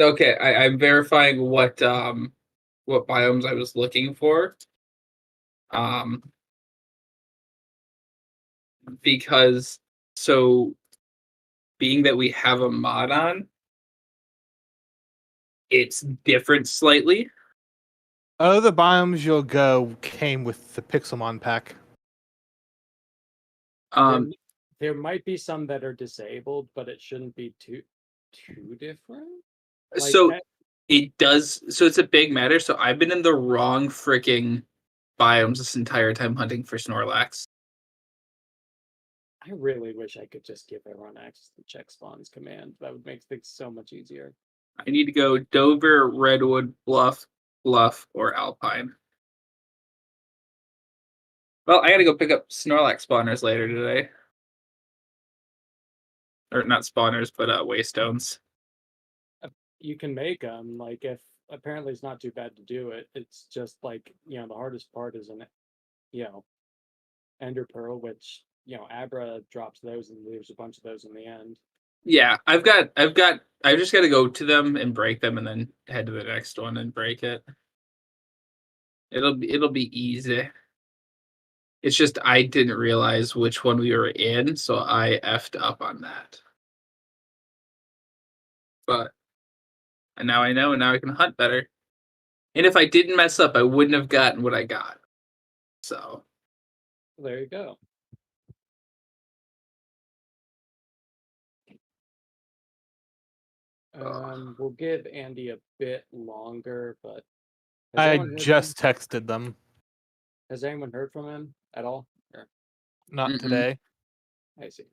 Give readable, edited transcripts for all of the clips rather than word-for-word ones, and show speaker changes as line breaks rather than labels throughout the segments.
Okay, I'm verifying what biomes I was looking for. Um, because so being that we have a mod on, it's different slightly.
Oh, the biomes you'll go came with the Pixelmon pack.
Um,
There might be some that are disabled, but it shouldn't be too different. Like,
so it does. So it's a big matter. So I've been in the wrong freaking biomes this entire time hunting for Snorlax.
I really wish I could just give everyone access to check spawns command. That would make things so much easier.
I need to go Dover, Redwood, Bluff, or Alpine. Well, I gotta go pick up Snorlax spawners later today. Or not spawners, but waystones.
You can make them, like, if apparently it's not too bad to do it. It's just like, the hardest part is Ender Pearl, which, Abra drops those and leaves a bunch of those in the end.
Yeah, I just gotta go to them and break them and then head to the next one and break it. It'll be easy. It's just I didn't realize which one we were in, so I effed up on that. But and now I know, and now I can hunt better. And if I didn't mess up, I wouldn't have gotten what I got. So
There you go. We'll give Andy a bit longer, but
I just texted them.
Has anyone heard from him at all? Or...
Not today.
I see.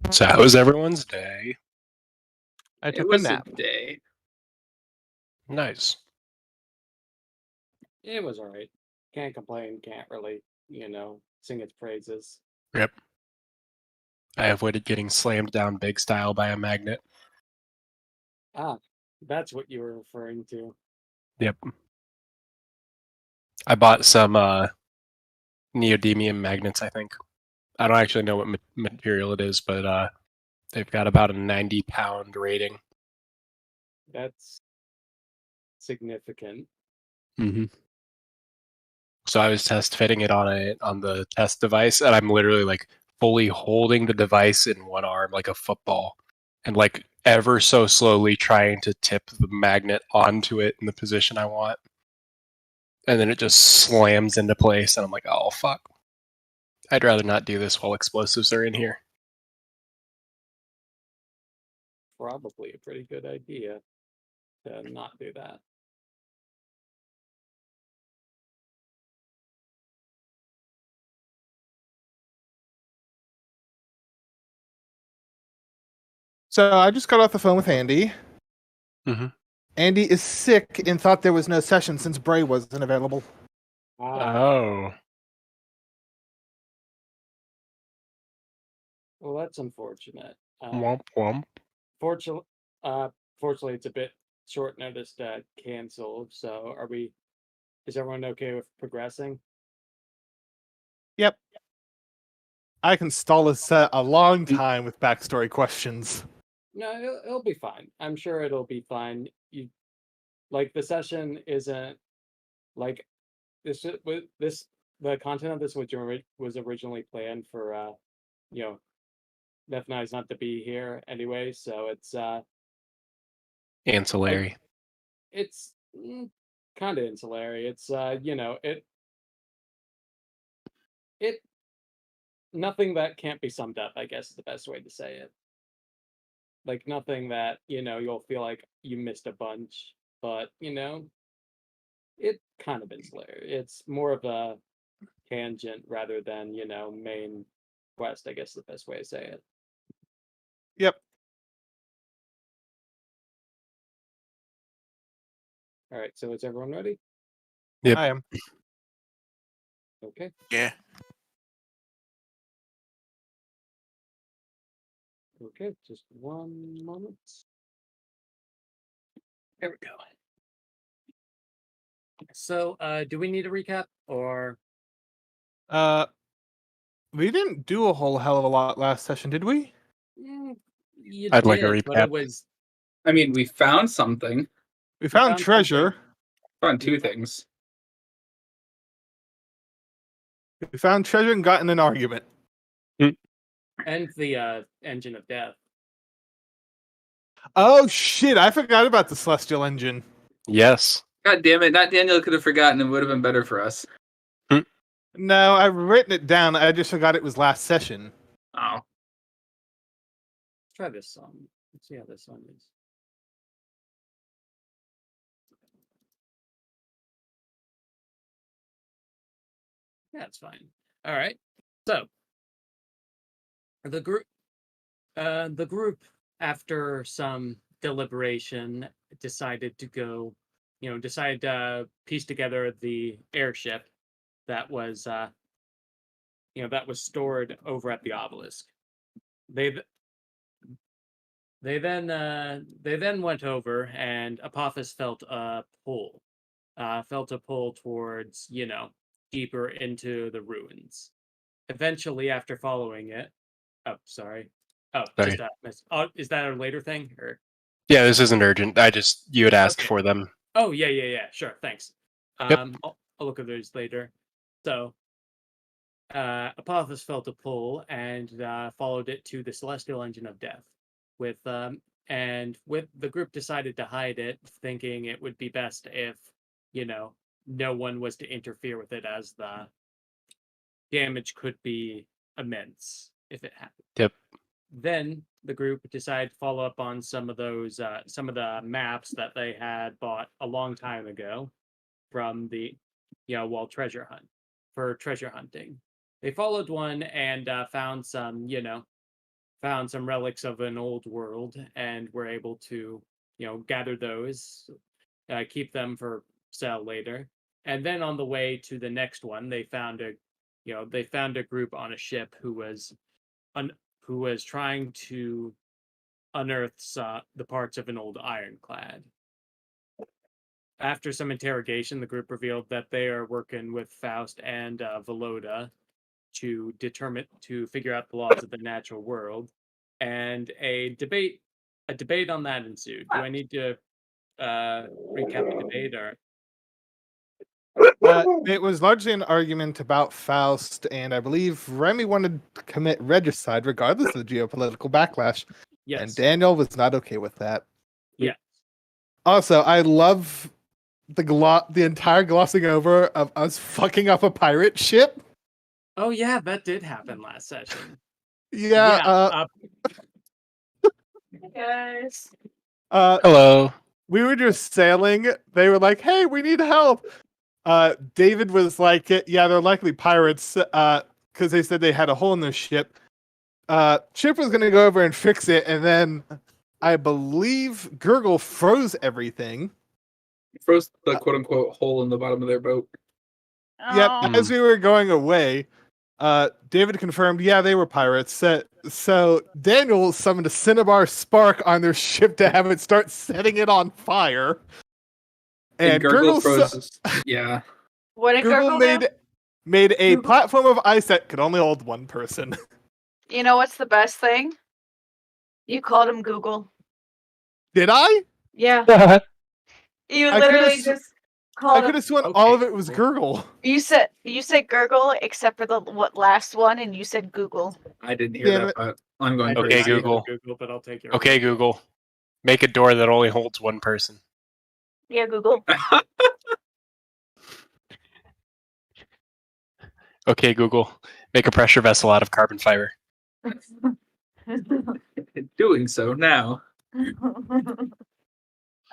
So how was everyone's day?
I took
it was
a nap.
day.
Nice.
It was alright. Can't complain, can't really, sing its praises.
Yep. I avoided getting slammed down big style by a magnet.
Ah, that's what you were referring to.
Yep. I bought some neodymium magnets, I think. I don't actually know what material it is, but they've got about a 90-pound rating.
That's significant.
Mm-hmm. So I was test fitting it on the test device, and I'm literally like fully holding the device in one arm like a football, and like ever so slowly trying to tip the magnet onto it in the position I want. And then it just slams into place, and I'm like, oh fuck. I'd rather not do this while explosives are in here.
Probably a pretty good idea to not do that.
So I just got off the phone with Andy.
Mm-hmm.
Andy is sick and thought there was no session since Bray wasn't available.
Oh.
Well, that's unfortunate.
Womp womp.
Fortunately, it's a bit short notice to cancel. So, is everyone okay with progressing?
Yep. I can stall a set a long time with backstory questions.
No, it'll be fine. I'm sure it'll be fine. You like the session isn't like this. The content of this was originally planned for you know, Nef and I's not to be here anyway, so it's
Ancillary.
it's kind of ancillary. It's you know, it nothing that can't be summed up, I guess is the best way to say it. Like nothing that, you know, you'll feel like you missed a bunch, but you know, it kind of ancillary. It's more of a tangent rather than, you know, main quest, I guess is the best way to say it.
Yep.
All right, so is everyone ready?
Yep.
I am.
Okay.
Yeah.
Okay, just one moment.
There we go.
So, do we need a recap or
We didn't do a whole hell of a lot last session, did we?
you
I'd like a
did, but
recap.
it was
I mean, we found something.
We found
found
treasure.
Found two things.
We found treasure and got in an argument.
and the engine of death.
Oh shit! I forgot about the celestial engine.
Yes.
God damn it! Not Daniel could have forgotten. It would have been better for us.
No, I've written it down. I just forgot it was last session.
Oh,
Let's try this song. Let's see how this song is. Yeah, it's fine. All right. So the group after some deliberation decided to piece together the airship that was stored over at the obelisk. They then went over, and Apophis felt a pull towards, you know, deeper into the ruins. Eventually, after following it, sorry.
Sorry.
Is that a later thing or?
Yeah, this isn't urgent. You had asked
Okay.
for them.
Oh yeah. Sure, thanks.
Yep.
I'll look at those later. So, Apophis felt a pull and followed it to the celestial engine of death. With the group decided to hide it, thinking it would be best if, you know, no one was to interfere with it, as the damage could be immense if it happened.
Yep.
Then the group decided to follow up on some of the maps that they had bought a long time ago from the, you know, treasure hunting. They followed one and found some relics of an old world, and were able to, you know, gather those, keep them for sale later. And then on the way to the next one, they found a group on a ship who was trying to unearth the parts of an old ironclad. After some interrogation, the group revealed that they are working with Faust and Volodya to figure out the laws of the natural world, and a debate on that ensued. Do I need to recap the debate or?
It was largely an argument about Faust, and I believe Remy wanted to commit regicide regardless of the geopolitical backlash.
Yes.
And Daniel was not okay with that.
Yeah.
Also, I love the entire glossing over of us fucking up a pirate ship.
Oh yeah, that did happen last session.
Yeah.
Guys.
Hello.
We were just sailing. They were like, "Hey, we need help." David was like, "Yeah, they're likely pirates," because they said they had a hole in their ship. Chip was gonna go over and fix it, and then I believe Gurgle froze everything.
froze the quote unquote hole in the bottom of their boat.
Yep.
Oh.
As we were going away, David confirmed, yeah, they were pirates. So Daniel summoned a cinnabar spark on their ship to have it start setting it on fire. And
Gurgle
Gurgle
froze. Yeah.
What did
Gurgle
Gurgle do?
made a platform of ice that could only hold one person.
You know what's the best thing? You called him Google.
Did I?
Yeah. You
I coulda
literally
s-
just
I
called
could
him.
have sworn
Okay,
all of it was
cool.
gurgle.
You said Gurgle, except for the last one, and you said Google.
I didn't hear
Damn
that,
it.
but I'm going
I did
Okay,
not
crazy.
go
Google.
Google, but I'll take your
Okay,
word.
Google. Make a door that only holds one person.
Yeah, Google.
Okay, Google. Make a pressure vessel out of carbon fiber.
Doing so now.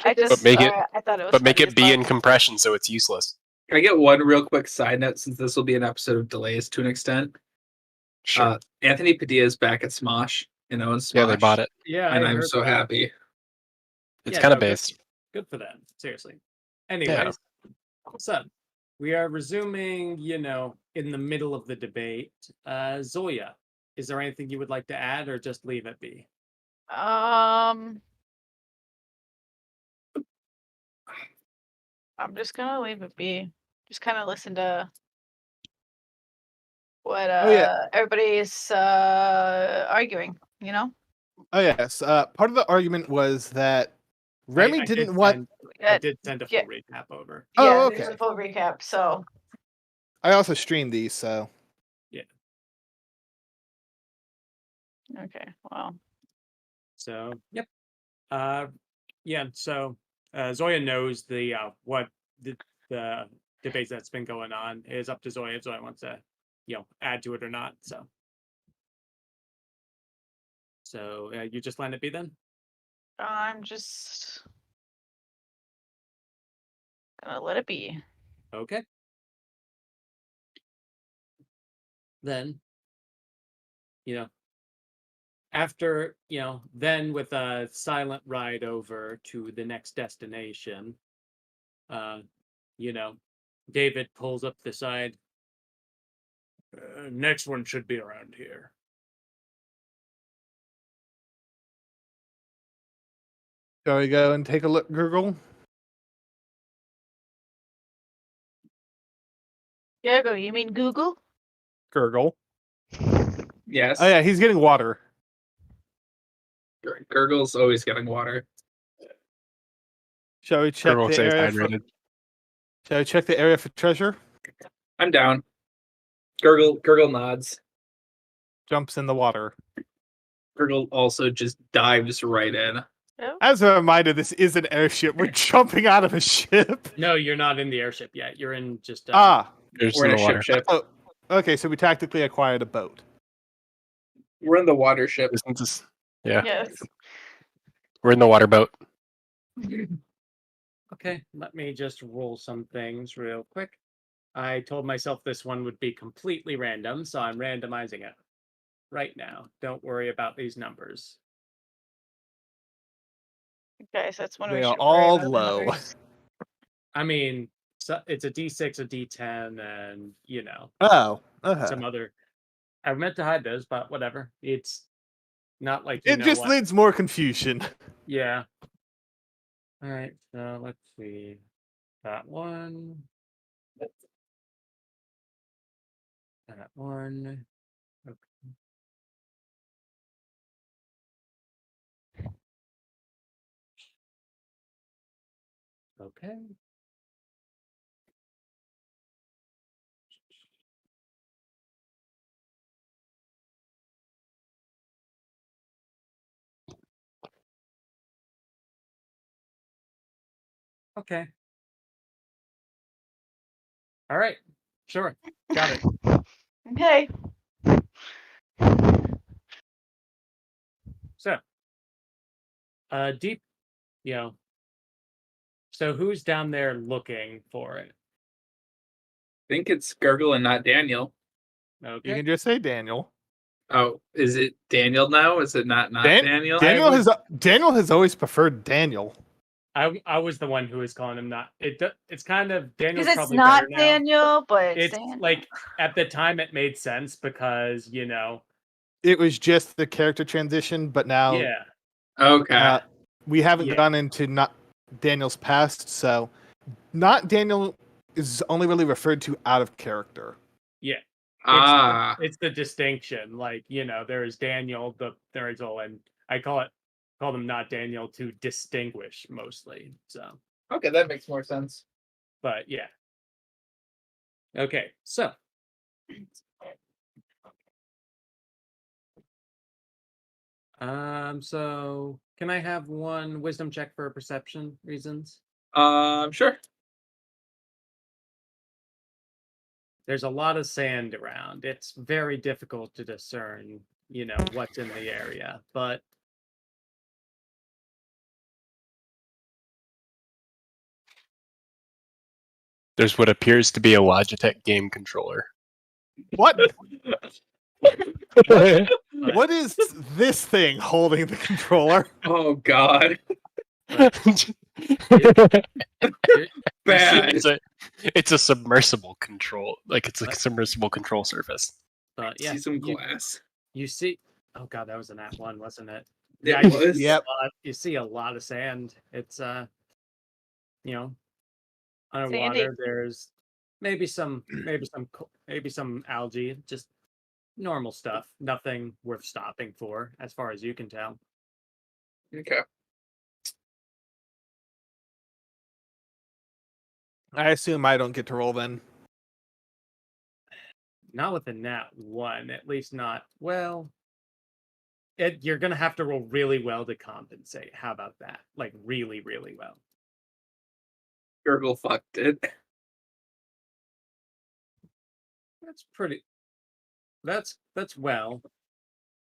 I just
But make it-
I thought it was
But make
funny
it be
as
in
fuck.
compression so it's useless.
Can I get one real quick side note since this will be an episode of delays to an extent?
Sure.
Anthony Padilla is back at Smosh and owns Smosh.
Yeah, they bought it.
Yeah,
And
I
I'm
heard
so
that.
happy.
It's
Yeah,
kind of
no,
based.
Good for them. Seriously. Anyways, so we are resuming, in the middle of the debate. Zoya, is there anything you would like to add or just leave it be?
I'm just gonna leave it be. Just kind of listen to what
Oh, yeah.
everybody's arguing. You know.
Oh yes. Part of the argument was that Remy
I
didn't
did
want.
I did send a full
yeah.
recap over.
Oh,
Yeah,
okay.
there's a full recap. So
I also streamed these, so
okay, well,
So, yep. Yeah, so Zoya knows the what the debates that's been going on. It is up to Zoya if Zoya wants to, add to it or not. So you just let it be then?
I'm just gonna let it be.
Okay. Then, after, then with a silent ride over to the next destination, David pulls up the side. Next one should be around here.
shall we go and take a look, Gurgle?
Google, you mean Google?
Gurgle.
Yes.
Oh yeah, he's getting water.
Gurgle's always getting water.
Shall we check
Gurgle
the
stays
area? For,
hydrated.
shall we check the area for treasure?
I'm down. Gurgle nods.
Jumps in the water.
Gurgle also just dives right in.
As a reminder, this is an airship. We're jumping out of a ship.
No, you're not in the airship yet. You're in just
There's
We're in
in
a
the water.
ship.
Oh, okay, so we tactically acquired a boat.
We're in the water ship.
Isn't this- Yeah,
Yes.
we're in the water boat.
Okay, let me just roll some things real quick. I told myself this one would be completely random, so I'm randomizing it right now. Don't worry about these numbers.
Okay, so that's when we
They are
should worry
all
about the
low.
numbers.
I mean, so it's a D6, a D10, and
Oh,
some other. I meant to hide those, but whatever. It's not like
it just
what.
leads more confusion.
Yeah. All right. So let's see. That one. That one. Okay. Okay. Okay. All right. Sure. Got it.
Okay.
So, deep, so who's down there looking for it?
I think it's Gurgle and not Daniel.
You
Okay.
can just say Daniel.
Oh, is it Daniel now? Is it not Daniel?
Daniel has always preferred Daniel.
I was the one who was calling him not. It's kind of Daniel's
Because it's
probably
not
better now.
Daniel, but it's
It's
Daniel.
like at the time it made sense because
It was just the character transition, but now
yeah.
Okay.
we haven't
Yeah.
gone into not Daniel's past, so not Daniel is only really referred to out of character.
Yeah. It's the distinction. Like, there's Daniel, there is all, and I call them not Daniel to distinguish mostly. So,
Okay, that makes more sense.
but yeah. Okay, so so can I have one wisdom check for perception reasons?
Sure.
There's a lot of sand around. It's very difficult to discern, what's in the area, but
There's what appears to be a Logitech game controller.
What?
It's
What is this thing holding the controller?
Oh God. Bad.
it's a submersible control. Like it's a submersible control surface.
but yeah,
See some glass.
you see. Oh God, that was a nat 1, wasn't it?
It
you
was.
see
Yep.
you see a lot of sand. It's
Sandy.
underwater. There's maybe some algae, just normal stuff. Nothing worth stopping for, as far as you can tell.
Okay.
I assume I don't get to roll then.
Not with a nat 1, at least not. Well, you're gonna have to roll really well to compensate. How about that? Like really, really well.
Gurgle fucked it.
That's pretty. That's well.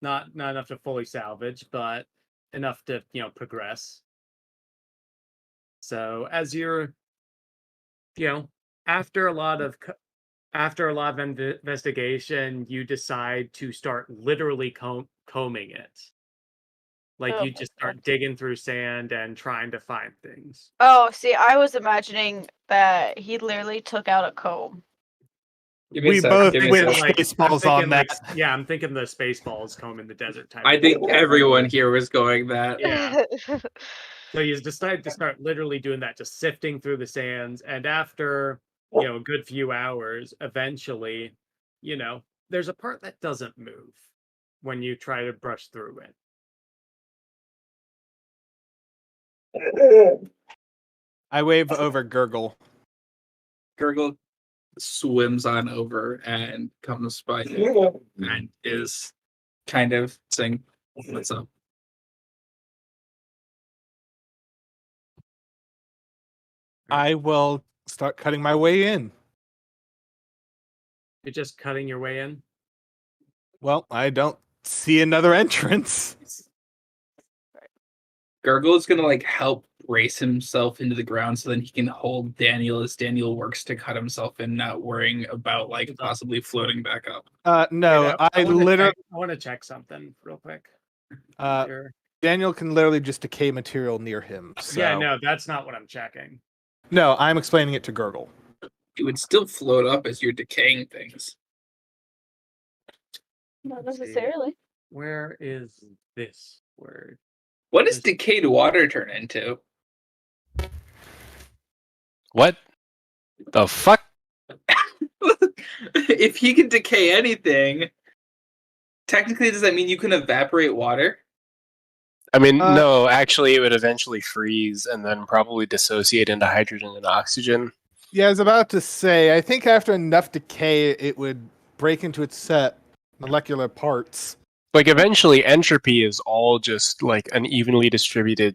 Not enough to fully salvage, but enough to progress. So as you're, after a lot of investigation, you decide to start literally combing it. Like
Oh
you
my
just start digging through sand and trying to find things.
Oh, see, I was imagining that he literally took out a comb.
Give me a
We
sec,
both
give me a
went
sec.
Spaceballs on that.
Yeah, I'm thinking the Spaceballs comb in the desert type.
I
of
think
thing.
everyone here was going that.
Yeah. So you decide to start literally doing that, just sifting through the sands, and after a good few hours, eventually, there's a part that doesn't move when you try to brush through it.
I wave over Gurgle.
Gurgle swims on over and comes by you and is kind of saying, "What's up?"
I will start cutting my way in.
You're just cutting your way in.
Well, I don't see another entrance.
Gurgle is gonna help brace himself into the ground so then he can hold Daniel as Daniel works to cut himself in, not worrying about possibly floating back up.
No,
Wait,
I literally.
I want to check something real quick. Sure.
Daniel can literally just decay material near him. So.
Yeah, no, that's not what I'm checking.
No, I'm explaining it to Gurgle.
It would still float up as you're decaying things.
Not
Let's see.
necessarily.
Where is this word?
What does decayed water turn into?
What the fuck?
If he can decay anything, technically, does that mean you can evaporate water?
I mean, no, actually, it would eventually freeze and then probably dissociate into hydrogen and oxygen.
Yeah, I was about to say, I think after enough decay, it would break into its molecular parts.
Like, eventually, entropy is all just, an evenly distributed,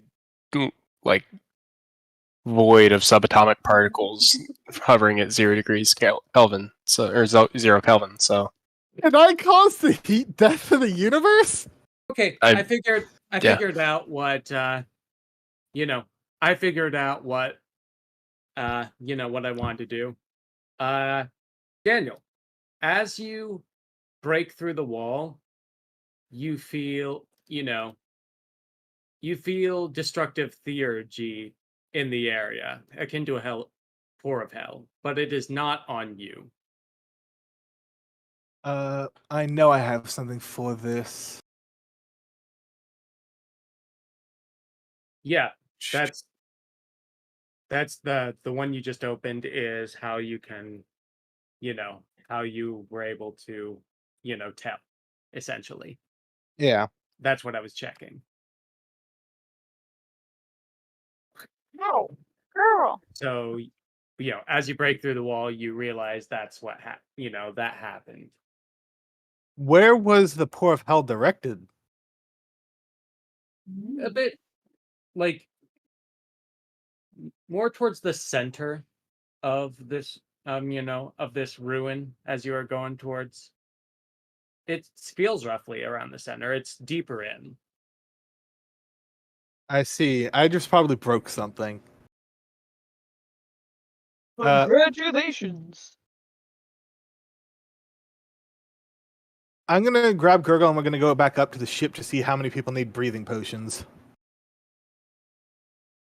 void of subatomic particles hovering at 0 degrees Kelvin, or 0 Kelvin, so...
Can I cause the heat death of the universe?
Okay, I figured out what I figured out what what I wanted to do. Daniel, as you break through the wall, you feel destructive theurgy in the area, akin to a pour of hell, but it is not on you.
I know I have something for this.
Yeah, that's the one you just opened is how you can how you were able to, tell, essentially.
Yeah.
That's what I was checking.
No, girl.
So, as you break through the wall, you realize that's what that happened.
Where was the pour of hell directed?
A bit like more towards the center of this of this ruin as you are going towards. It feels roughly around the center. It's deeper in.
I see. I just probably broke something.
Congratulations.
I'm gonna grab Gurgle and we're gonna go back up to the ship to see how many people need breathing potions.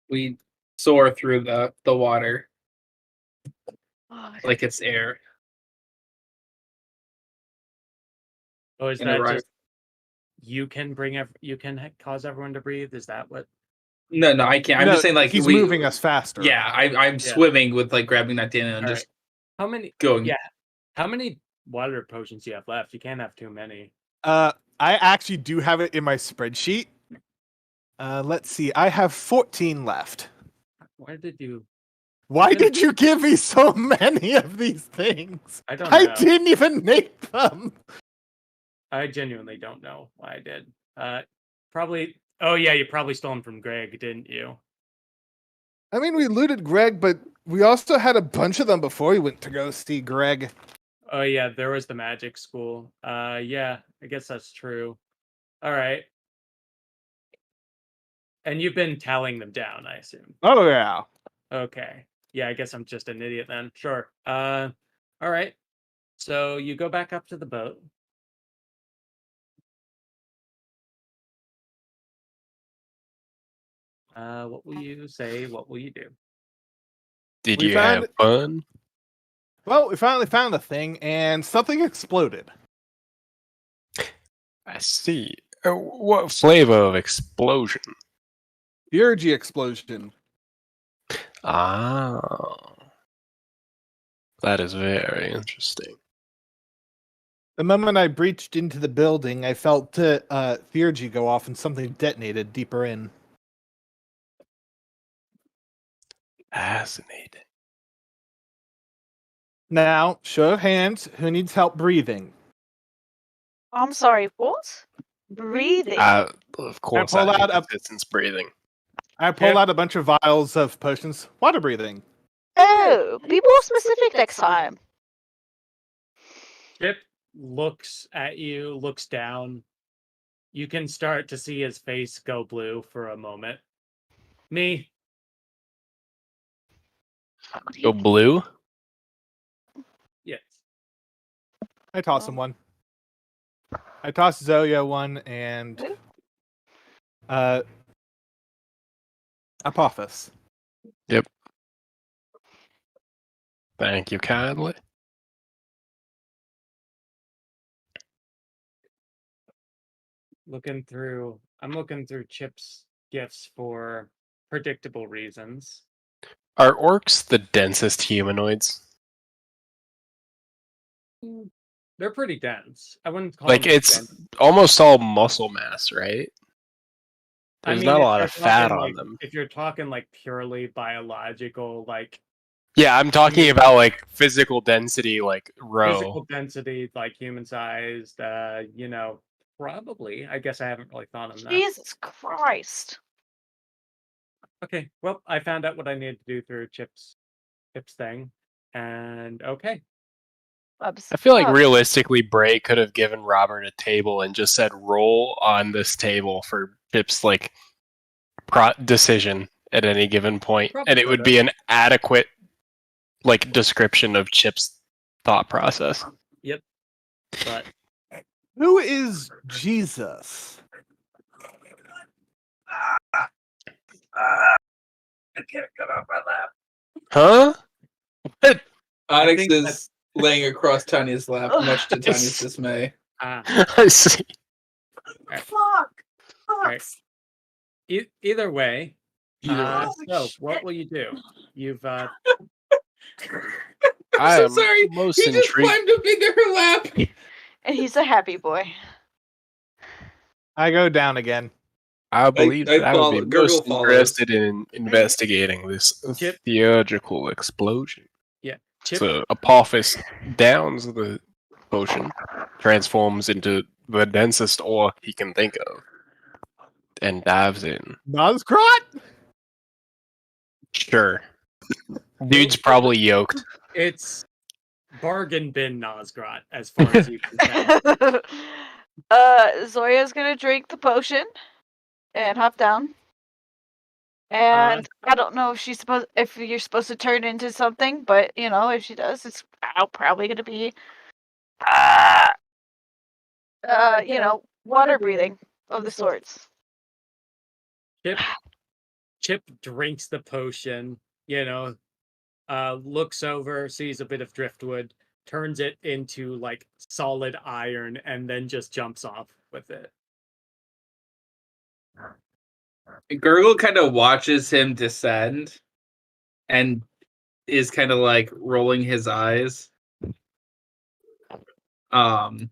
We soar through the water
Oh,
like it's air.
Oh, is
And
that
arrive-
just you can cause everyone to breathe? Is that what?
No, I can't. I'm
No,
just saying, like,
he's moving us faster.
Yeah, I'm swimming with, like, grabbing that in and
All
just
right. How many?
going.
Yeah. How many water potions do you have left? You can't have too many.
I actually do have it in my spreadsheet. Let's see. I have 14 left.
Why did you?
Why did you give me so many of these things?
I don't know.
I didn't even make them.
I genuinely don't know why I did. Probably. Oh yeah, you probably stole them from Greg, didn't you?
I mean, we looted Greg, but we also had a bunch of them before we went to go see Greg.
Oh yeah, there was the magic school. Yeah, I guess that's true. All right. And you've been tallying them down, I assume.
Oh yeah.
Okay. Yeah, I guess I'm just an idiot then. Sure. All right. So you go back up to the boat. What will you say? What will you do?
Did
We
you
found-
have fun?
Well, we finally found the thing, and something exploded.
I see. What flavor of explosion?
Theurgy explosion.
Ah, that is very interesting.
The moment I breached into the building, I felt Theurgy go off and something detonated deeper in.
Fascinating.
Now, show of hands, who needs help breathing?
I'm sorry, what? Breathing.
Of course,
pull
I
out
need
a-
assistance breathing.
I pulled out a bunch of vials of potions. Water breathing.
Oh, be more specific next time.
Chip looks at you, looks down. You can start to see his face go blue for a moment. Me.
Go blue.
Yes.
I toss him one. I tossed Zoya one and Apophis.
Thank you kindly.
I'm looking through Chip's gifts for predictable reasons.
Are orcs the densest humanoids?
They're pretty dense. I wouldn't call
Like,
them
it's
dense.
almost all muscle mass, right?
I
There's
mean,
not a
if
lot
you're
of fat
talking,
on
like,
them.
If you're talking like purely biological, like
Yeah, I'm talking
mean-
about like physical density, like row.
physical density, like human sized, probably. I guess I haven't really thought of that.
Jesus Christ.
Okay, well, I found out what I needed to do through Chip's thing, and okay.
I feel like
Oh,
realistically, Bray could have given Robert a table and just said, "Roll on this table for Chip's like decision at any given point,"
Probably
and it would be an adequate like description of Chip's thought process.
But
Who is Jesus?
I can't get off my lap.
Huh? What?
Onyx
think
is laying across Tanya's lap, much to Tanya's dismay.
I see.
fuck.
Right. Either way,
Either way.
so what will you do? You've
I'm
I'm
so sorry.
most
He just
intrigued.
climbed up into her lap.
And he's a happy boy.
I go down again.
I believe
I
that I would be
follow- Gurgle
most
follows.
interested in investigating this
Chip.
theatrical explosion.
Chip,
So Apophis downs the potion, transforms into the densest ore he can think of, and dives in.
Nosgrot?
Sure. Dude's probably yoked.
it's bargain bin Nosgrot, as far as you can tell.
Zoya's gonna drink the potion and hop down. And I don't know if you're supposed to turn into something, but if she does, it's probably gonna be water breathing of the sorts.
Chip drinks the potion, looks over, sees a bit of driftwood, turns it into like solid iron, and then just jumps off with it.
Gurgle kind of watches him descend and is kind of like rolling his eyes. Like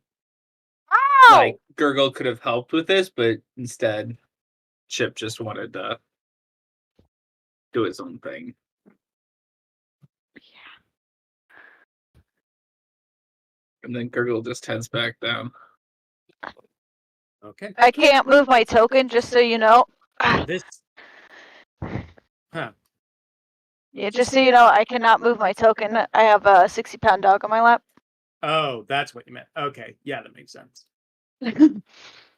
Gurgle could have helped with this, but instead Chip just wanted to do his own thing. And then Gurgle just heads back down.
Okay.
I can't move my token, just so you know.
This. Huh.
Yeah, just so you know, I cannot move my token. I have a 60-pound dog on my lap.
Oh, that's what you meant. Okay, yeah, that makes sense.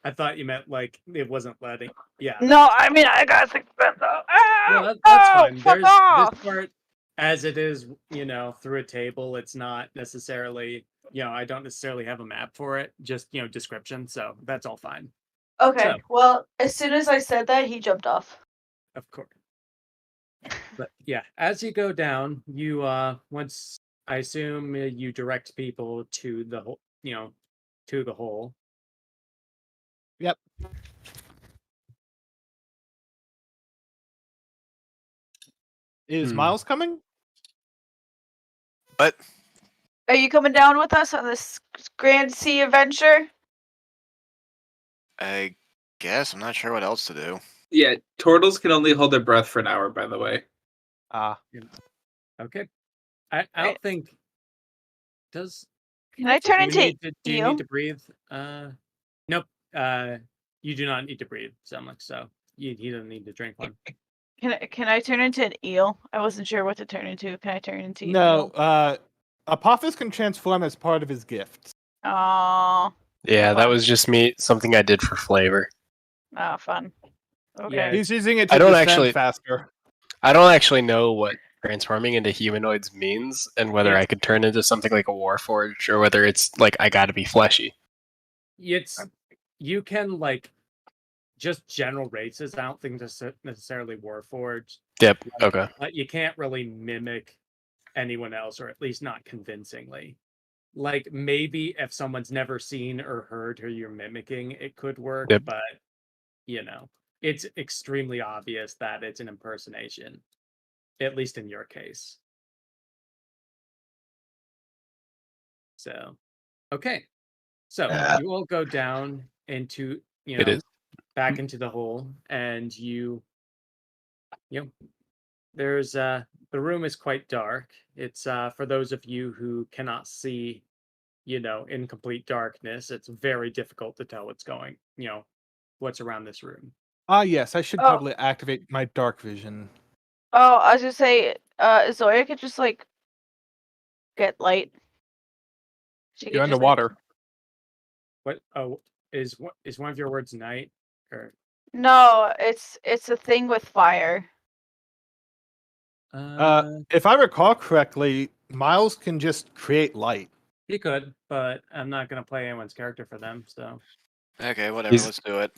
I thought you meant like it wasn't letting. Yeah.
No, I mean I got 60-pound dog.
Well, that's fine.
Fuck
There's
off!
this part, as it is, through a table. It's not necessarily, I don't necessarily have a map for it. Just description. So that's all fine.
Okay.
So-
Well, as soon as I said that, he jumped off.
Of course. But yeah, as you go down, you once I assume you direct people to the hole, to the hole.
Yep. Is Miles coming?
But
Are you coming down with us on this grand sea adventure?
I guess I'm not sure what else to do.
Yeah, turtles can only hold their breath for an hour, by the way.
Okay. I don't think does.
Can I turn
Do
into
you need to breathe? Nope. You do not need to breathe, Zemlik, so he doesn't need to drink one.
Can I turn into an eel? I wasn't sure what to turn into. Can I turn into an
No.
eel?
Apophis can transform as part of his gift.
Oh,
Yeah, that
fun.
was just me. Something I did for flavor.
Oh, fun. Okay.
Yeah.
He's using it
I
to
don't
descend
actually-
faster.
I don't actually know what transforming into humanoids means, and whether
Yes.
I could turn into something like a warforged, or whether it's like I gotta be fleshy.
You can like just general races. I don't think necessarily Warforged.
Yep. Okay.
But you can't really mimic anyone else, or at least not convincingly. Like maybe if someone's never seen or heard who you're mimicking, it could work.
Yep.
But it's extremely obvious that it's an impersonation, at least in your case. So, okay. So you all go down into
It is.
back into the hole, and there's the room is quite dark. It's for those of you who cannot see, in complete darkness, it's very difficult to tell what's around this room.
Yes, I should
Oh.
probably activate my dark vision.
Oh, I was gonna say, Zoya could just get light. She
You're
could just,
underwater.
What? Oh, is one of your words night or?
No, it's a thing with fire.
If I recall correctly, Miles can just create light.
He could, but I'm not gonna play anyone's character for them. So
Okay, whatever.
He's-
Let's do it.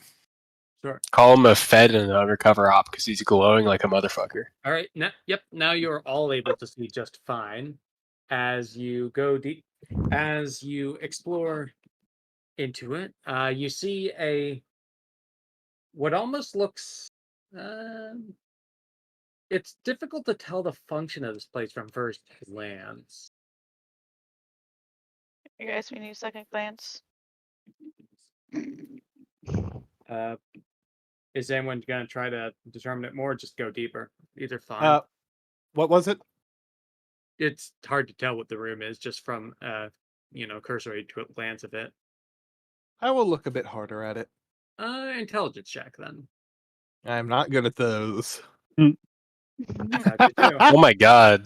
sure.
Call him a Fed and an undercover op because he's glowing like a motherfucker.
All right. Now you're all able to see just fine as you go deep, as you explore into it. You see what almost looks. It's difficult to tell the function of this place from first glance.
You guys, we need a second glance.
Is anyone going to try to determine it more? Or just go deeper. Either fine.
What was it?
It's hard to tell what the room is just from cursory glance of it.
I will look a bit harder at it.
Intelligence check then.
I'm not good at those.
How'd you do?
Oh my god.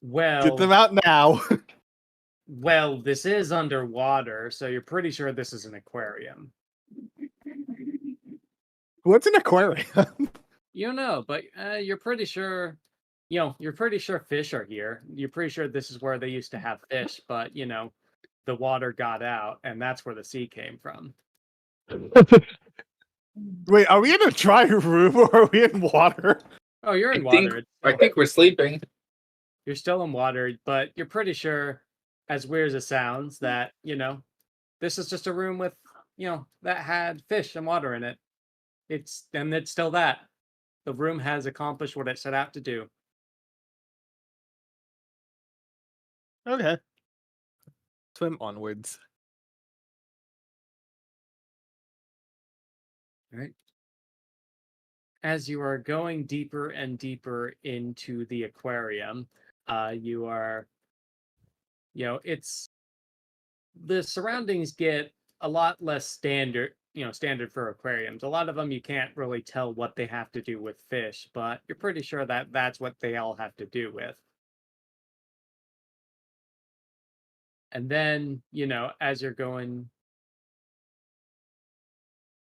Well,
Get them out now.
well, this is underwater, so you're pretty sure this is an aquarium.
What's an aquarium?
You don't know, but you're pretty sure. You're pretty sure fish are here. You're pretty sure this is where they used to have fish, but the water got out, and that's where the sea came from.
Wait, are we in a dry room or are we in water?
Oh, you're in
I think-
water.
I think we're sleeping.
You're still in water, but you're pretty sure, as weird as it sounds, that this is just a room with that had fish and water in it. It's still that. The room has accomplished what it set out to do.
Okay. Swim onwards.
All right. As you are going deeper and deeper into the aquarium, you are, it's the surroundings get a lot less standard for aquariums. A lot of them you can't really tell what they have to do with fish, but you're pretty sure that that's what they all have to do with. And then, as you're going,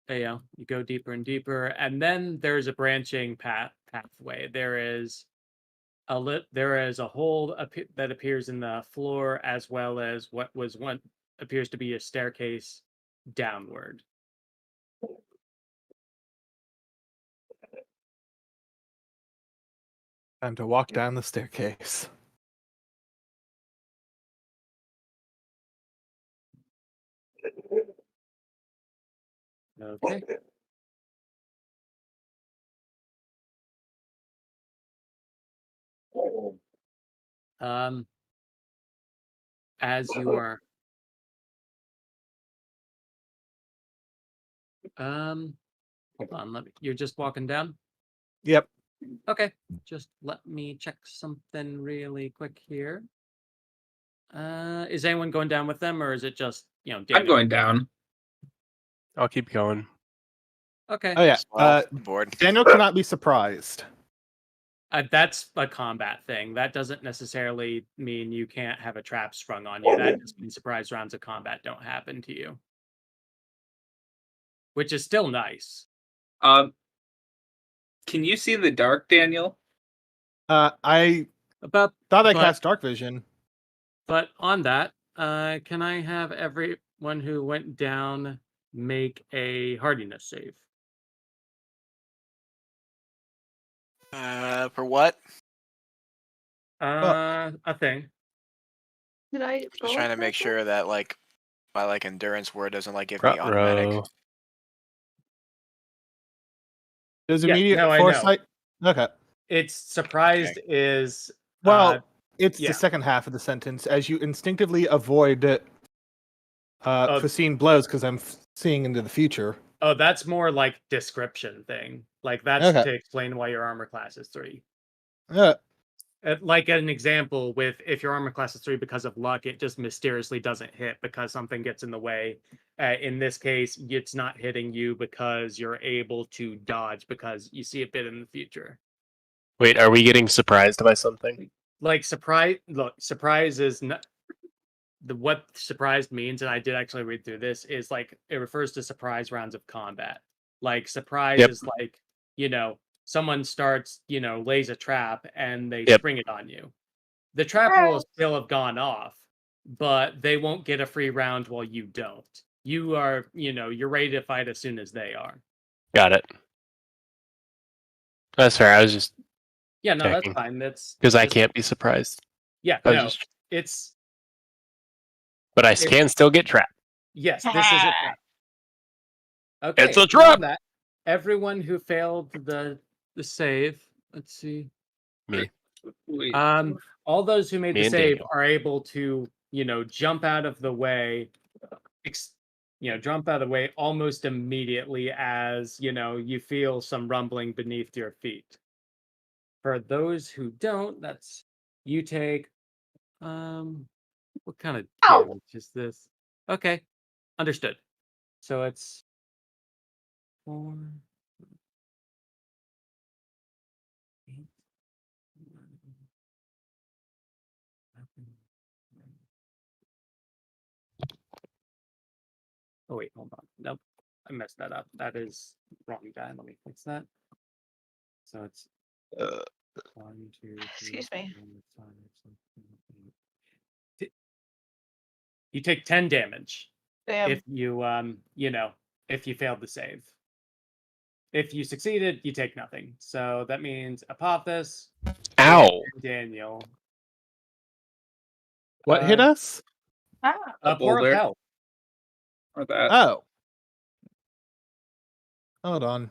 you go deeper and deeper, and then there's a branching pathway. There is a hole that appears in the floor, as well as what appears to be a staircase downward.
Time to walk down the staircase.
Okay. As you are hold on, you're just walking down?
Yep.
Okay. Just let me check something really quick here. Is anyone going down with them, or is it just,
I'm
Daniel?
going down.
I'll keep going.
Okay.
Oh yeah.
Well, bored.
Daniel cannot be surprised.
That's a combat thing. That doesn't necessarily mean you can't have a trap sprung on you. That just means surprise rounds of combat don't happen to you. Which is still nice.
Can you see in the dark, Daniel?
I
But
cast dark vision.
But on that, can I have everyone who went down make a hardiness save?
For what?
A thing.
Did I
Just
roll
trying to
for
make
that?
sure that my endurance word doesn't give me automatic.
Ruh-roh.
Does
Yeah,
immediate
no, I know.
foresight? Okay.
It's surprised is
Well, it's
yeah.
the second half of the sentence. As you instinctively avoid foreseen blows, because I'm seeing into the future.
Oh, that's more like description thing. Like that's
Okay.
to explain why your armor class is 3.
Uh,
Like an example with if your armor class is 3 because of luck, it just mysteriously doesn't hit because something gets in the way. In this case, it's not hitting you because you're able to dodge because you see a bit in the future.
Wait, are we getting surprised by something?
Like surprise is not what surprised means, and I did actually read through this, is like it refers to surprise rounds of combat. Like surprise
Yep.
is like, someone starts, lays a trap and they
Yep.
spring it on you. The trap will still have gone off, but they won't get a free round while you don't. You are, you're ready to fight as soon as they are.
Got it. That's fair. I was just
Yeah, no,
checking.
that's fine. That's
because I
just-
can't be surprised.
Yeah,
I was
no,
just-
it's
but I can still get trapped.
yes, this is a trap. Okay,
It's a
beyond
trap!
that, everyone who failed the save. Let's see.
Me.
Wait.
All those who made
Me
the
and
save
Daniel.
are able to jump out of the way, jump out of the way almost immediately as, you feel some rumbling beneath your feet. For those who don't, that's you take what kind of
Ow!
damage is this? Okay, understood. So it's 4, 8, 9, 11. Oh wait, hold on. Nope, I messed that up. That is wrong guy. Let me fix that. So it's 1, 2, 3,
Excuse me.
4, 5, 6, 7, 8. You take 10 damage
Damn.
if you if you failed to save. If you succeeded, you take nothing. So that means Apophis
Ow!
and Daniel.
What hit us?
Ah.
A
Pour of
boulder.
hell.
Or that.
Oh. Hold on.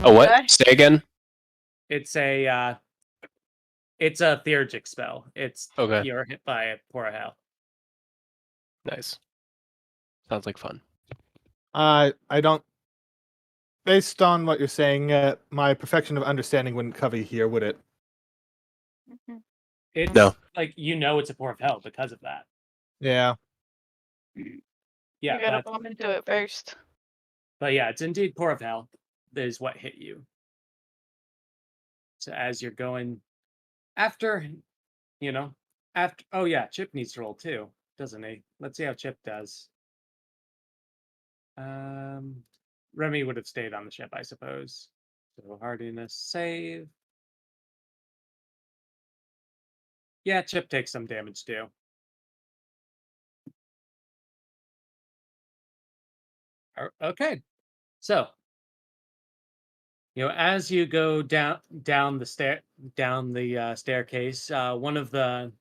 Oh, what?
Okay.
Say again?
It's a theurgic spell. It's
Okay.
you're hit by a pour of hell.
Nice. Sounds like fun.
I don't. Based on what you're saying, my perfection of understanding wouldn't cover here, would it?
Mhm.
It's
No.
like it's a pour of hell because of that.
Yeah.
Yeah,
You gotta
that's,
bump into it first.
but yeah, it's indeed pour of hell. That is what hit you. So as you're going after, oh yeah, Chip needs to roll too, doesn't he? Let's see how Chip does. Remy would have stayed on the ship, I suppose. So hardiness save. Yeah, Chip takes some damage too. Okay, so as you go down the staircase, one of the,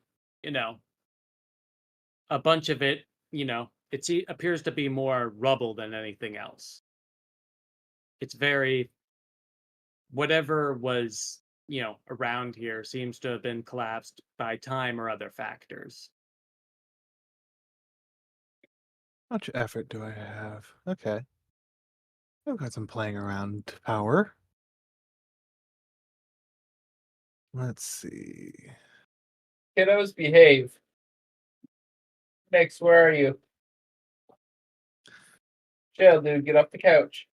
a bunch of it, it appears to be more rubble than anything else. It's very whatever was around here seems to have been collapsed by time or other factors.
How much effort do I have? Okay. I've got some playing around power. Let's see.
Kiddos, behave. Next, where are you? Chill, dude. Get off the couch.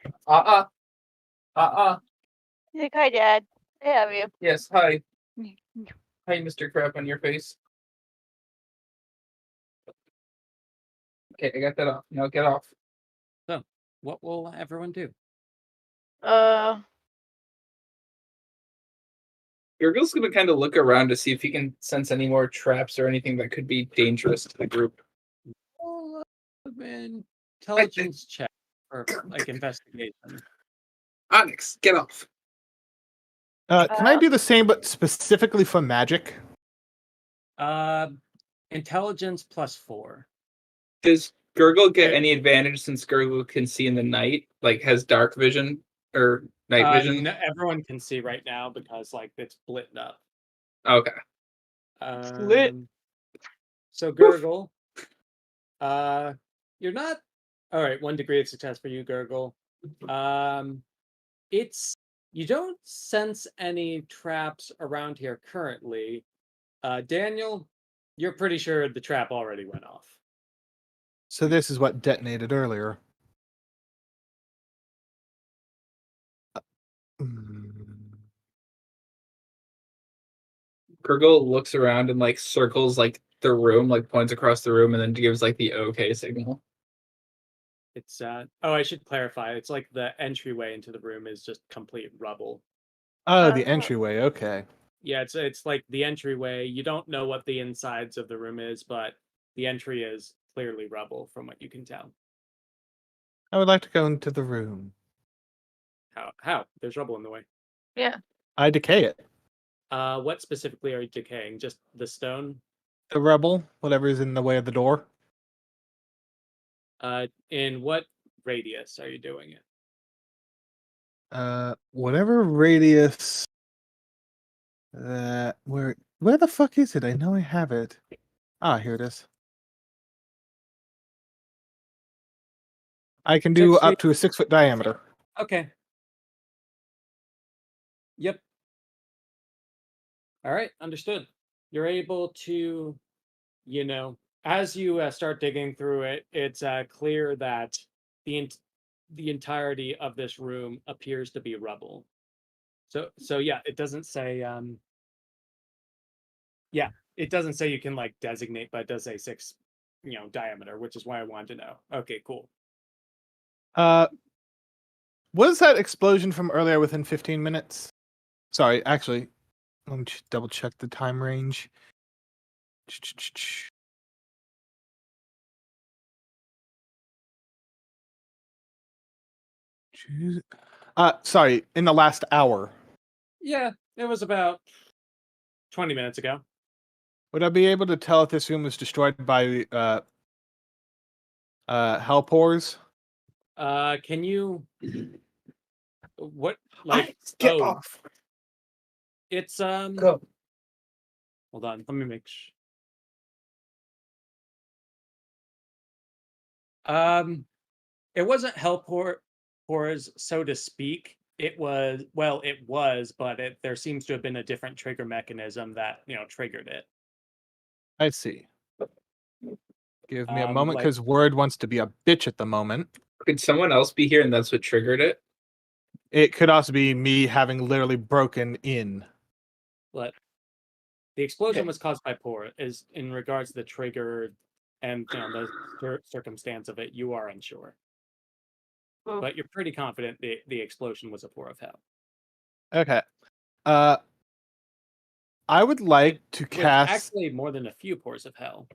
He's like, hi, Dad. I have you.
Yes, hi. Hi, Mr. Crap on your face. Okay, I got that off. Now get off.
So, what will everyone do?
Gurgle's gonna kind of look around to see if he can sense any more traps or anything that could be dangerous to the group.
Roll an intelligence check or like investigation.
Onyx, get off.
Can I do the same, but specifically for magic?
Intelligence +4.
Does Gurgle get
Okay.
any advantage since Gurgle can see in the night, like has dark vision or night vision?
No, everyone can see right now because it's split up.
Okay.
lit.
So Gurgle, you're not all right. 1 degree of success for you, Gurgle. You don't sense any traps around here currently. Daniel, you're pretty sure the trap already went off.
So this is what detonated earlier.
Gurgle looks around and circles the room, points across the room, and then gives the okay signal.
It's I should clarify. It's like the entryway into the room is just complete rubble.
Oh, the entryway. Okay.
Yeah, it's like the entryway. You don't know what the insides of the room is, but the entry is clearly rubble from what you can tell.
I would like to go into the room.
How? There's rubble in the way.
Yeah.
I decay it.
What specifically are you decaying? Just the stone?
The rubble, whatever is in the way of the door.
In what radius are you doing it?
Whatever radius. Where the fuck is it? I know I have it. Ah, here it is. I can do
6 feet.
up to a 6-foot diameter.
Okay. Yep. All right, understood. You're able to, as you start digging through it, it's clear that the entirety of this room appears to be rubble. So yeah, it doesn't say yeah, it doesn't say you can like designate, but it does say 6, diameter, which is why I wanted to know. Okay, cool.
Was that explosion from earlier within 15 minutes? Sorry, actually, let me double check the time range. Sorry, in the last hour.
Yeah, it was about 20 minutes ago.
Would I be able to tell if this room was destroyed by hell pores?
Can you what
Get
oh,
off.
it's
Go.
hold on, let me make sure. It wasn't pores, so to speak. It was, but there seems to have been a different trigger mechanism that triggered it.
I see. Give me a moment,
Like,
because Word wants to be a bitch at the moment.
Could someone else be here and that's what triggered it?
It could also be me having literally broken in.
but the explosion
Okay.
was caused by pore. Is in regards to the trigger and the circumstance of it, you are unsure,
Ooh.
but you're pretty confident the explosion was a pore of hell.
Okay. I would like to
Which
cast.
actually more than a few pores of hell.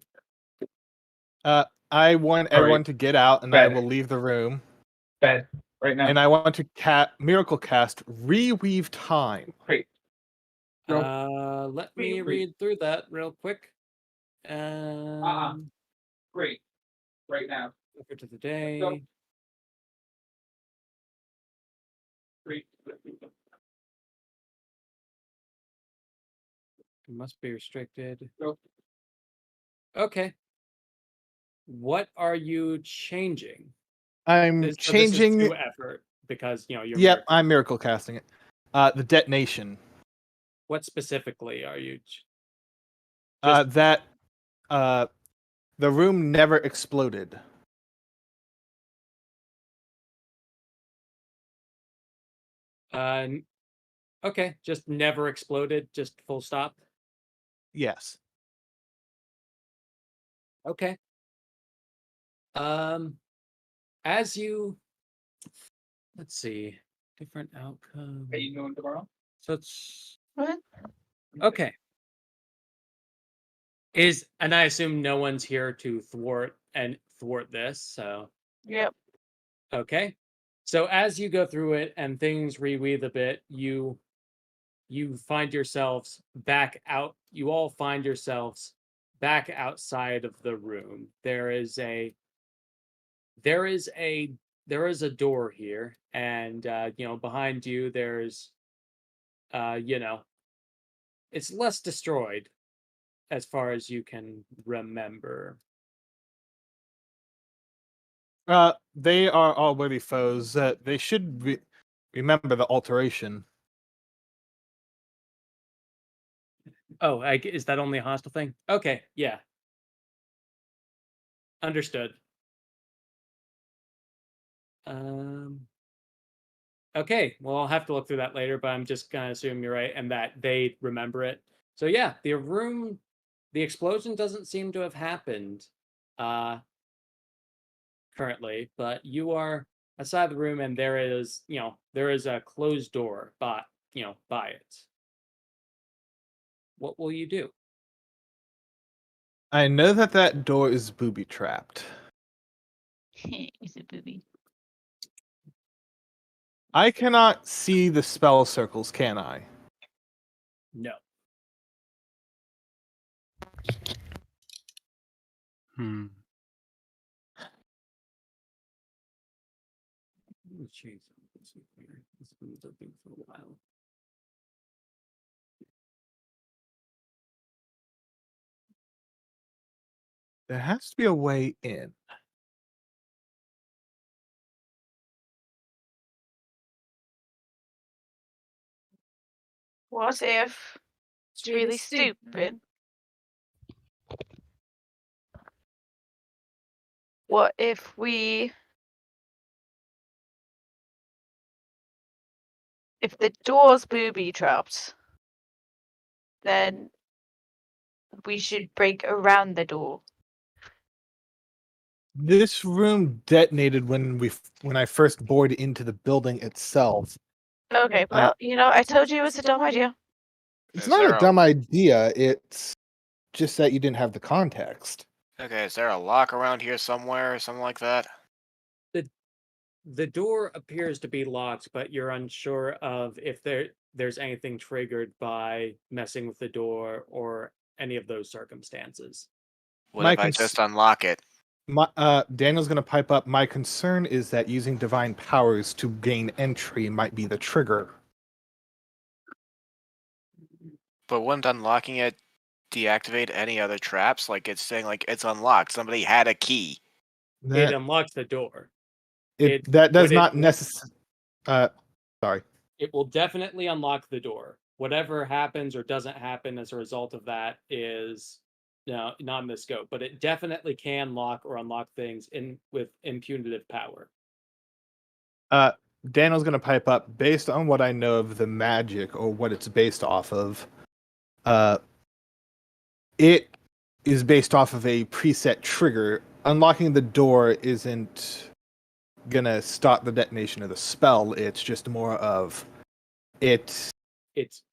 I want
All
everyone
right.
to get out, and I
Bed.
will leave the room.
Bed. Right now.
And I want to miracle cast reweave time.
Great.
Let me read through that real quick.
Great. Right now.
Over to the day.
Go. Great.
Must be restricted.
Go.
Okay. What are you changing?
I'm changing.
This is 2 effort because you're.
Yep, I'm miracle casting it. The detonation.
What specifically are you?
That the room never exploded.
Okay, just never exploded, just full stop.
Yes.
Okay. As you, let's see, different outcome.
Are you going tomorrow?
So it's
What?
okay. And I assume no one's here to thwart this, so
Yep.
okay. So as you go through it and things reweave a bit, you find yourselves back out. You all find yourselves back outside of the room. There is a door here, and behind you there's it's less destroyed as far as you can remember.
They are already foes. They should remember the alteration.
Oh, is that only a hostile thing? Okay, yeah. Understood. Okay, well, I'll have to look through that later, but I'm just gonna assume you're right and that they remember it. So yeah, the explosion doesn't seem to have happened currently, but you are outside the room and there is a closed door by it. What will you do?
I know that door is booby trapped.
He's a booby.
I cannot see the spell circles, can I?
No.
Hmm.
Jeez, this has been open for a while.
There has to be a way in.
What if it's really stupid? What if the door's booby trapped, then we should break around the door.
This room detonated when I first bored into the building itself.
Okay, well, I told you it was a dumb idea.
It's
Is
not
there
a dumb idea. It's just that you didn't have the context.
Okay, is there a lock around here somewhere or something like that?
The door appears to be locked, but you're unsure of if there's anything triggered by messing with the door or any of those circumstances.
What
My
if I
cons-
just unlock it?
Daniel's going to pipe up. My concern is that using divine powers to gain entry might be the trigger.
But wouldn't unlocking it deactivate any other traps? Like it's saying like it's unlocked. Somebody had a key.
It
That
unlocks the door.
that does not necessarily. Sorry.
It will definitely unlock the door. Whatever happens or doesn't happen as a result of that is not in the scope, but it definitely can lock or unlock things with impunitive power.
Daniel's going to pipe up. Based on what I know of the magic or what it's based off of, it is based off of a preset trigger. Unlocking the door isn't going to stop the detonation of the spell. It's just more of it.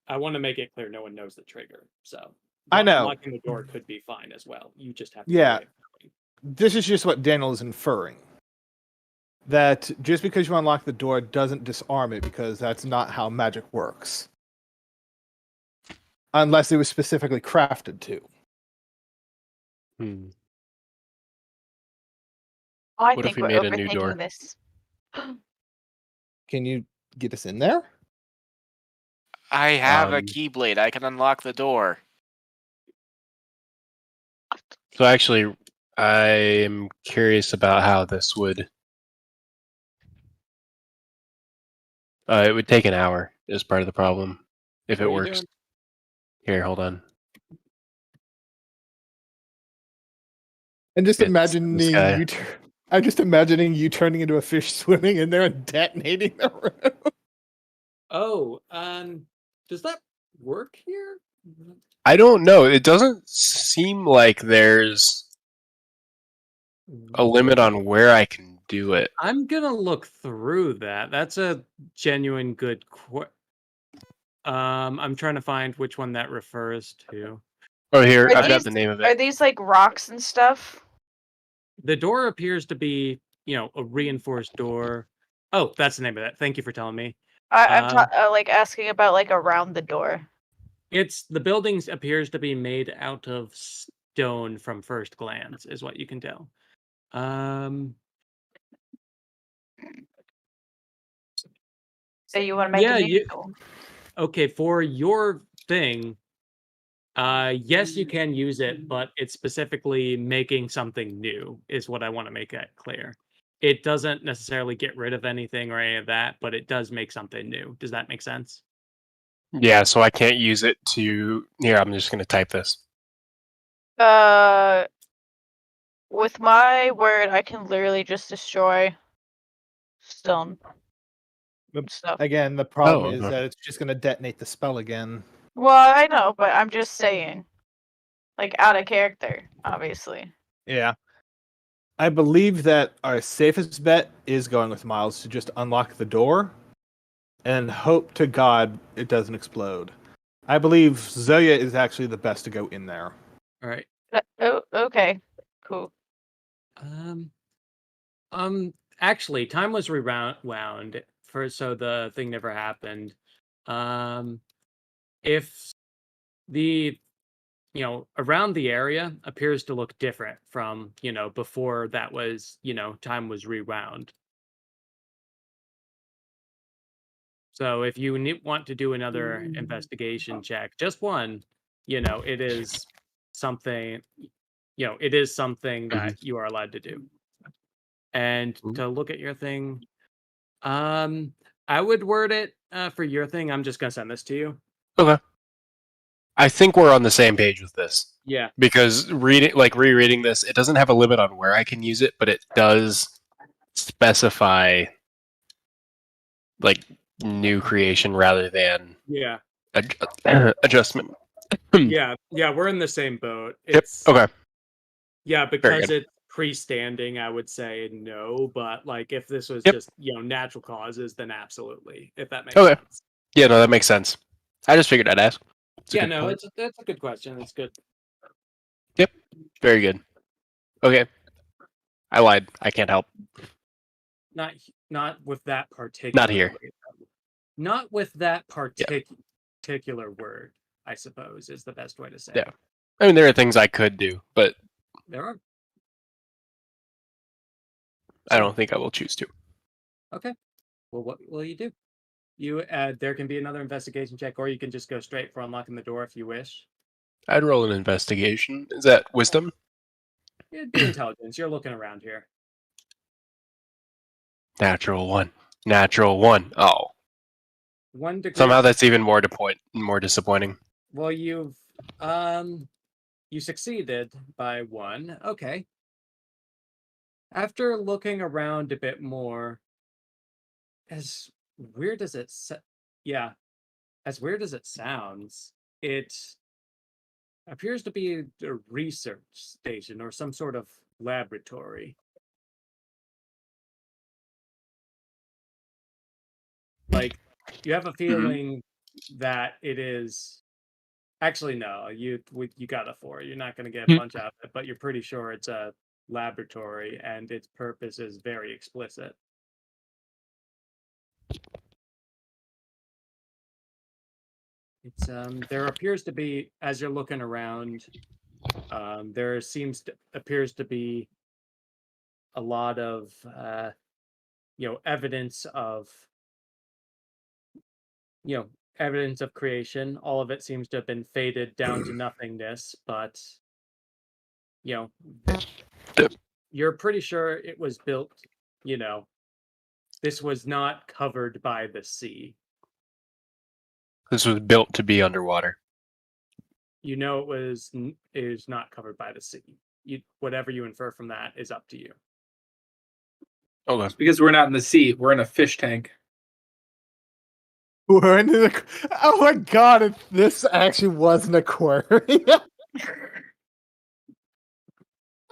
I want to make it clear no one knows the trigger. So
I know.
unlocking the door could be fine as well. You just have to
Yeah.
do it.
This is just what Daniel is inferring. That just because you unlock the door doesn't disarm it, because that's not how magic works. Unless it was specifically crafted to.
I
What if
think
we
we're
made a new door?
overthinking this.
Can you get us in there?
I have a
Um,
keyblade. I can unlock the door.
So actually, I'm curious about how this would. It would take an hour is part of the problem if it
What are you
works.
doing?
Here, hold on.
And just
It's
imagining
this guy.
you. I'm just imagining you turning into a fish swimming in there and detonating the room.
Oh, does that work here?
I don't know. It doesn't seem like there's a limit on where I can do it.
I'm gonna look through that. That's a genuine good I'm trying to find which one that refers to.
Oh, here,
Are
I've got
these-
the name of
Are
it.
these like rocks and stuff?
The door appears to be, a reinforced door. Oh, that's the name of that. Thank you for telling me.
I'm like asking about like around the door.
The building appears to be made out of stone from first glance, is what you can tell.
So you want to make
Yeah,
a new door?
Okay, for your thing, yes, you can use it, but it's specifically making something new, is what I want to make that clear. It doesn't necessarily get rid of anything or any of that, but it does make something new. Does that make sense?
Yeah, so I can't use it to. Here, I'm just going to type this.
With my word, I can literally just destroy stone stuff.
Again, the problem
Oh,
is
okay.
that it's just going to detonate the spell again.
Well, I know, but I'm just saying, like out of character, obviously.
Yeah. I believe that our safest bet is going with Miles to just unlock the door and hope to God it doesn't explode. I believe Zoya is actually the best to go in there.
All right.
Oh, okay, cool.
Actually, time was rewound so the thing never happened. If the around the area appears to look different from before that was time was rewound. So if you want to do another investigation check, just one, it is something it is something that you are allowed to do. And to look at your thing, I would word it for your thing. I'm just gonna send this to you.
Okay. I think we're on the same page with this.
Yeah.
Because rereading this, it doesn't have a limit on where I can use it, but it does specify like new creation rather than
Yeah.
adjustment.
Yeah. We're in the same boat.
Yep. Okay.
Yeah,
Very
because
good.
it's pre-standing, I would say no. But like, if this was
Yep.
just natural causes, then absolutely. If that makes
Okay.
sense.
Yeah, no, that makes sense. I just figured I'd ask. It's a
Yeah,
good
no,
point.
that's a good question. It's good.
Yep. Very good. Okay. I lied. I can't help.
Not with that particular.
Not here.
word. Not with that
Yeah.
particular word, I suppose, is the best way to say.
Yeah. I mean, there are things I could do, but
There are.
I don't think I will choose to.
Okay. Well, what will you do? There can be another investigation check, or you can just go straight for unlocking the door if you wish.
I'd roll an investigation. Is that wisdom?
It'd be intelligence. You're looking around here.
Natural one. Natural one. Oh.
1 degree.
Somehow that's even more disappointing.
Well, you succeeded by 1. Okay. After looking around a bit more, as weird as it sounds, it appears to be a research station or some sort of laboratory. Like, you have a feeling that it is. Actually, no. You got a 4. You're not going to get a bunch out of it, but you're pretty sure it's a laboratory, and its purpose is very explicit. It's there appears to be, as you're looking around, there appears to be a lot of evidence of evidence of creation. All of it seems to have been faded down to nothingness, but you're pretty sure it was built, this was not covered by the sea.
This was built to be underwater.
It is not covered by the sea. Whatever you infer from that is up to you.
Okay.
It's because we're not in the sea. We're in a fish tank.
We're in the. Oh my god! If this actually was an aquarium.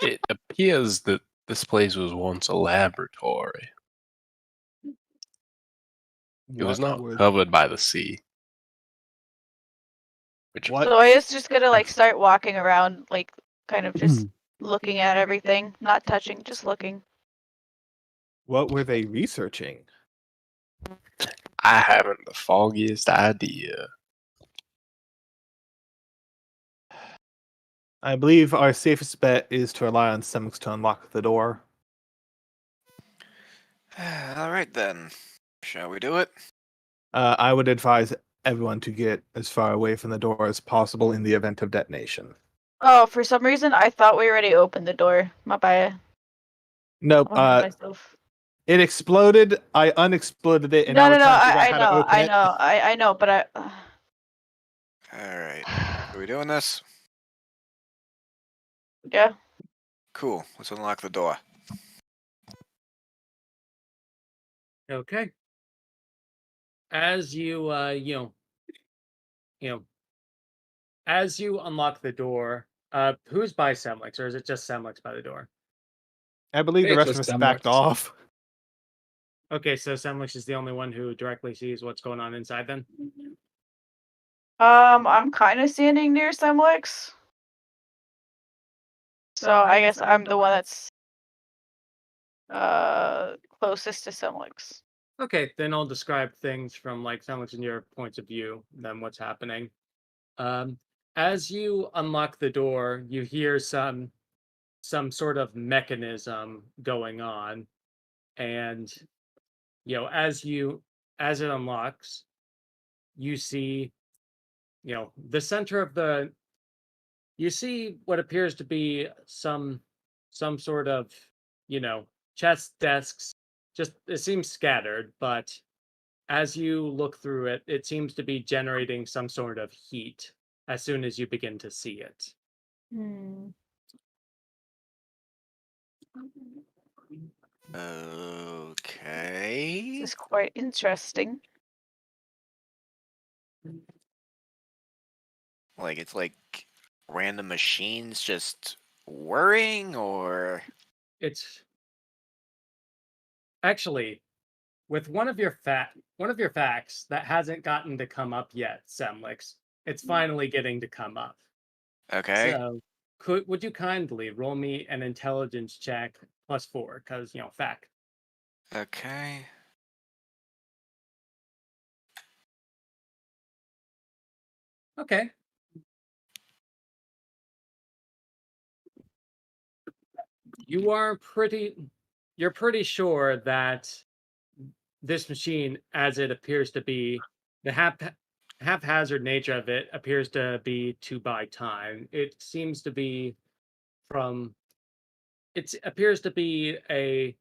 It appears that this place was once a laboratory. It was not covered by the sea.
What?
So I was just gonna start walking around, kind of just looking at everything, not touching, just looking.
What were they researching?
I haven't the foggiest idea.
I believe our safest bet is to rely on Semix to unlock the door.
All right then. Shall we do it?
I would advise everyone to get as far away from the door as possible in the event of detonation.
Oh, for some reason I thought we already opened the door. My bad.
Nope.
Myself.
It exploded. I unexploded it, and
No,
now we're trying to figure
I
out how to
know,
open
I
it.
know, I know, but I.
All right. Are we doing this?
Yeah.
Cool. Let's unlock the door.
Okay. As you as you unlock the door, who's by Semlix, or is it just Semlix by the door?
I believe the
It's
rest of
just
us backed
Semlix.
off.
Okay, so Semlix is the only one who directly sees what's going on inside then?
I'm kind of standing near Semlix. So I guess I'm the one that's closest to Semlix.
Okay, then I'll describe things from Semlix in your points of view, then what's happening. As you unlock the door, you hear some sort of mechanism going on, and as it unlocks, you see the center of the You see what appears to be some sort of, chess desks. Just it seems scattered, but as you look through it, it seems to be generating some sort of heat as soon as you begin to see it.
Hmm.
Okay.
This is quite interesting.
Like it's like random machines just whirring, or
It's actually with one of your facts that hasn't gotten to come up yet, Semlix. It's finally getting to come up.
okay.
So, would you kindly roll me an intelligence check +4? Because fact.
Okay.
Okay. You're pretty sure that this machine, as it appears to be, the haphazard nature of it appears to be to buy time. It seems to be from. It appears to be a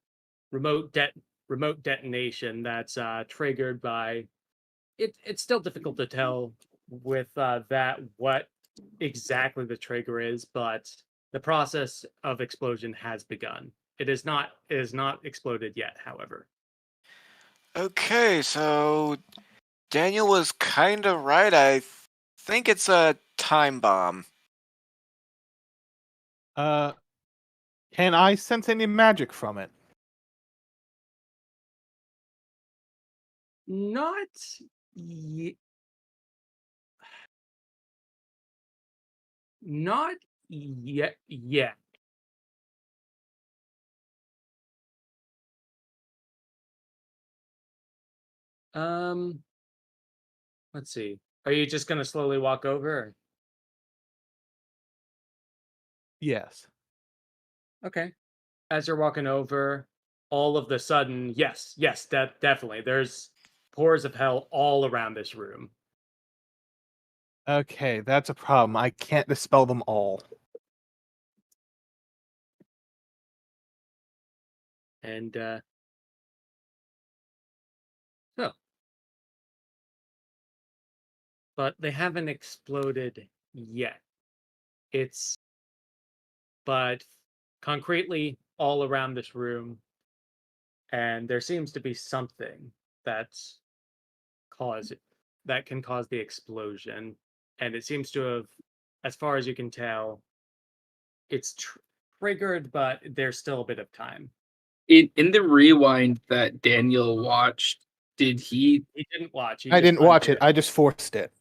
remote detonation that's triggered by. It's still difficult to tell with that what exactly the trigger is, but the process of explosion has begun. It is not exploded yet, however.
Okay, so Daniel was kind of right. I think it's a time bomb.
Can I sense any magic from it?
Not ye- not yet. Um, let's see. Are you just gonna slowly walk over?
Yes.
Okay. As you're walking over, all of the sudden, yes, definitely. There's pores of hell all around this room.
Okay, that's a problem. I can't dispel them all.
And so, but they haven't exploded yet. It's but concretely all around this room, and there seems to be something that's cause that can cause the explosion, and it seems to have, as far as you can tell, it's triggered, but there's still a bit of time.
In the rewind that Daniel watched, did he?
He didn't watch. He
I
just
didn't watch it.
undid.
I just forced it.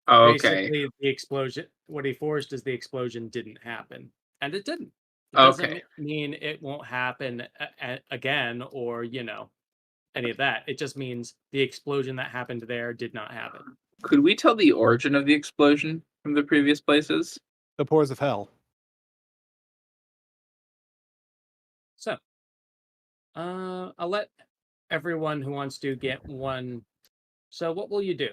Oh, okay.
Basically, the explosion. What he forced is the explosion didn't happen, and it didn't. It doesn't
Okay.
mean it won't happen again, or any of that. It just means the explosion that happened there did not happen.
Could we tell the origin of the explosion from the previous places?
The pores of hell.
So, I'll let everyone who wants to get one. So, what will you do?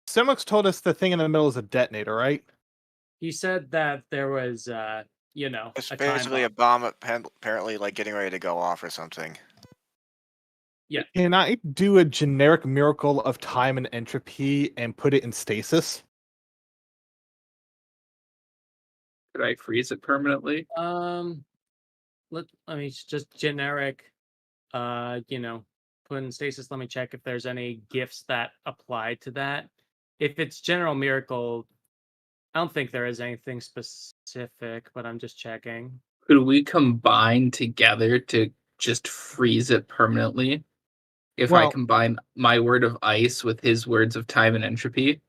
Simux told us the thing in the middle is a detonator, right?
He said that there was,
It's
a time
basically a bomb apparently like getting ready to go off or something.
Can I do a generic miracle of time and entropy and put it in stasis?
Could I freeze it permanently?
Let me just generic, put in stasis. Let me check if there's any gifts that apply to that. If it's general miracle, I don't think there is anything specific, but I'm just checking.
Could we combine together to just freeze it permanently? If I
Well-
combine my word of ice with his words of time and entropy?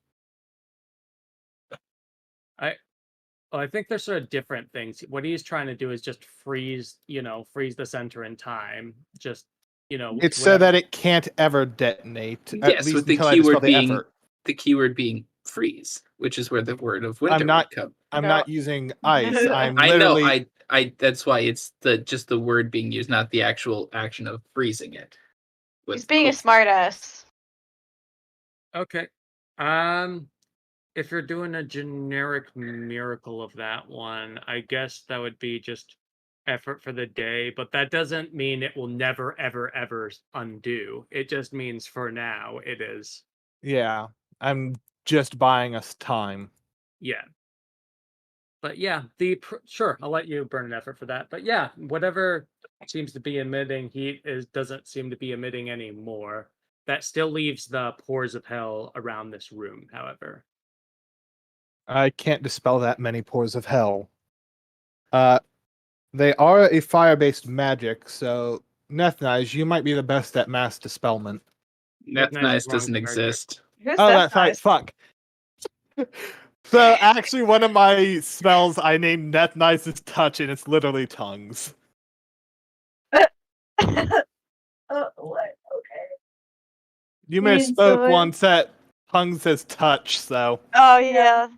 I think they're sort of different things. What he's trying to do is just freeze the center in time. Just,
It's so that it can't ever detonate. At
Yes,
least
with the
until I dispel
keyword
the
being
effort.
the keyword being freeze, which is where the word of winter
I'm not-
would come.
I'm
No.
not using ice. I'm
I know,
literally.
I that's why it's just the word being used, not the actual action of freezing it.
He's being a smartass.
Okay. if you're doing a generic miracle of that one, I guess that would be just effort for the day, but that doesn't mean it will never, ever, ever undo. It just means for now it is.
Yeah, I'm just buying us time.
Yeah. But yeah, sure, I'll let you burn an effort for that. But yeah, whatever seems to be emitting heat doesn't seem to be emitting anymore. That still leaves the pores of hell around this room, however.
I can't dispel that many pores of hell. They are a fire-based magic, so Nethnize, you might be the best at mass dispelment.
That's
Nice
nice
wrong
doesn't
character.
exist.
Who's
Oh,
that
that's right.
nice?
Fuck. So actually, one of my spells I named Nethnize's touch, and it's literally tongues.
What? Okay.
You may have
Mean
spoke
Zoe.
once that tongue says touch, so
Oh yeah.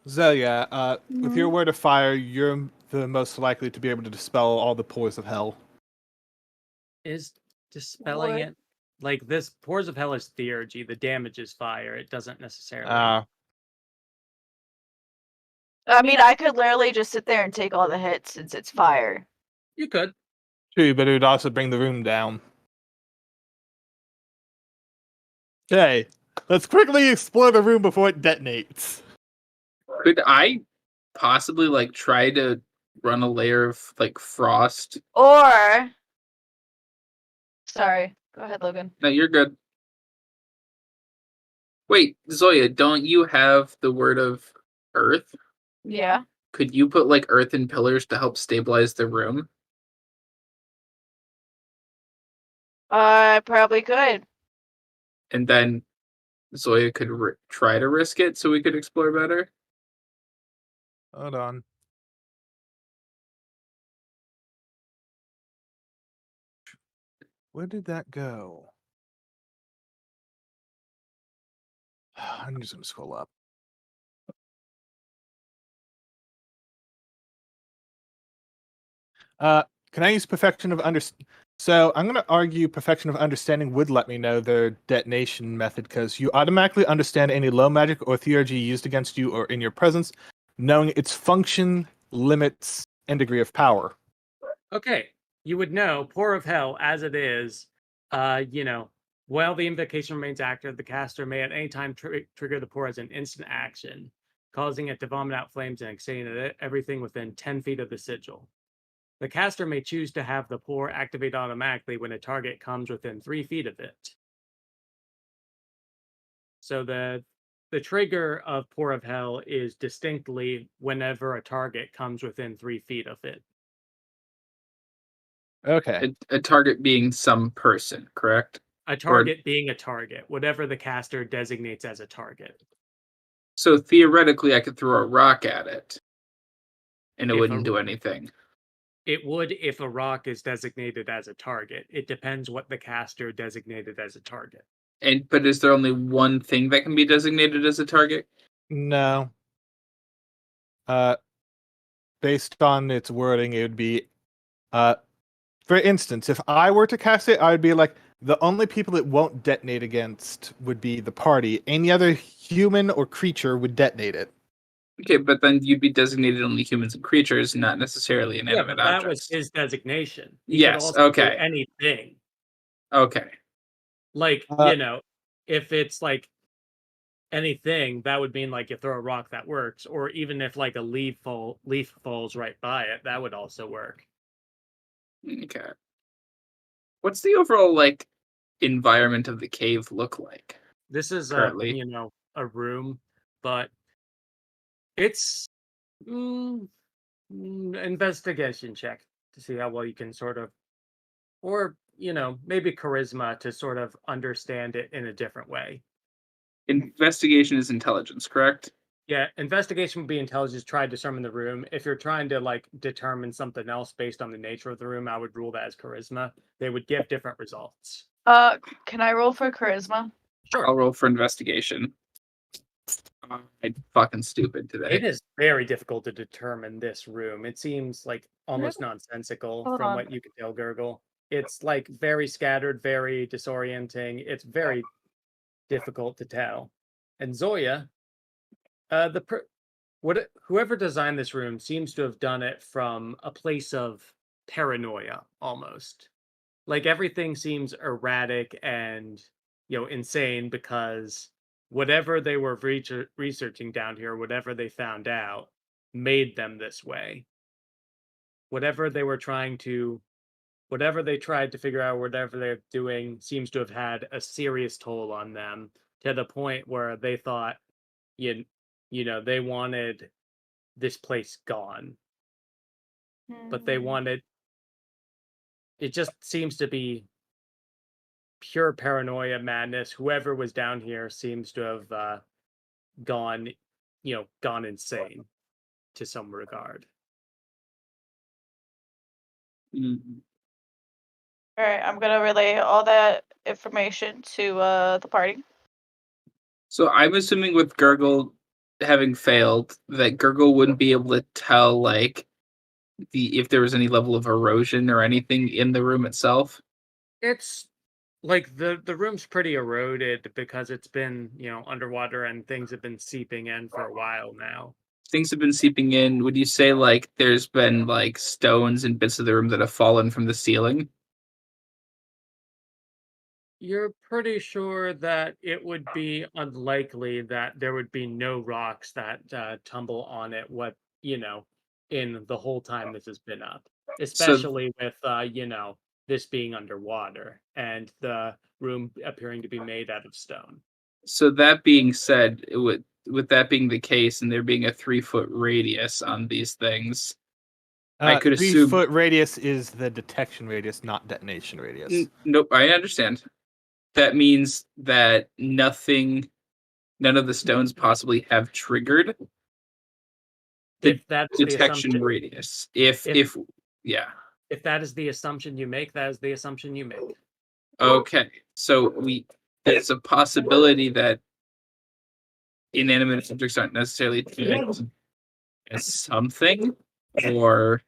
Zelia, with your
Mhm.
word of fire, you're the most likely to be able to dispel all the pores of hell.
Is dispelling
Would.
it like this pores of hell is theurgy, the damage is fire. It doesn't necessarily
I mean, I could literally just sit there and take all the hits since it's fire.
you could.
True, but it would also bring the room down. Okay, let's quickly explore the room before it detonates.
Could I possibly like try to run a layer of like frost?
Or sorry, go ahead, Logan.
No, you're good. Wait, Zoya, don't you have the word of earth?
Yeah.
Could you put like earthen pillars to help stabilize the room?
I probably could.
And then Zoya could try to risk it so we could explore better?
Hold on. Where did that go? I'm just gonna scroll up. Can I use perfection of So I'm gonna argue perfection of understanding would let me know their detonation method because you automatically understand any low magic or theurgy used against you or in your presence, knowing its function, limits, and degree of power.
Okay. You would know Pour of Hell as it is, while the invocation remains active, the caster may at any time trigger the pour as an instant action, causing it to vomit out flames and extending everything within 10 feet of the sigil. The caster may choose to have the pour activate automatically when a target comes within 3 feet of it. So the trigger of Pour of Hell is distinctly whenever a target comes within 3 feet of it.
Okay.
A target being some person, correct?
A target being a target, whatever the caster designates as a target.
So theoretically, I could throw a rock at it, and it
If
wouldn't do anything.
It would if a rock is designated as a target. It depends what the caster designated as a target.
But is there only one thing that can be designated as a target?
No. Based on its wording, it would be for instance, if I were to cast it, I would be like, the only people it won't detonate against would be the party. Any other human or creature would detonate it.
Okay, but then you'd be designated only humans and creatures, not necessarily
Yeah,
inanimate
but that was
objects.
his designation. He
Yes,
could also do
okay.
anything.
Okay.
Like, if it's like anything, that would mean like you throw a rock that works, or even if like a leaf falls right by it, that would also work.
Okay. What's the overall like environment of the cave look like?
This is
currently?
a room, but it's investigation check to see how well you can sort of, or maybe charisma to sort of understand it in a different way.
Investigation is intelligence, correct?
Yeah, investigation would be intelligence, try to determine the room. If you're trying to like determine something else based on the nature of the room, I would rule that as charisma. They would give different results.
Can I roll for charisma?
Sure.
I'll roll for investigation. I'm fucking stupid today.
It is very difficult to determine this room. It seems like almost nonsensical
Hold
from
on.
what you can tell, Gurgle. It's like very scattered, very disorienting. It's very difficult to tell. And Zoya, whoever designed this room seems to have done it from a place of paranoia almost. Like everything seems erratic and insane because whatever they were researching down here, whatever they found out, made them this way. Whatever they tried to figure out, whatever they're doing, seems to have had a serious toll on them to the point where they thought, they wanted this place gone. But they wanted. It just seems to be pure paranoia, madness. Whoever was down here seems to have gone insane to some regard.
Mhm.
All right, I'm gonna relay all that information to the party.
So I'm assuming with Gurgle having failed, that Gurgle wouldn't be able to tell like if there was any level of erosion or anything in the room itself.
It's like the room's pretty eroded because it's been underwater and things have been seeping in for a while now.
Things have been seeping in. Would you say like there's been like stones and bits of the room that have fallen from the ceiling?
You're pretty sure that it would be unlikely that there would be no rocks that tumble on it. In the whole time this has been up, especially with this being underwater and the room appearing to be made out of stone.
So that being said, with that being the case, and there being a 3-foot radius on these things, I could assume
3-foot radius is the detection radius, not detonation radius.
Nope, I understand. That means that none of the stones possibly have triggered the
If that's
detection
the assumption,
radius. Yeah.
if that is the assumption you make, that is the assumption you make.
Okay. So there's a possibility that inanimate objects aren't necessarily detected as something, or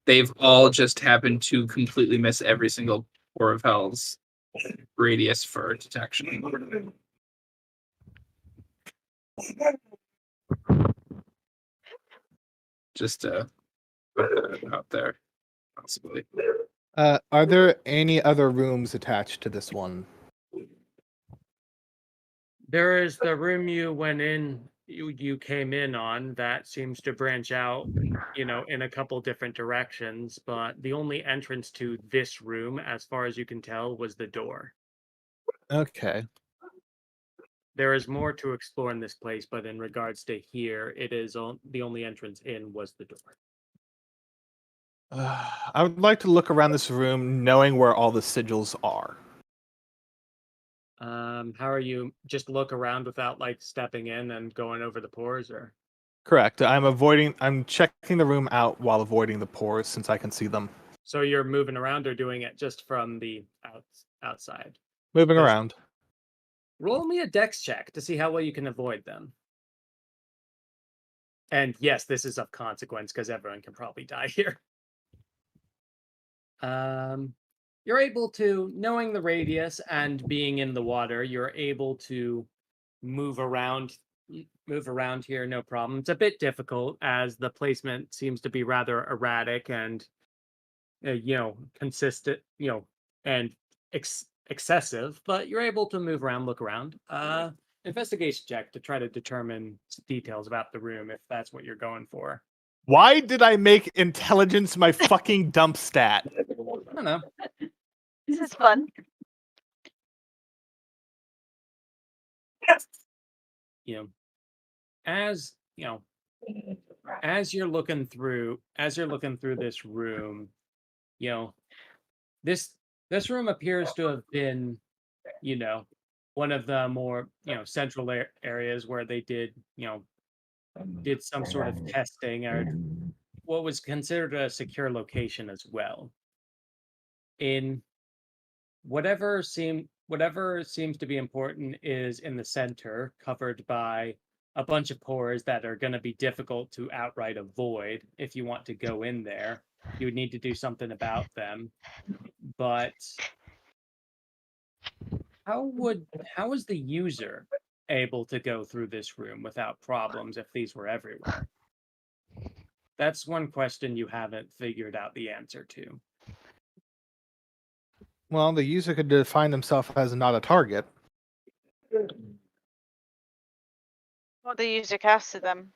they've all just happened to completely miss every single pore of hell's radius for detection. Just to put that out there, possibly.
Are there any other rooms attached to this one?
There is the room you went in, you came in on, that seems to branch out, in a couple different directions, but the only entrance to this room, as far as you can tell, was the door.
Okay.
There is more to explore in this place, but in regards to here, it is the only entrance in was the door.
I would like to look around this room knowing where all the sigils are.
How are you? Just look around without like stepping in and going over the pores, or?
Correct. I'm checking the room out while avoiding the pores since I can see them.
So you're moving around or doing it just from the outside?
Moving around.
Roll me a dex check to see how well you can avoid them. And yes, this is of consequence because everyone can probably die here. You're able to, knowing the radius and being in the water, you're able to move around here, no problem. It's a bit difficult as the placement seems to be rather erratic and consistent, and excessive, but you're able to move around, look around. Investigation check to try to determine details about the room if that's what you're going for.
Why did I make intelligence my fucking dump stat?
I don't know.
This is fun.
As you're looking through this room, this room appears to have been, one of the more, central areas where they did some sort of testing or what was considered a secure location as well. In whatever seems to be important is in the center, covered by a bunch of pores that are going to be difficult to outright avoid. If you want to go in there, you would need to do something about them. But how is the user able to go through this room without problems if these were everywhere? That's one question you haven't figured out the answer to.
Well, the user could define himself as not a target.
Well, the user casted them.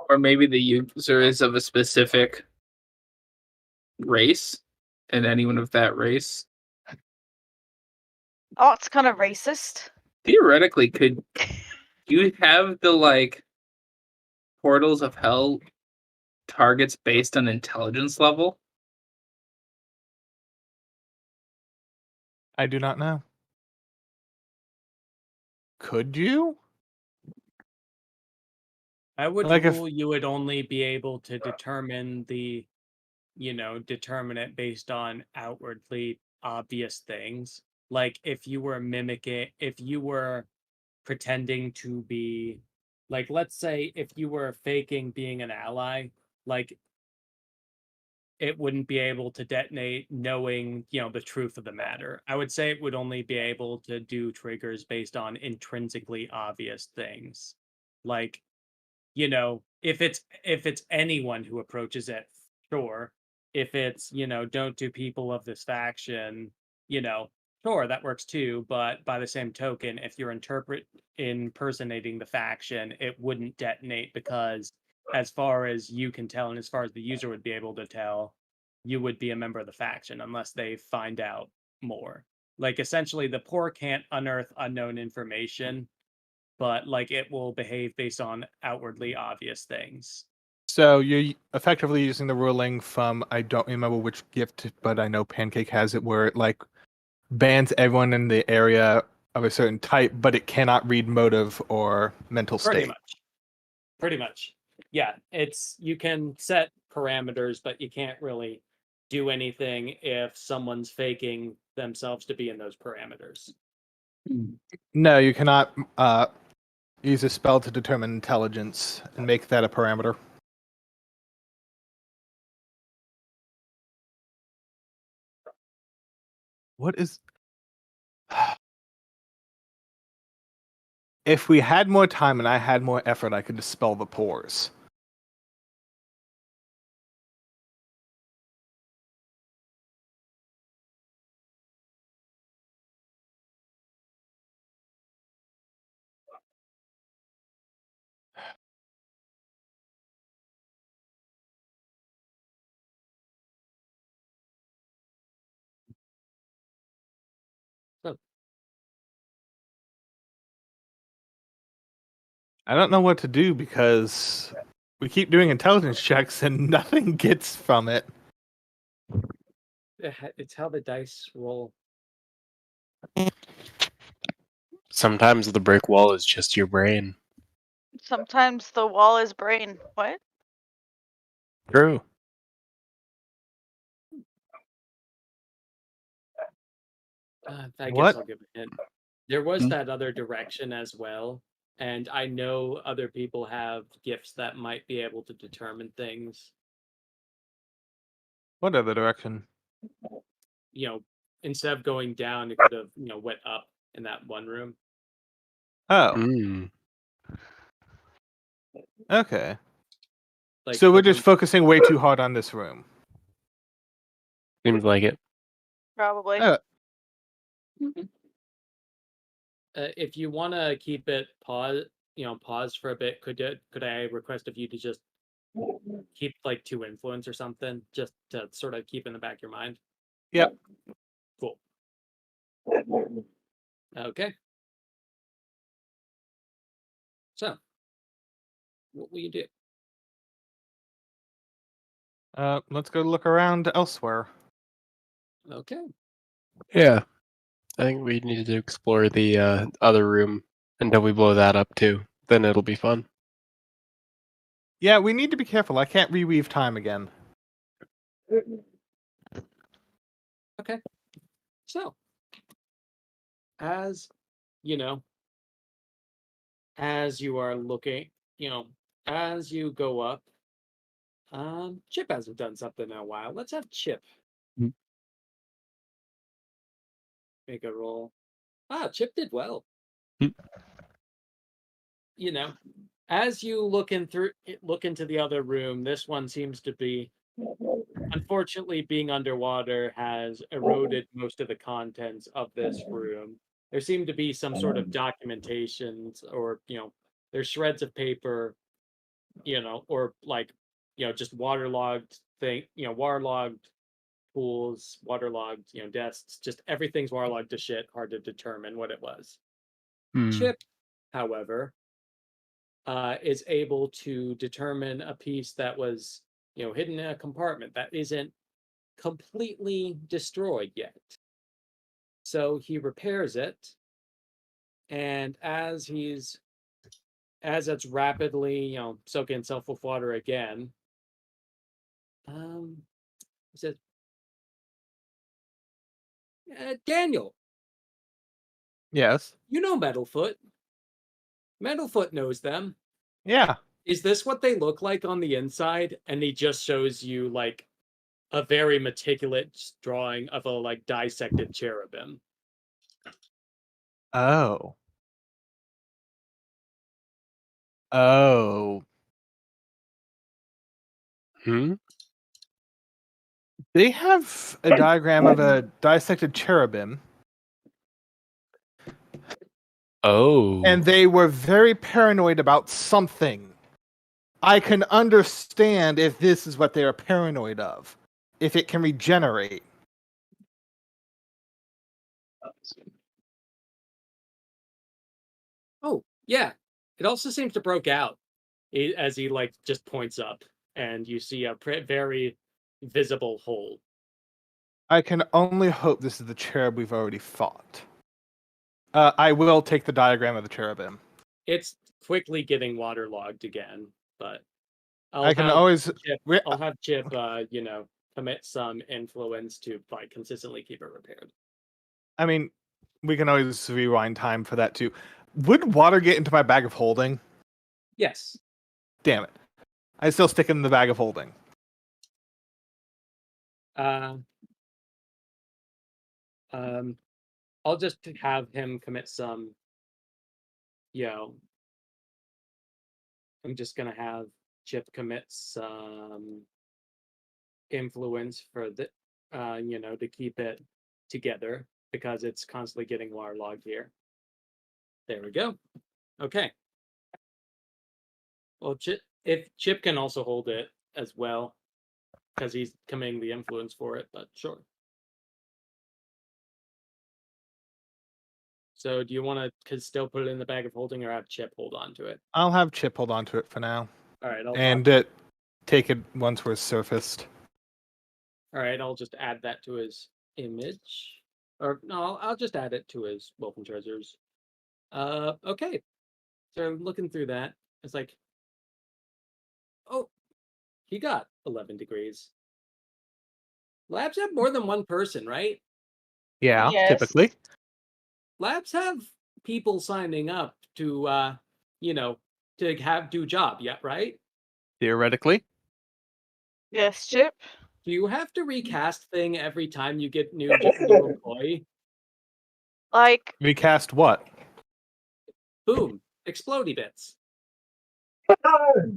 Or maybe the user is of a specific race, and anyone of that race
Oh, it's kind of racist.
theoretically could you have the like portals of hell targets based on intelligence level?
I do not know. Could you?
I would
Like if-
rule you would only be able to determine determine it based on outwardly obvious things. Like if you were pretending to be, like, let's say if you were faking being an ally, like it wouldn't be able to detonate knowing, the truth of the matter. I would say it would only be able to do triggers based on intrinsically obvious things. Like, if it's anyone who approaches it, sure. If it's, don't do people of this faction, sure, that works too. But by the same token, if you're impersonating the faction, it wouldn't detonate because, as far as you can tell, and as far as the user would be able to tell, you would be a member of the faction unless they find out more. Like, essentially, the poor can't unearth unknown information, but like it will behave based on outwardly obvious things.
So you're effectively using the ruling from, I don't remember which gift, but I know Pancake has it, where it like bans everyone in the area of a certain type, but it cannot read motive or mental state.
Pretty much. Yeah, you can set parameters, but you can't really do anything if someone's faking themselves to be in those parameters.
No, you cannot use a spell to determine intelligence and make that a parameter. What is... If we had more time and I had more effort, I could dispel the pores.
So,
I don't know what to do because we keep doing intelligence checks and nothing gets from it.
it's how the dice roll.
Sometimes the brick wall is just your brain.
Sometimes the wall is brain. What?
True.
I
What?
guess I'll give a hint. There was that other direction as well, and I know other people have gifts that might be able to determine things.
What other direction?
Instead of going down, it could have, went up in that one room.
Oh,
Mm.
okay.
Like
So we're
the
just focusing way too hard on this room.
Seems like it.
Probably.
Oh,
if you want to keep it pause for a bit, could I request of you to just keep like 2 influence or something, just to sort of keep in the back of your mind?
Yep.
Cool. Okay. So, what will you do?
let's go look around elsewhere.
Okay.
Yeah. I think we need to explore the other room until we blow that up too. Then it'll be fun.
Yeah, we need to be careful. I can't reweave time again.
Okay. So, as as you are looking, as you go up, Chip hasn't done something in a while. Let's have Chip
Mm.
make a roll. Chip did well.
Mm.
as you look into the other room, this one seems to be, unfortunately, being underwater has eroded most of the contents of this room. There seem to be some sort of documentations, or there's shreds of paper, or just waterlogged waterlogged pools, waterlogged, desks. Just everything's waterlogged to shit. Hard to determine what it was. Chip, however, is able to determine a piece that was, hidden in a compartment that isn't completely destroyed yet. So he repairs it, and as it's rapidly, soaking itself with water again, he says, Daniel,
Yes.
you know Metalfoot. Metalfoot knows them.
Yeah.
Is this what they look like on the inside? And he just shows you like a very meticulous drawing of a dissected cherubim.
Oh. Oh. They have a diagram of a dissected cherubim.
Oh.
And they were very paranoid about something. I can understand if this is what they are paranoid of. If it can regenerate.
Oh, yeah. It also seems to broke out as he just points up, and you see a very visible hole.
I can only hope this is the cherub we've already fought. I will take the diagram of the cherubim.
It's quickly getting waterlogged again, but I'll have Chip, commit some influence to consistently keep it repaired.
I mean, we can always rewind time for that too. Would water get into my bag of holding?
Yes.
Damn it. I still stick it in the bag of holding.
I'll just have him commit some, I'm just gonna have Chip commit some influence for the, to keep it together, because it's constantly getting waterlogged here. There we go. Okay. Well, if Chip can also hold it as well, because he's committing the influence for it, but sure. So do you want to still put it in the bag of holding, or have Chip hold on to it?
I'll have Chip hold on to it for now.
All right.
And take it once we're surfaced.
All right. I'll just add that to his image. Or no, I'll just add it to his Wolfen Treasures. Okay. So I'm looking through that. It's like, oh, he got 11 degrees. Labs have more than one person, right?
Yeah,
Yes.
typically.
Labs have people signing up to, to do job, yeah, right?
Theoretically.
Yes, Chip.
Do you have to recast thing every time you get new employee?
Like,
Recast what?
Boom, explodey bits.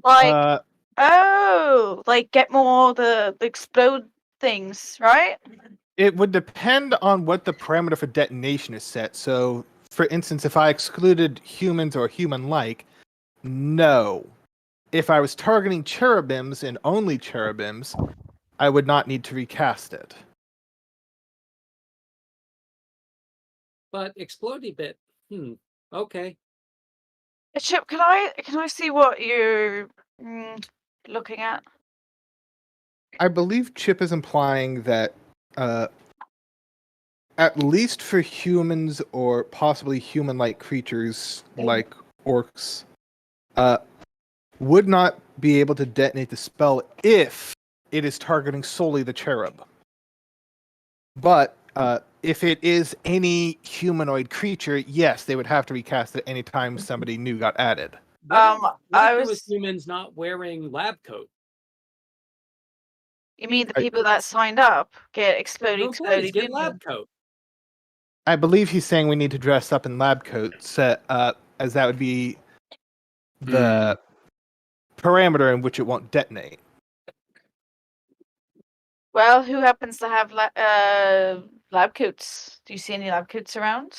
like, get more the explode things, right?
It would depend on what the parameter for detonation is set. So, for instance, if I excluded humans or human-like, no. If I was targeting cherubims and only cherubims, I would not need to recast it.
But explodey bit, okay.
Chip, can I see what you're looking at?
I believe Chip is implying that at least for humans or possibly human-like creatures like orcs, would not be able to detonate the spell if it is targeting solely the cherub. But if it is any humanoid creature, yes, they would have to recast it anytime somebody new got added.
What if it was humans not wearing lab coat?
You mean the people that signed up get exploding
get lab coat?
I believe he's saying we need to dress up in lab coats, as that would be the parameter in which it won't detonate.
Well, who happens to have lab coats? Do you see any lab coats around?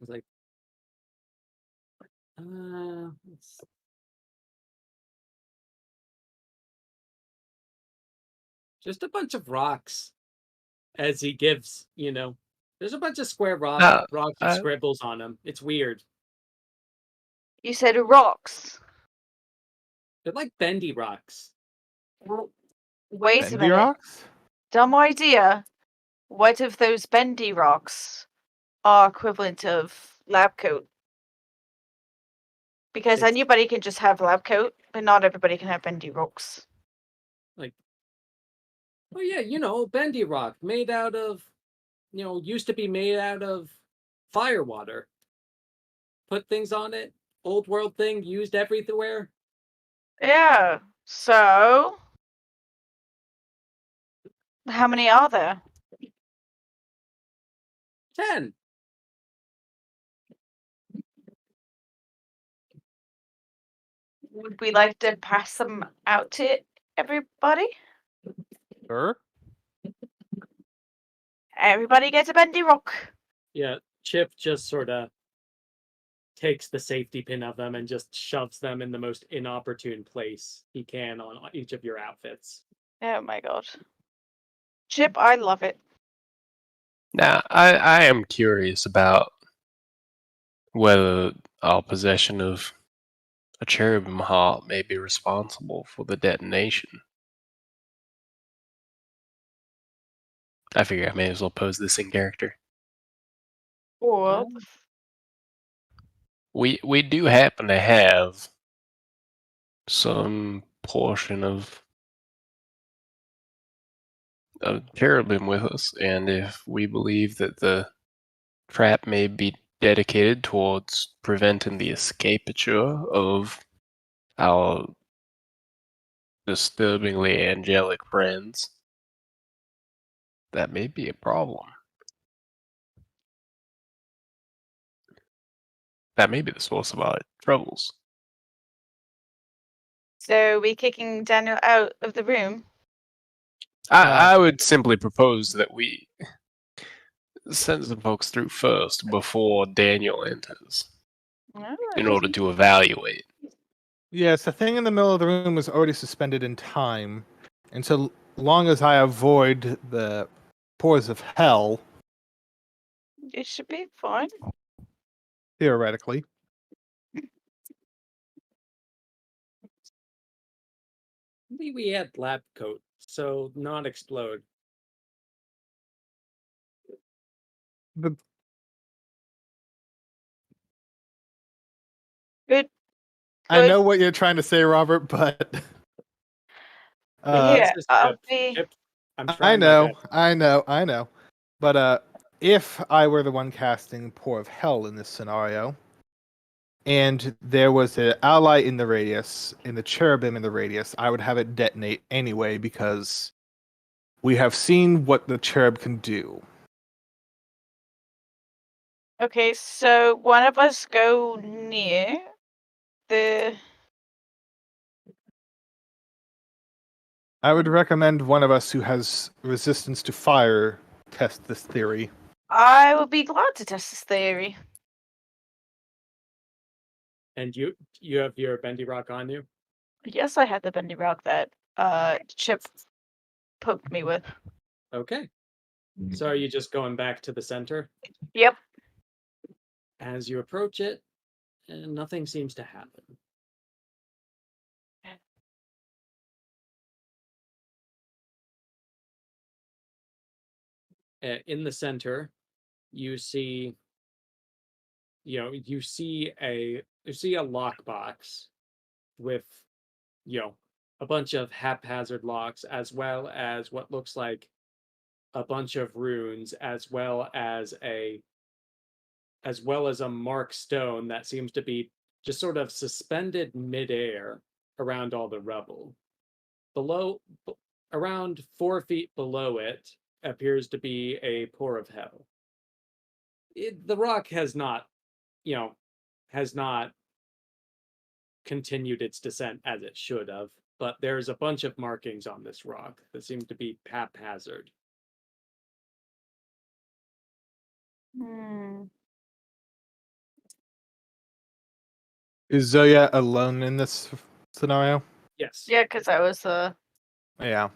was like, let's- just a bunch of rocks. As he gives, there's a bunch of square rocks with scribbles on them. It's weird.
You said rocks.
They're like bendy rocks.
Wait a
Bendy
minute.
rocks?
Dumb idea. What if those bendy rocks are equivalent of lab coat? Because
It's-
anybody can just have lab coat, but not everybody can have bendy rocks.
Oh yeah, bendy rock made out of, used to be made out of fire water. Put things on it. Old world thing used everywhere.
Yeah. So, how many are there?
10.
Would we like to pass them out to everybody?
Sure.
Everybody gets a bendy rock.
Yeah, Chip just sort of takes the safety pin of them and just shoves them in the most inopportune place he can on each of your outfits.
Oh my god. Chip, I love it.
Now, I am curious about whether our possession of a cherubim heart may be responsible for the detonation. I figure I may as well pose this in character.
Or
We do happen to have some portion of cherubim with us, and if we believe that the trap may be dedicated towards preventing the escapature of our disturbingly angelic friends, that may be a problem. That may be the source of our troubles.
so we kicking Daniel out of the room?
I would simply propose that we send some folks through first before Daniel enters, in order to evaluate.
Yes, the thing in the middle of the room is already suspended in time. And so long as I avoid the pores of hell,
It should be fine.
theoretically.
Maybe we had lab coat, so not explode.
The,
Good.
I know what you're trying to say, Robert, but
Yeah,
This is
I'll
Chip.
be.
Chip, I'm
I
trying my
know,
best.
I know. But if I were the one casting Pour of Hell in this scenario, and there was an ally in the radius, and the cherubim in the radius, I would have it detonate anyway because we have seen what the cherub can do.
Okay, so one of us go near the.
I would recommend one of us who has resistance to fire test this theory.
I will be glad to test this theory.
And you have your bendy rock on you?
Yes, I had the bendy rock that Chip poked me with.
Okay. So are you just going back to the center?
Yep.
As you approach it, and nothing seems to happen. In the center, you see a lockbox with a bunch of haphazard locks, as well as what looks like a bunch of runes, as well as a mark stone that seems to be just sort of suspended midair around all the rubble. Around 4 feet below it, appears to be a pour of hell. The rock has not, has not continued its descent as it should have, but there's a bunch of markings on this rock that seem to be haphazard.
Hmm.
Is Zoya alone in this scenario?
Yes.
Yeah, because I was
Yeah.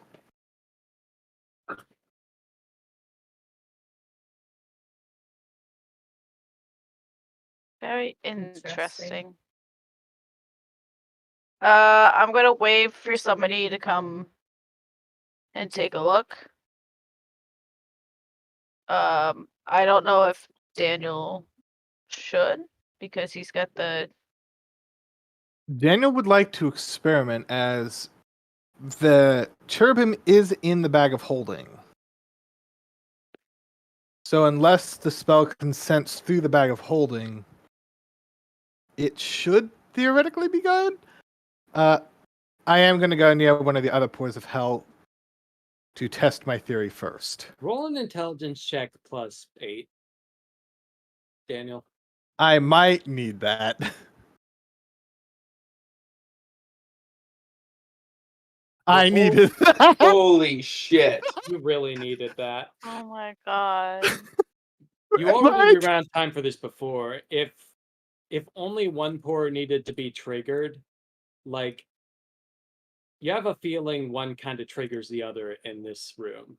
very
Interesting.
interesting. I'm gonna wait for somebody to come and take a look. I don't know if Daniel should because he's got the.
Daniel would like to experiment as the cherubim is in the bag of holding. So unless the spell can sense through the bag of holding, it should theoretically be good. I am going to go near one of the other pores of hell to test my theory first.
Roll an intelligence check +8. Daniel.
I might need that. I needed that.
Holy shit!
You really needed that.
Oh my god.
You already
Mike.
ran time for this before. If only one pour needed to be triggered, like you have a feeling one kind of triggers the other in this room.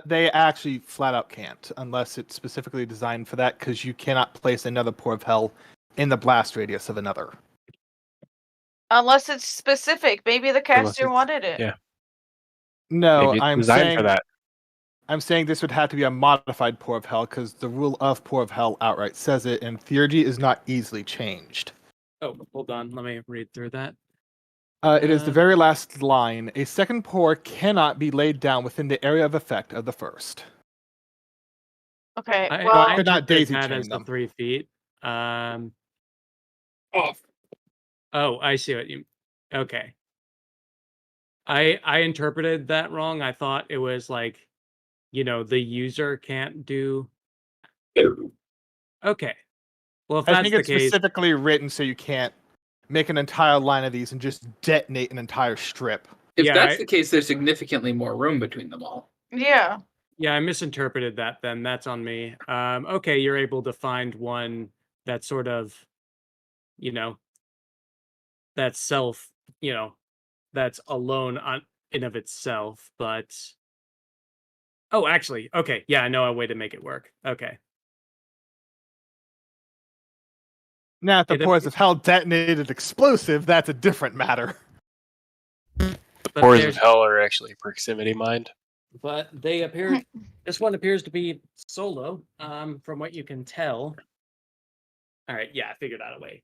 They actually flat out can't, unless it's specifically designed for that, because you cannot place another pore of hell in the blast radius of another.
Unless it's specific. Maybe the
Unless
caster
it's-
wanted it.
yeah.
No,
Maybe it's
I'm
designed
saying
for that.
I'm saying this would have to be a modified pore of hell, because the rule of pore of hell outright says it, and theurgy is not easily changed.
Oh, hold on. Let me read through that.
It is the very last line. A second pore cannot be laid down within the area of effect of the first.
Okay.
I
Well,
could not
interpret
daisy
that
chain
as the
them.
3 feet.
Off.
Oh, I see what you. Okay. I interpreted that wrong. I thought it was like, the user can't do. Okay. Well, if
I
that's
think
the
it's
case,
specifically written so you can't make an entire line of these and just detonate an entire strip.
If
Yeah,
that's the case, there's significantly more room between them all.
yeah.
yeah, I misinterpreted that. Then that's on me. Okay, you're able to find one that's sort of, that's self, that's alone on in of itself. But oh, actually, okay, yeah, I know a way to make it work. Okay.
Now, if the
It
pores of hell detonated explosive, that's a different matter.
But
Pores of
there's-
hell are actually proximity mind.
But they appear. This one appears to be solo, from what you can tell. All right, yeah, I figured out a way.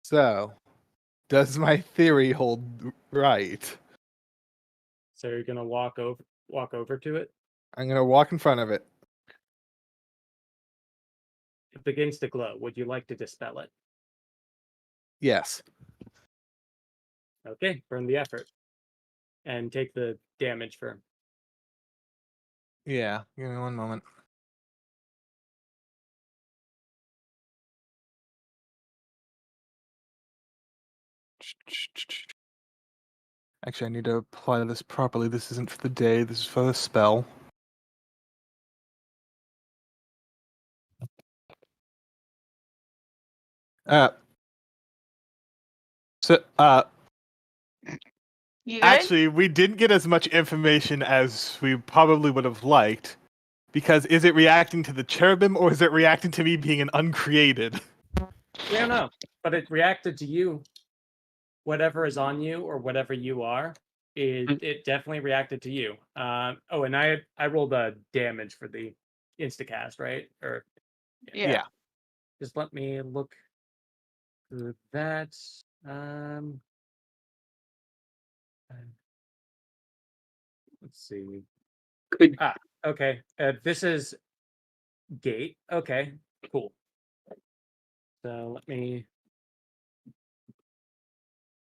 So, does my theory hold right?
So you're gonna walk over to it.
I'm going to walk in front of it.
It begins to glow. Would you like to dispel it?
Yes.
Okay, burn the effort, and take the damage for.
Yeah, give me one moment. Actually, I need to apply this properly. This isn't for the day, this is for the spell. So,
You good?
actually, we didn't get as much information as we probably would have liked. Because is it reacting to the cherubim or is it reacting to me being an uncreated?
We don't know, but it reacted to you. Whatever is on you or whatever you are, it definitely reacted to you. Oh, and I rolled a damage for the instacast, right? Or
Yeah.
just let me look through that. Let's see.
Could
Okay, this is gate. Okay, cool. So let me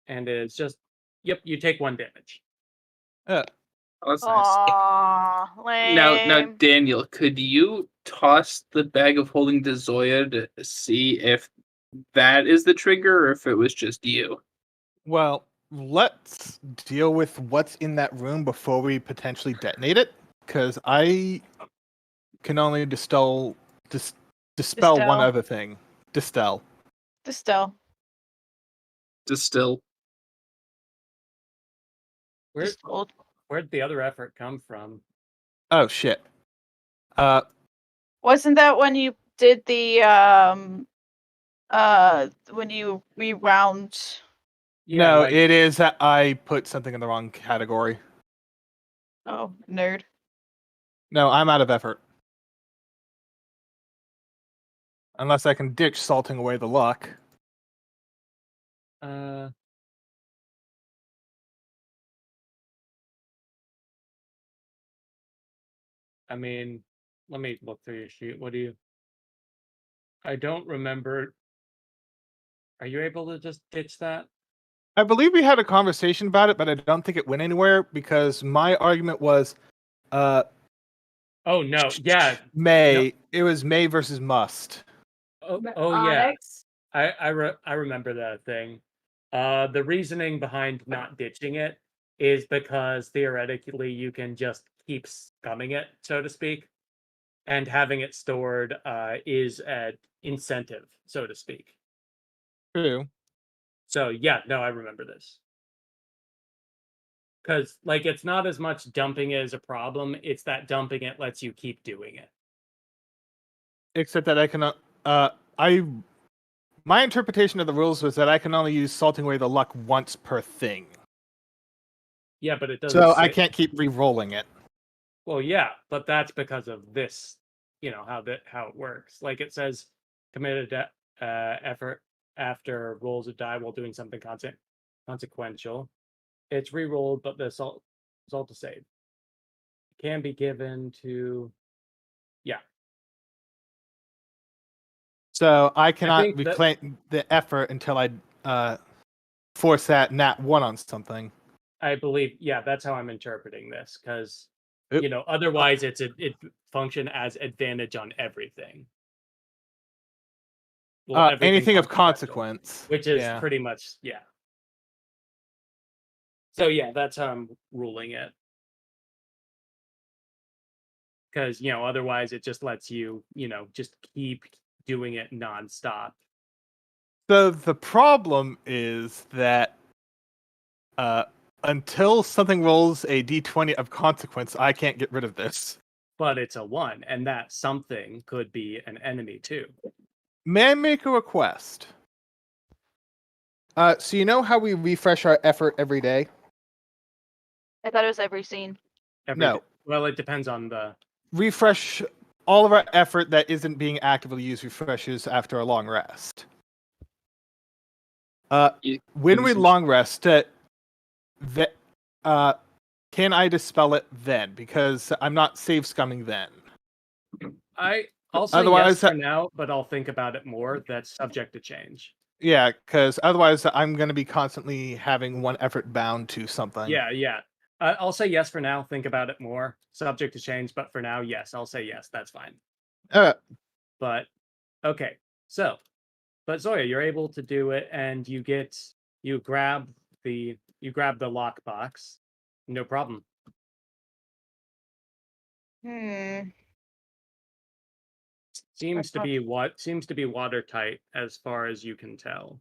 and it's just, yep, you take 1 damage.
Oh, that's nice.
Aww,
Now,
lame.
Daniel, could you toss the bag of holding to Zoya to see if that is the trigger or if it was just you?
Well, let's deal with what's in that room before we potentially detonate it, because I can only dispel one
Distill.
other thing. Distill.
Distill.
Distill.
Where'd the other effort come from?
Oh shit.
Wasn't that when you did the when you rewound?
Yeah,
no,
like,
it is that I put something in the wrong category.
Oh, nerd.
No, I'm out of effort. Unless I can ditch salting away the luck.
I mean, let me look through your sheet. What do you? I don't remember. Are you able to just ditch that?
I believe we had a conversation about it, but I don't think it went anywhere because my argument was
Oh no, yeah.
May. It was May versus Must.
Oh yeah. I remember that thing. The reasoning behind not ditching it is because theoretically you can just keep scumming it, so to speak, and having it stored is an incentive, so to speak.
True.
So yeah, no, I remember this. Because like it's not as much dumping it as a problem; it's that dumping it lets you keep doing it.
Except that I cannot. My interpretation of the rules was that I can only use salting away the luck once per thing.
Yeah, but it doesn't.
So I can't keep re-rolling it.
Well, yeah, but that's because of this. You know how it works. Like it says, committed effort after rolls a die while doing something consequential. It's re-rolled, but the result is saved. Can be given to. Yeah.
So I cannot
think that-
reclaim the effort until I force that nat 1 on something.
I believe, yeah, that's how I'm interpreting this, because
Oop.
you know, otherwise it function as advantage on everything. Well, everything
Anything of
consequential,
consequence.
which is
Yeah.
pretty much, yeah. So yeah, that's how I'm ruling it. Because, you know, otherwise it just lets you, you know, just keep doing it nonstop.
So the problem is that until something rolls a d20 of consequence, I can't get rid of this.
But it's a 1, and that something could be an enemy too.
May I make a request? So you know how we refresh our effort every day?
I thought it was every scene.
No.
Well, it depends on the...
Refresh all of our effort that isn't being actively used refreshes after a long rest. When we long rest, can I dispel it then? Because I'm not save scumming then.
I'll say yes for now, but I'll think about it more. That's subject to change.
Yeah, because otherwise I'm going to be constantly having one effort bound to something.
Yeah. I'll say yes for now. Think about it more. Subject to change, but for now, yes. I'll say yes. That's fine. But okay, so, but Zoya, you're able to do it, and you grab the lockbox. No problem. Seems to be watertight as far as you can tell.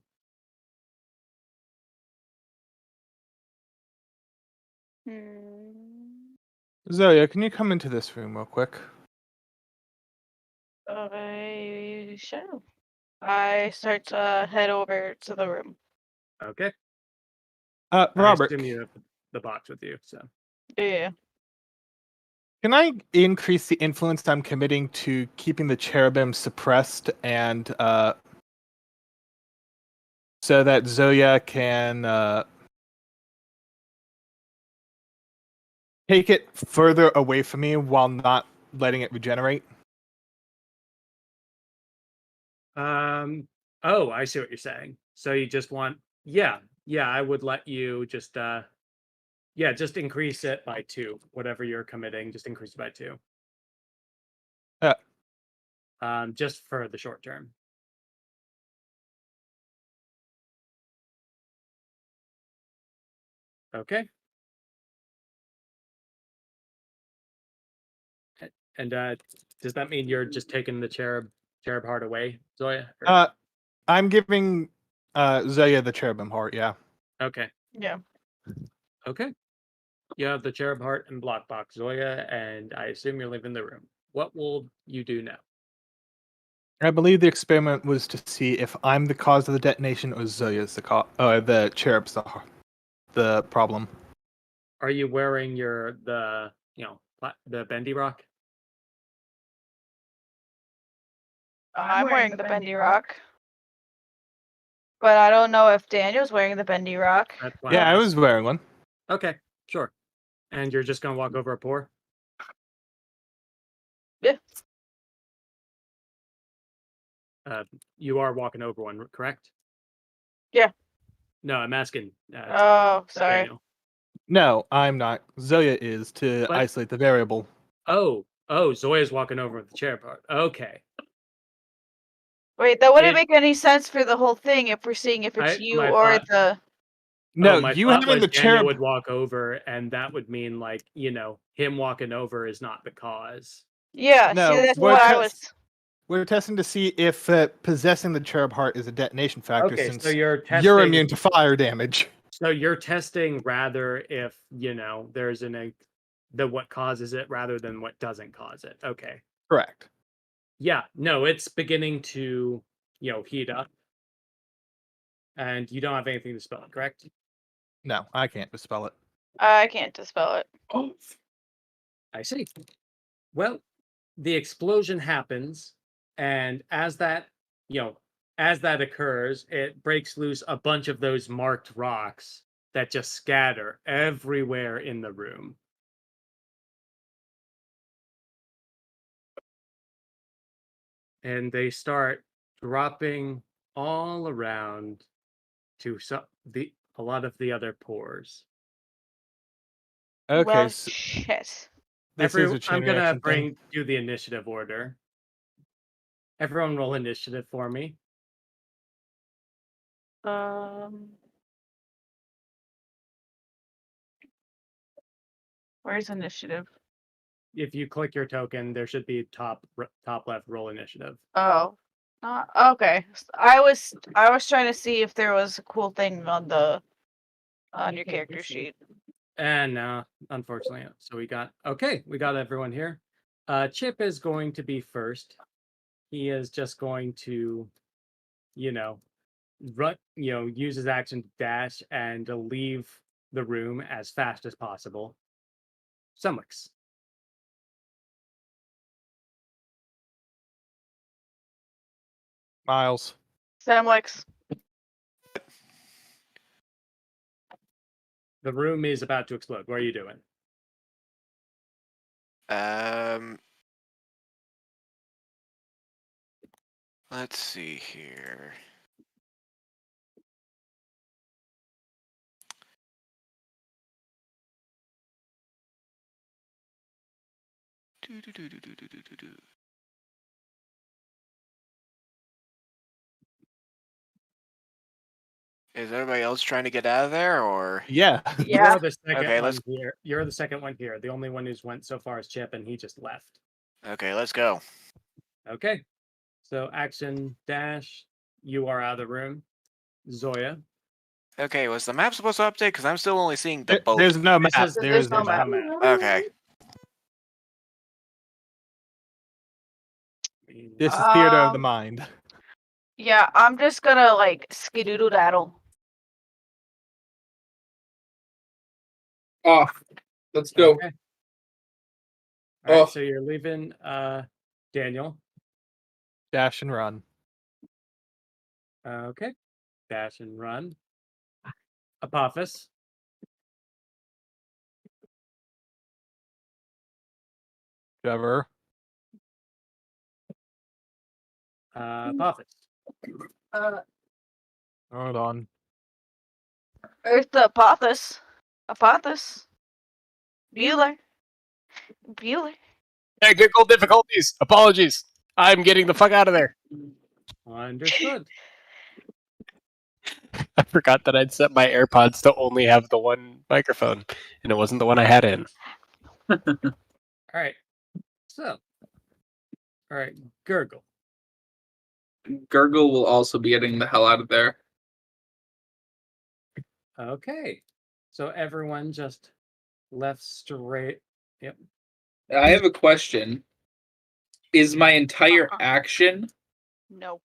Zoya, can you come into this room real quick?
I shall. I start to head over to the room.
Okay.
Robert,
I assume you have the box with you, so.
Yeah.
Can I increase the influence I'm committing to keeping the cherubim suppressed and so that Zoya can take it further away from me while not letting it regenerate?
Oh, I see what you're saying. So you just want, yeah, yeah, I would let you just just increase it by 2. Whatever you're committing, just increase it by 2. Just for the short term. Okay. And does that mean you're just taking the cherub heart away, Zoya?
I'm giving Zoya the cherubim heart. Yeah.
Okay.
Yeah.
Okay. You have the cherub heart and block box, Zoya, and I assume you're leaving the room. What will you do now?
I believe the experiment was to see if I'm the cause of the detonation or Zoya's the cherub's the problem.
Are you wearing the bendy rock?
I'm wearing the bendy rock. But I don't know if Daniel's wearing the bendy rock.
That's why
Yeah,
I'm
I was wearing one.
Okay, sure. And you're just gonna walk over a pour?
Yeah.
You are walking over one, correct?
Yeah.
No, I'm asking.
Oh, sorry.
Daniel.
No, I'm not. Zoya is to
But-
isolate the variable.
Oh, Zoya's walking over with the chair part. Okay.
Wait, that wouldn't
It-
make any sense for the whole thing if we're seeing if it's you
my
or
thought-
the.
No,
my
you
thought
having
was
the
Daniel
cherub.
would walk over, and that would mean him walking over is not the cause.
Yeah,
No,
see, that's
we're
what I
just-
was.
We're testing to see if possessing the cherub heart is a detonation factor,
Okay,
since
so you're testing.
you're immune to fire damage.
So you're testing rather if there's what causes it rather than what doesn't cause it. Okay.
Correct.
Yeah. No, it's beginning to heat up, and you don't have anything to spell it, correct?
No, I can't dispel it.
I can't dispel it.
Oh, I see. Well, the explosion happens, and as that occurs, it breaks loose a bunch of those marked rocks that just scatter everywhere in the room. And they start dropping all around to a lot of the other pores.
Okay,
Well,
so
shit.
this is a chain
I'm gonna
reaction thing.
do the initiative order. Everyone roll initiative for me.
Where's initiative?
If you click your token, there should be top left roll initiative.
Oh, okay. I was trying to see if there was a cool thing on your character sheet.
And unfortunately, so we got everyone here. Chip is going to be first. He is just going to, run, use his action to dash and to leave the room as fast as possible. Semlix.
Miles.
Samlex.
The room is about to explode. What are you doing?
Let's see here. Is everybody else trying to get out of there, or?
Yeah.
Yeah.
You're the second
Okay,
one
let's-
here. You're the second one here. The only one who's went so far is Chip, and he just left.
Okay, let's go.
Okay. So action dash. You are out of the room. Zoya.
Okay, was the map supposed to update? Because I'm still only seeing the boat.
There's no
This
map.
is-
There is
there's
no
no
map.
map.
Okay.
This is theater of the mind.
Yeah, I'm just gonna skidoodle daddle.
Off. Let's go.
Okay. All right,
Oh.
so you're leaving Daniel.
Dash and run.
Okay. Dash and run. Apophis.
Trevor.
Apophis.
Hold on.
Eartha Apothos. Apothos. Bueller. Bueller.
Technical difficulties. Apologies. I'm getting the fuck out of there.
Understood.
I forgot that I'd set my AirPods to only have the one microphone, and it wasn't the one I had in.
All right. So, all right, Gurgle.
Gurgle will also be getting the hell out of there.
Okay. So everyone just left straight. Yep.
I have a question. Is my entire
Uh-uh.
action
No.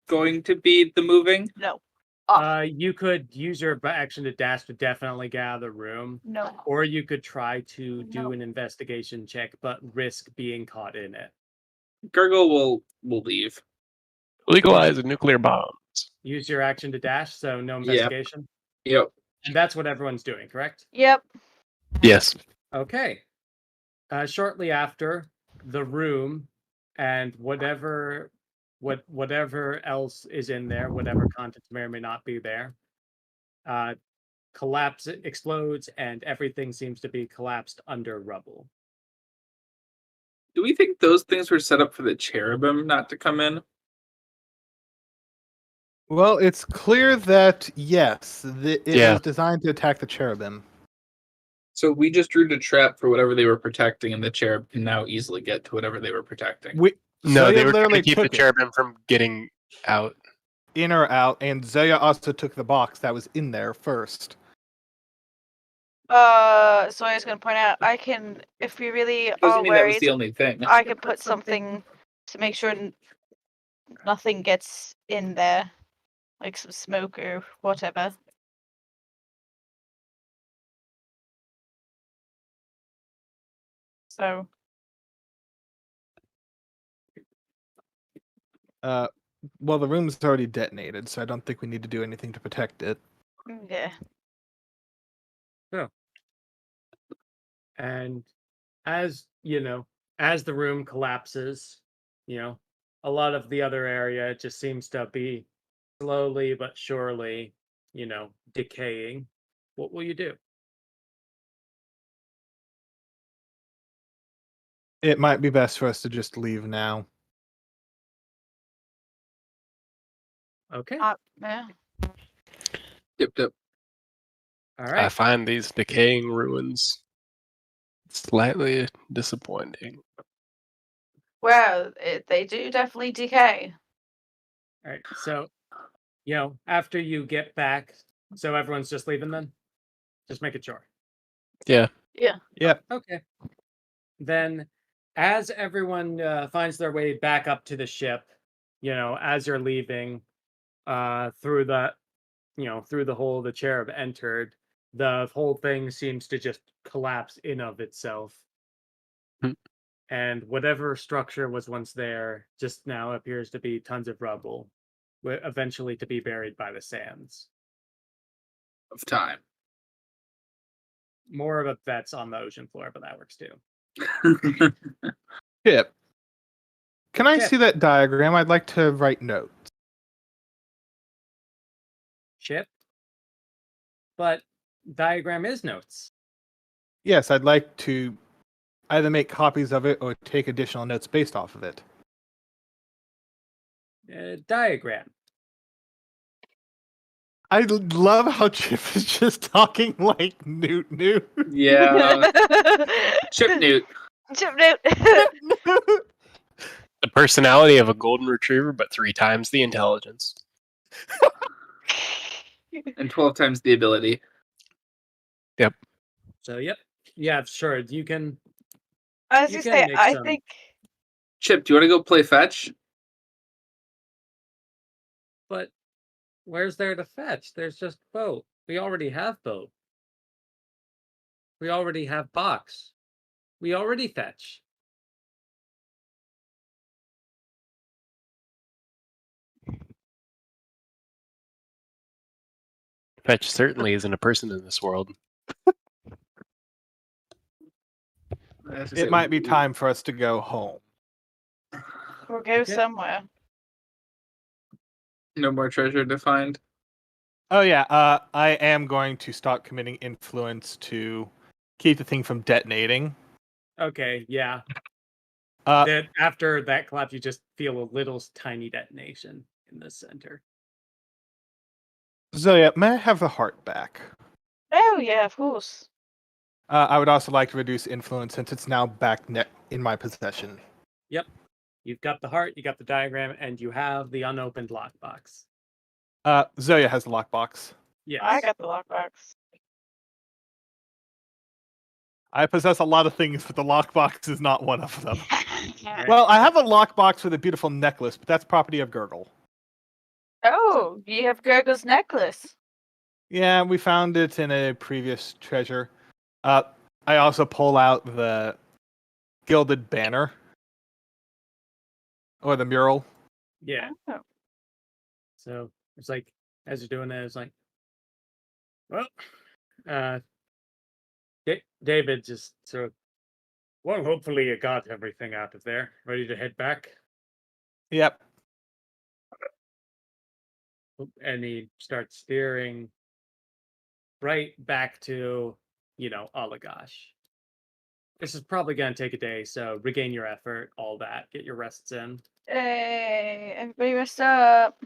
going to be the moving?
No. Off.
You could use your action to dash to definitely get out of the room,
No.
or you could try to do
No.
an investigation check, but risk being caught in it.
Gurgle will leave.
Legalize nuclear bombs.
Use your action to dash, so no
Yep.
investigation.
Yep.
And that's what everyone's doing, correct?
Yep.
Yes.
Okay. Shortly after, the room and whatever else is in there, whatever contents may or may not be there, explodes, and everything seems to be collapsed under rubble.
Do we think those things were set up for the cherubim not to come in?
Well, it's clear that yes, it
Yeah.
was designed to attack the cherubim.
So we just drew the trap for whatever they were protecting, and the cherub can now easily get to whatever they were protecting.
No,
Zoya
they were trying
literally
to keep the
took it
cherubim from getting out.
in or out, and Zoya also took the box that was in there first.
So I was gonna point out, I can, if we really
Doesn't
are
mean that was
worried,
the only thing.
I can put something to make sure nothing gets in there, like some smoke or whatever. So
Well, the room's already detonated, so I don't think we need to do anything to protect it.
yeah.
And as the room collapses, a lot of the other area just seems to be slowly but surely, decaying. What will you do?
It might be best for us to just leave now.
Okay.
Yeah.
Yep.
All
I
right.
find these decaying ruins slightly disappointing.
Well, they do definitely decay.
All right. So, after you get back, so everyone's just leaving then? Just make it sure.
Yeah.
Okay. Then, as everyone finds their way back up to the ship, as you're leaving, through the hole the cherub entered, the whole thing seems to just collapse in of itself. And whatever structure was once there just now appears to be tons of rubble, eventually to be buried by the sands.
Of time.
More of that's on the ocean floor, but that works too.
Chip. Can I
Chip.
see that diagram? I'd like to write notes.
Chip. But diagram is notes.
Yes, I'd like to either make copies of it or take additional notes based off of it.
Diagram.
I love how Chip is just talking like Newt.
Yeah. Chip Newt.
Chip Newt.
The personality of a golden retriever, but 3 times the intelligence.
And 12 times the ability.
Yep.
So, yep. Yeah, sure. You can.
I was
You
just
can
say,
make
I
some.
think
Chip, do you want to go play fetch?
But where's there to fetch? There's just boat. We already have boat. We already have box. We already fetch.
Fetch certainly isn't a person in this world.
It might be time for us to go home.
we'll go
Okay.
somewhere.
No more treasure to find.
Oh yeah, I am going to start committing influence to keep the thing from detonating.
Okay, yeah.
Uh,
That after that collapse, you just feel a little tiny detonation in the center.
Zoya, may I have the heart back?
Oh yeah, of course.
I would also like to reduce influence since it's now back in my possession.
Yep. You've got the heart, you got the diagram, and you have the unopened lockbox.
Zoya has the lockbox.
Yes.
I got the lockbox.
I possess a lot of things, but the lockbox is not one of them.
Right.
Well, I have a lockbox with a beautiful necklace, but that's property of Gurgle.
Oh, you have Gurgle's necklace.
Yeah, we found it in a previous treasure. I also pull out the gilded banner. Or the mural.
Yeah.
Oh.
So it's like, as you're doing that, it's like, well, David just sort of, well, hopefully you got everything out of there. Ready to head back?
Yep.
And he starts steering right back to, Allagash. This is probably going to take a day, so regain your effort, all that, get your rests in.
Hey, everybody rest up.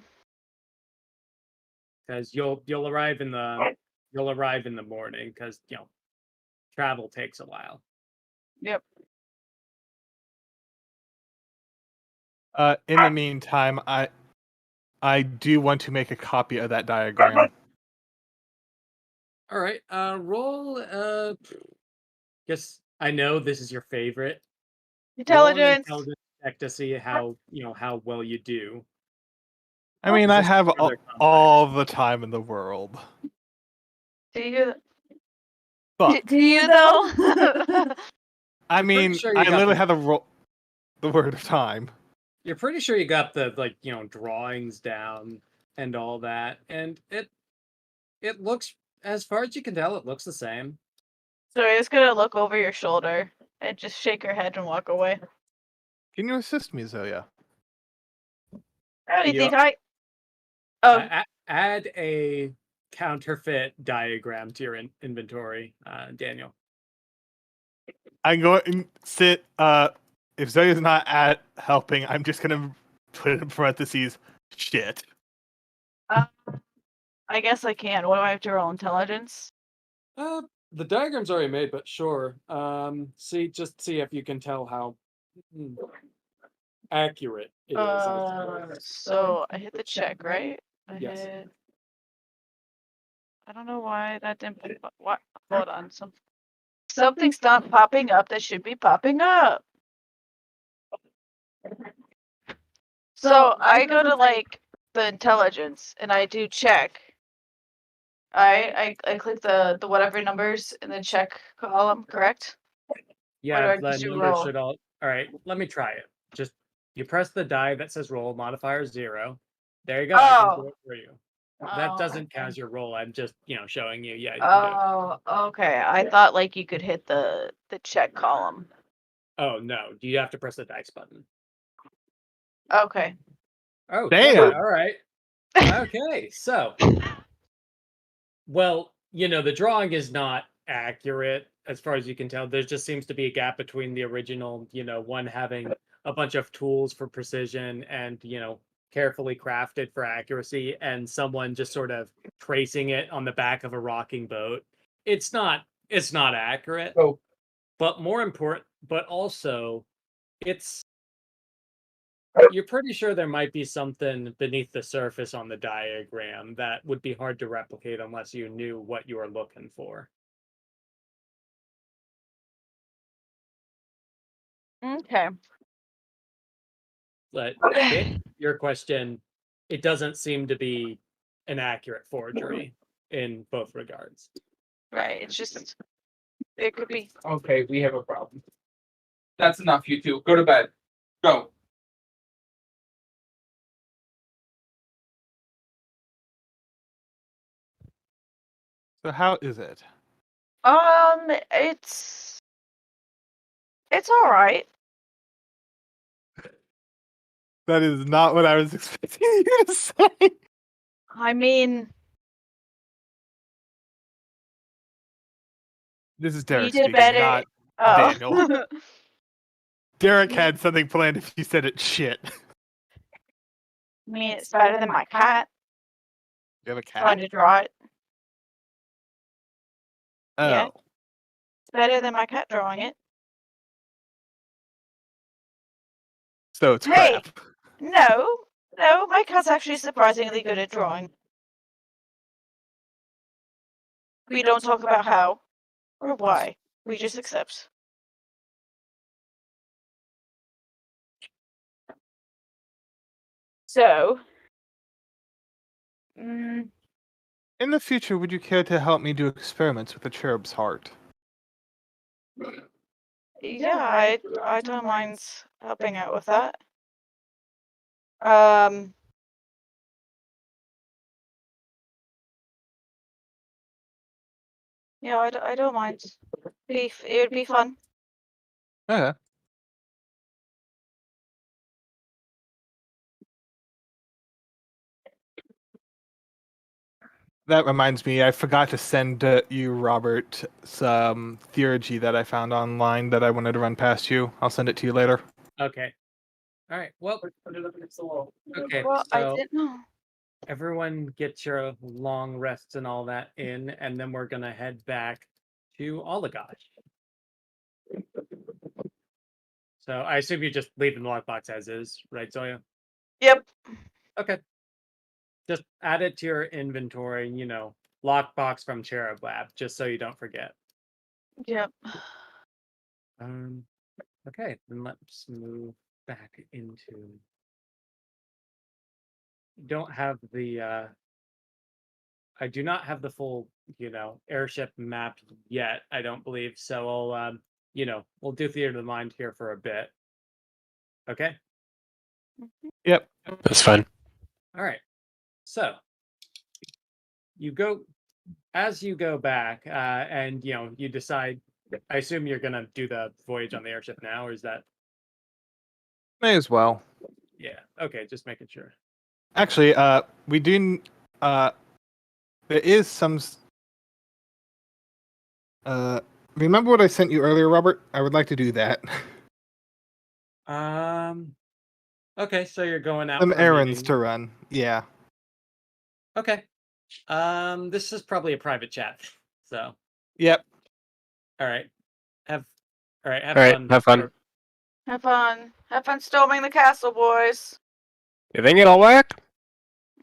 Because you'll arrive in the morning, because travel takes a while.
Yep.
In the meantime, I do want to make a copy of that diagram.
All right, roll. Guess I know this is your favorite. Roll an
Intelligence.
intelligence check to see how how well you do.
I mean, I
Just
have
other
all the time in the world.
Do you?
But
Do you though?
I mean,
sure you
I
got
literally
the-
have the word of time.
You're pretty sure you got the drawings down and all that, and it looks, as far as you can tell, it looks the same.
So you're just gonna look over your shoulder and just shake her head and walk away.
Can you assist me, Zoya?
How do you
You-
think I? Oh,
Add a counterfeit diagram to your inventory, Daniel.
I'm going to sit. If Zoya's not at helping, I'm just gonna put in parentheses shit.
I guess I can. What do I have to roll? Intelligence.
The diagram's already made, but sure. See if you can tell how accurate it is.
So I hit the check, right? I
Yes.
hit. I don't know why that didn't. What? Hold on. Something's not popping up that should be popping up. So I go to like the intelligence and I do check. I click the whatever numbers in the check column, correct?
Yeah,
Or do I
the
just
numbers
roll?
should all. All right, let me try it. Just you press the die that says roll, modifier 0. There you go. I can do
Oh.
it for you. That
Oh,
doesn't count
okay.
as your roll. I'm just showing you. Yeah, you can do it.
Oh, okay. I thought like you could hit the check column.
Oh no, you have to press the dice button.
Okay.
Oh,
Damn.
clever. All right. Okay, so, well, the drawing is not accurate as far as you can tell. There just seems to be a gap between the original, one having a bunch of tools for precision and, carefully crafted for accuracy, and someone just sort of tracing it on the back of a rocking boat. It's not accurate.
Oh.
But more important, but also it's you're pretty sure there might be something beneath the surface on the diagram that would be hard to replicate unless you knew what you were looking for.
Okay.
But your question, it doesn't seem to be an accurate forgery in both regards.
Right. It's just it could be.
Okay, we have a problem. That's enough, you two. Go to bed. Go.
So how is it?
It's all right.
That is not what I was expecting you to say.
I mean,
This is
You
Derek
did
speaking,
better.
not
Oh.
Daniel. Derek had something planned if you said it shit.
I mean, it's better than my cat
You have a
trying
cat?
to draw it.
Oh.
Yeah. It's better than my cat drawing it.
So it's
Hey!
crap.
No, my cat's actually surprisingly good at drawing. We don't talk about how or why. We just accept. So,
In the future, would you care to help me do experiments with the cherub's heart?
yeah, I don't mind helping out with that. Yeah, I don't mind. It would be fun.
Okay. That reminds me, I forgot to send you, Robert, some theurgy that I found online that I wanted to run past you. I'll send it to you later.
Okay. All right. Well. Okay.
Well, I
So
didn't know.
everyone get your long rests and all that in, and then we're gonna head back to Oligosh. So I assume you're just leaving the lockbox as is, right, Zoya?
Yep.
Okay. Just add it to your inventory, lockbox from Cherub Lab, just so you don't forget.
Yep.
Okay, then let's move back into. Don't have the. I do not have the full, airship map yet. I don't believe so. I'll, we'll do theater of the mind here for a bit. Okay.
Yep.
That's fine.
All right. So you go as you go back, and you decide. I assume you're gonna do the voyage on the airship now, or is that?
May as well.
Yeah. Okay. Just making sure.
Actually, we do. There is some. Remember what I sent you earlier, Robert? I would like to do that.
Okay, so you're going out
Some
for a
errands
meeting.
to run. Yeah.
Okay. This is probably a private chat. So,
Yep.
all right. Have
All right,
fun.
have fun.
Have fun. Have fun storming the castle, boys.
You think it'll work?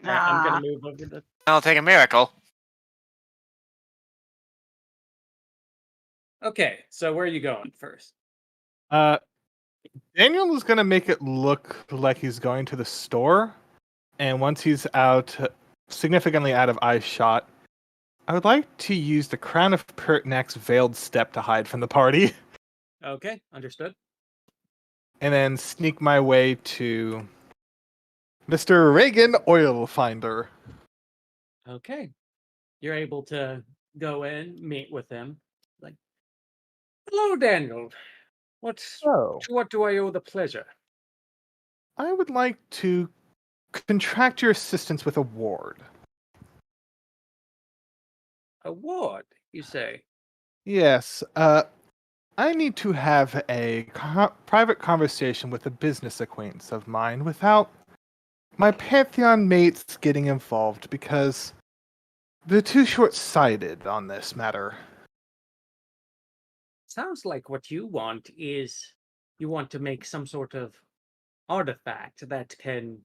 All right, I'm
Nah.
gonna move over to.
I'll take a miracle.
Okay, so where are you going first?
Daniel is gonna make it look like he's going to the store, and once he's out, significantly out of eye shot, I would like to use the Crown of Pertinac's veiled step to hide from the party,
Okay, understood.
and then sneak my way to Mr. Reagan Oil Finder.
Okay, you're able to go in, meet with him. Like, hello, Daniel.
Oh.
To what do I owe the pleasure?
I would like to contract your assistance with a ward.
Award, you say?
Yes, I need to have a private conversation with a business acquaintance of mine without my Pantheon mates getting involved because they're too short-sighted on this matter.
Sounds like what you want is you want to make some sort of artifact that can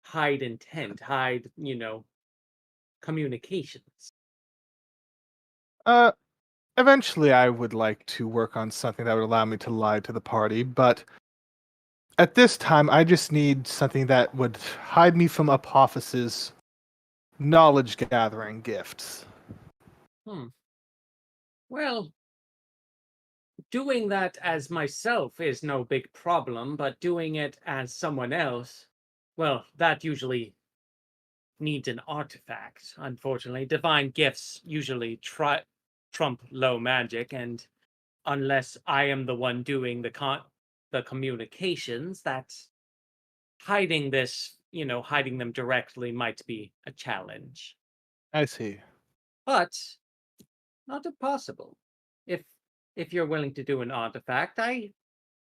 hide intent, hide, communications.
Eventually I would like to work on something that would allow me to lie to the party, but at this time I just need something that would hide me from Apophyse's knowledge-gathering gifts.
Well, doing that as myself is no big problem, but doing it as someone else, well, that usually needs an artifact, unfortunately. Divine gifts usually trump low magic, and unless I am the one doing the communications, that hiding this, hiding them directly might be a challenge.
I see.
But not impossible. if you're willing to do an artifact, I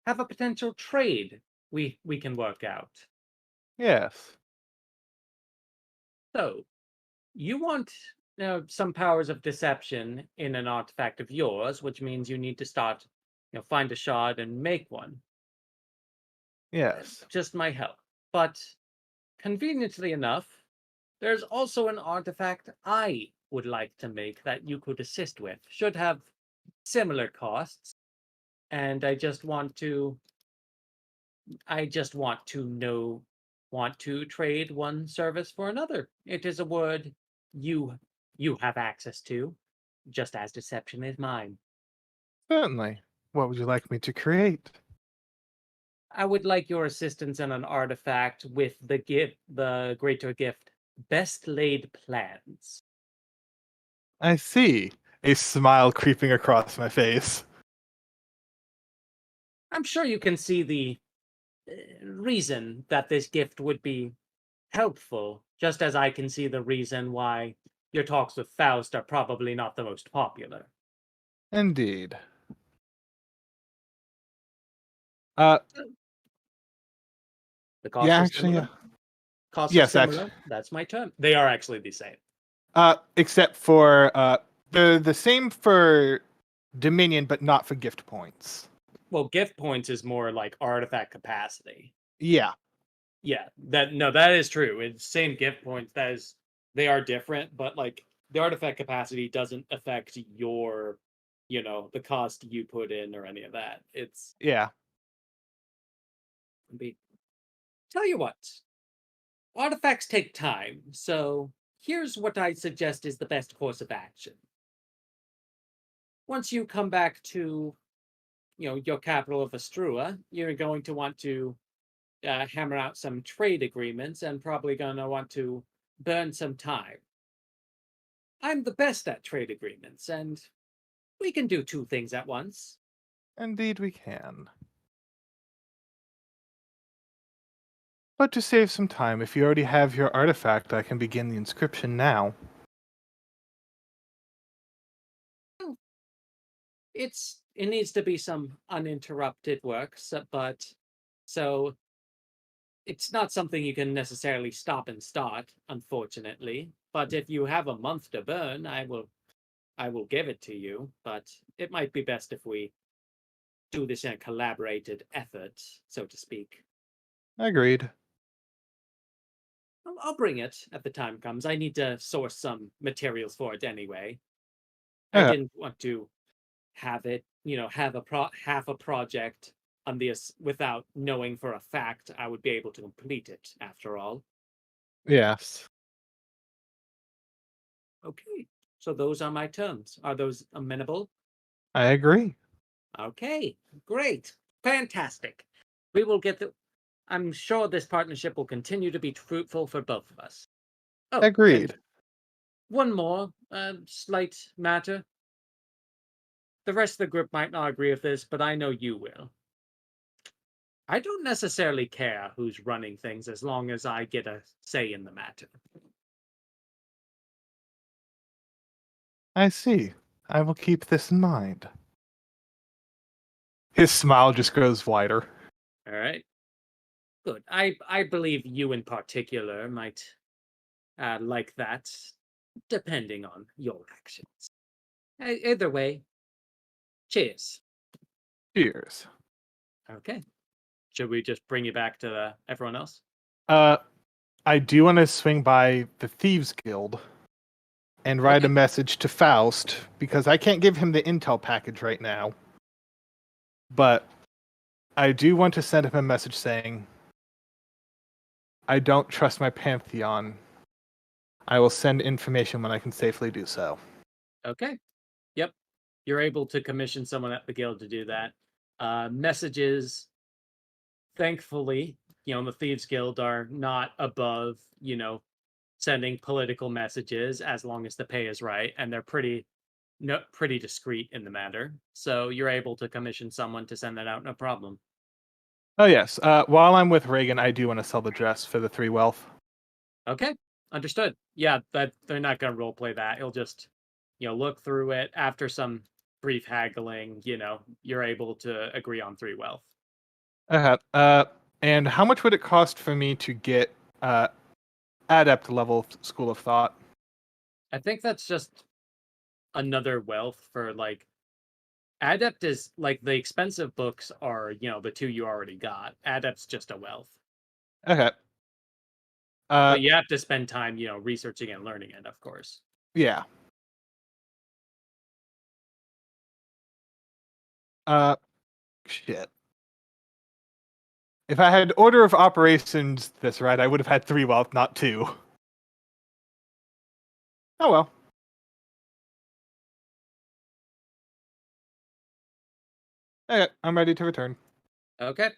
have a potential trade we can work out.
Yes.
So, you want some powers of deception in an artifact of yours, which means you need to start, find a shard and make one.
Yes.
Just my help. But conveniently enough, there's also an artifact I would like to make that you could assist with. Should have similar costs, and I just want to want to trade one service for another. It is a word you have access to, just as deception is mine.
Certainly. What would you like me to create?
I would like your assistance in an artifact with the greater gift, best laid plans.
I see. A smile creeping across my face.
I'm sure you can see the reason that this gift would be helpful, just as I can see the reason why your talks with Faust are probably not the most popular.
Indeed.
The cost
Yeah,
is
actually,
similar.
yeah.
Cost
Yes,
is similar. That's my term. They are actually the same.
Except for they're the same for Dominion, but not for gift points.
Well, gift points is more like artifact capacity.
Yeah.
Yeah, that is true. It's same gift points. They are different, but like the artifact capacity doesn't affect your, the cost you put in or any of that. It's
Yeah.
tell you what, artifacts take time, so here's what I suggest is the best course of action. Once you come back to, your capital of Astrua, you're going to want to hammer out some trade agreements and probably going to want to burn some time. I'm the best at trade agreements, and we can do two things at once.
Indeed we can. But to save some time, if you already have your artifact, I can begin the inscription now.
It needs to be some uninterrupted work, but so it's not something you can necessarily stop and start, unfortunately. But if you have a month to burn, I will give it to you. But it might be best if we do this in a collaborated effort, so to speak.
Agreed.
I'll bring it at the time comes. I need to source some materials for it anyway. I didn't want to have it, have half a project on this without knowing for a fact I would be able to complete it. After all.
Yes.
Okay, so those are my terms. Are those amenable?
I agree.
Okay, great, fantastic. We will get the. I'm sure this partnership will continue to be fruitful for both of us. Oh,
Agreed.
and one more slight matter. The rest of the group might not agree with this, but I know you will. I don't necessarily care who's running things as long as I get a say in the matter.
I see. I will keep this in mind. His smile just grows wider.
All right. Good. I believe you in particular might like that, depending on your actions. Either way, cheers.
Cheers.
Okay. Should we just bring you back to everyone else?
I do want to swing by the Thieves Guild and write a message to Faust, because I can't give him the intel package right now. But I do want to send him a message saying, I don't trust my Pantheon. I will send information when I can safely do so.
Okay. Yep. You're able to commission someone at the guild to do that. Messages, thankfully, the Thieves Guild are not above, sending political messages as long as the pay is right, and they're pretty discreet in the matter. So you're able to commission someone to send that out, no problem.
Oh yes. While I'm with Reagan, I do want to sell the dress for the 3 wealth.
Okay, understood. Yeah, that they're not going to roleplay that. He'll just, look through it after some brief haggling, you're able to agree on 3 wealth.
And how much would it cost for me to get adept level School of Thought?
I think that's just another wealth for like adept is like the expensive books are, the 2 you already got. Adept's just a wealth.
Okay.
But you have to spend time, researching and learning it, of course.
Yeah. Shit. If I had order of operations this right, I would have had 3 wealth, not 2. Oh well. Okay, I'm ready to return.
Okay.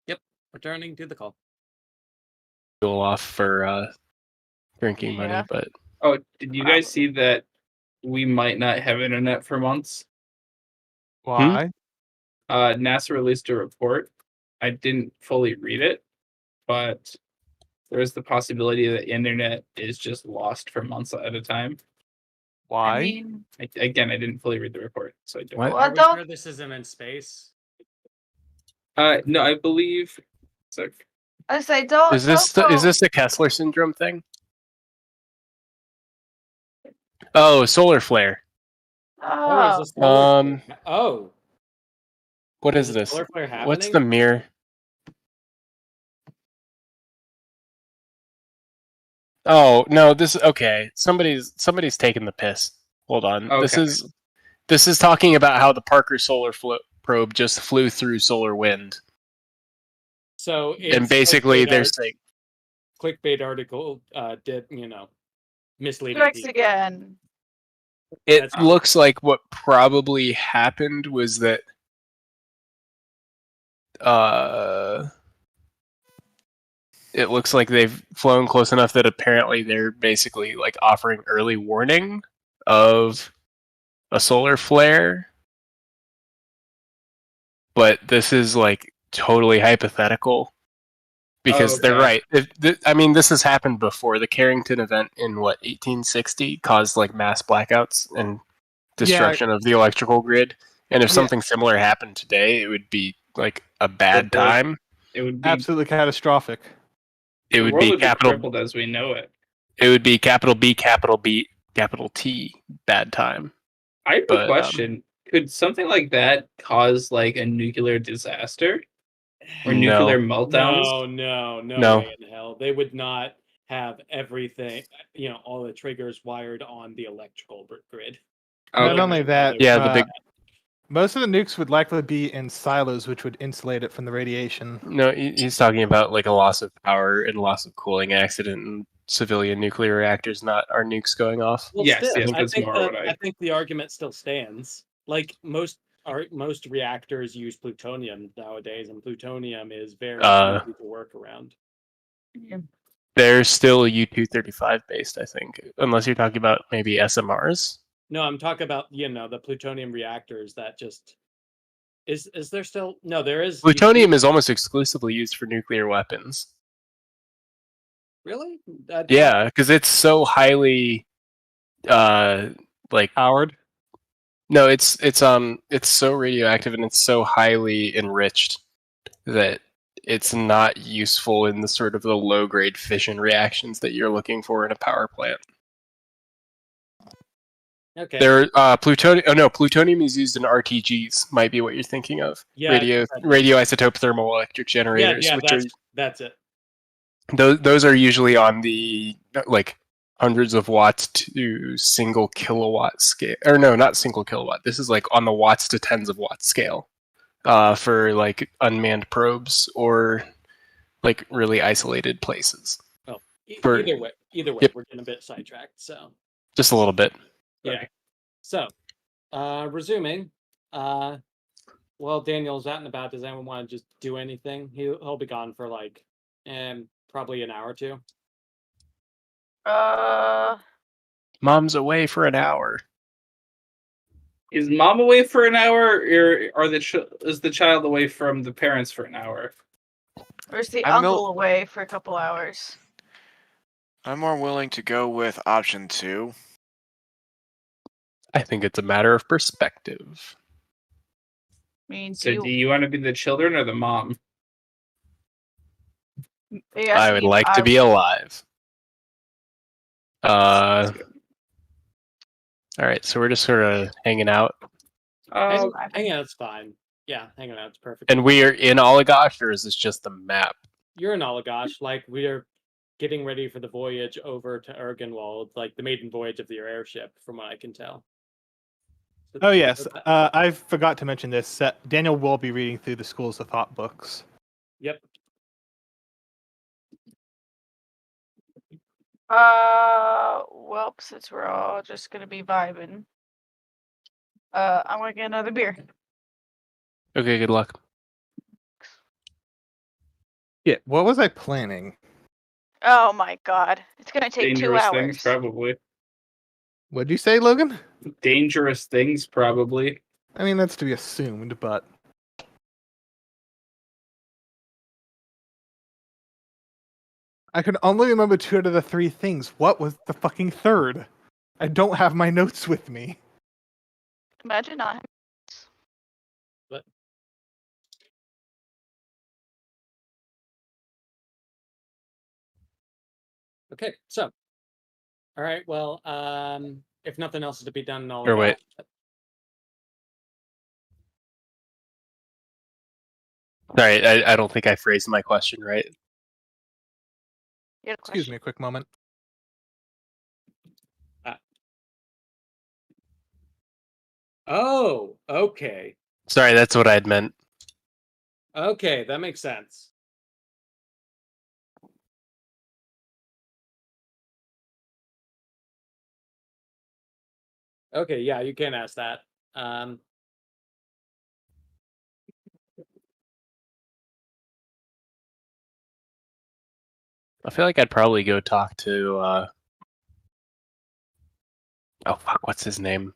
Yep. Returning to the call.
Fuel off for drinking money,
Yeah.
but
Oh, did you guys see that we might not have internet for months?
Why?
NASA released a report. I didn't fully read it, but there's the possibility that internet is just lost for months at a time.
Why?
I mean,
I didn't fully read the report, so I don't.
What?
well,
Are we
don't.
sure this isn't in space?
No, I believe. So,
I say don't.
is this
don't go.
is this the Kessler syndrome thing? Oh, solar flare.
Oh, is
Oh,
this solar
Um,
flare? Oh,
what
is
is
a
this?
solar flare happening?
What's the mirror? Oh no, this okay. Somebody's taking the piss. Hold on.
Okay.
This is talking about how the Parker Solar Probe just flew through solar wind,
So
and
it's
basically they're saying
clickbait article did misleading
strikes
people.
again.
it
That's-
looks like what probably happened was that it looks like they've flown close enough that apparently they're basically like offering early warning of a solar flare. But this is like totally hypothetical because they're
Okay.
right. I mean, this has happened before. The Carrington event in 1860 caused like mass blackouts and destruction of the electrical grid. And if
Yeah.
something similar happened today, it would be like a bad
The world-
time.
It would be
Absolutely catastrophic.
It
the
would
world
be
would be
capital.
crippled as we know it.
It would be capital B, capital B, capital T, bad time.
I have
But,
a question. Could something like that cause like a nuclear disaster or nuclear meltdowns?
No way in hell. They would not have everything, all the triggers wired on the electrical grid.
Not
Okay.
only that,
Yeah, the big
most of the nukes would likely be in silos, which would insulate it from the radiation.
No, he's talking about like a loss of power and loss of cooling accident in civilian nuclear reactors, not our nukes going off.
Well,
Yes,
still,
yes,
I
that's
think
more what
I think the argument still stands. Like most reactors use plutonium nowadays, and plutonium is very easy to work around.
They're still U-235 based, I think, unless you're talking about maybe SMRs.
No, I'm talking about the plutonium reactors that just is there still no there is
Plutonium is almost exclusively used for nuclear weapons.
really
Yeah, because it's so highly like
Howard?
no, it's so radioactive and it's so highly enriched that it's not useful in the sort of the low grade fission reactions that you're looking for in a power plant.
okay.
There, plutonium. Oh no, plutonium is used in RTGs. Might be what you're thinking of.
Yeah,
Radioisotope thermal electric generators,
yeah,
which
that's it.
those are usually on the like hundreds of watts to single kilowatt scale. Or no, not single kilowatt. This is like on the watts to tens of watts scale. For like unmanned probes or like really isolated places.
Oh,
For-
either way,
Yep.
we're getting a bit sidetracked. So
Just a little bit.
yeah. So, resuming. Well, Daniel's out and about. Does anyone want to just do anything? He'll be gone for like, probably an hour or two.
Mom's away for an hour.
Is mom away for an hour, or is the child away from the parents for an hour?
Or is the
I'm
uncle away for a couple hours?
I'm more willing to go with option 2.
I think it's a matter of perspective.
I mean,
So do you want to be the children or the mom?
I would like to be alive.
Sounds good.
All right, so we're just sort of hanging out,
Hanging out's fine. Yeah, hanging out's perfect.
and we are in Oligosh, or is this just the map?
You're in Oligosh, like we are getting ready for the voyage over to Ergenwald, like the maiden voyage of your airship, from what I can tell. So
Oh yes, I forgot to mention this. Daniel will be reading through the Schools of Thought books.
Yep.
Well, since we're all just gonna be vibing, I'm gonna get another beer.
Okay, good luck.
Yeah, what was I planning?
Oh my god, it's gonna take 2
Dangerous
hours.
things, probably.
What'd you say, Logan?
Dangerous things, probably.
I mean, that's to be assumed, but I can only remember 2 out of the 3 things. What was the fucking third? I don't have my notes with me.
Imagine not.
Okay, so. All right, well, if nothing else is to be done in Oligosh.
Or wait. Sorry, I don't think I phrased my question right.
You had a
Excuse
question?
me, a quick moment.
Oh, okay.
Sorry, that's what I'd meant.
Okay, that makes sense. Okay, yeah, you can ask that.
I feel like I'd probably go talk to. Oh fuck, what's his name?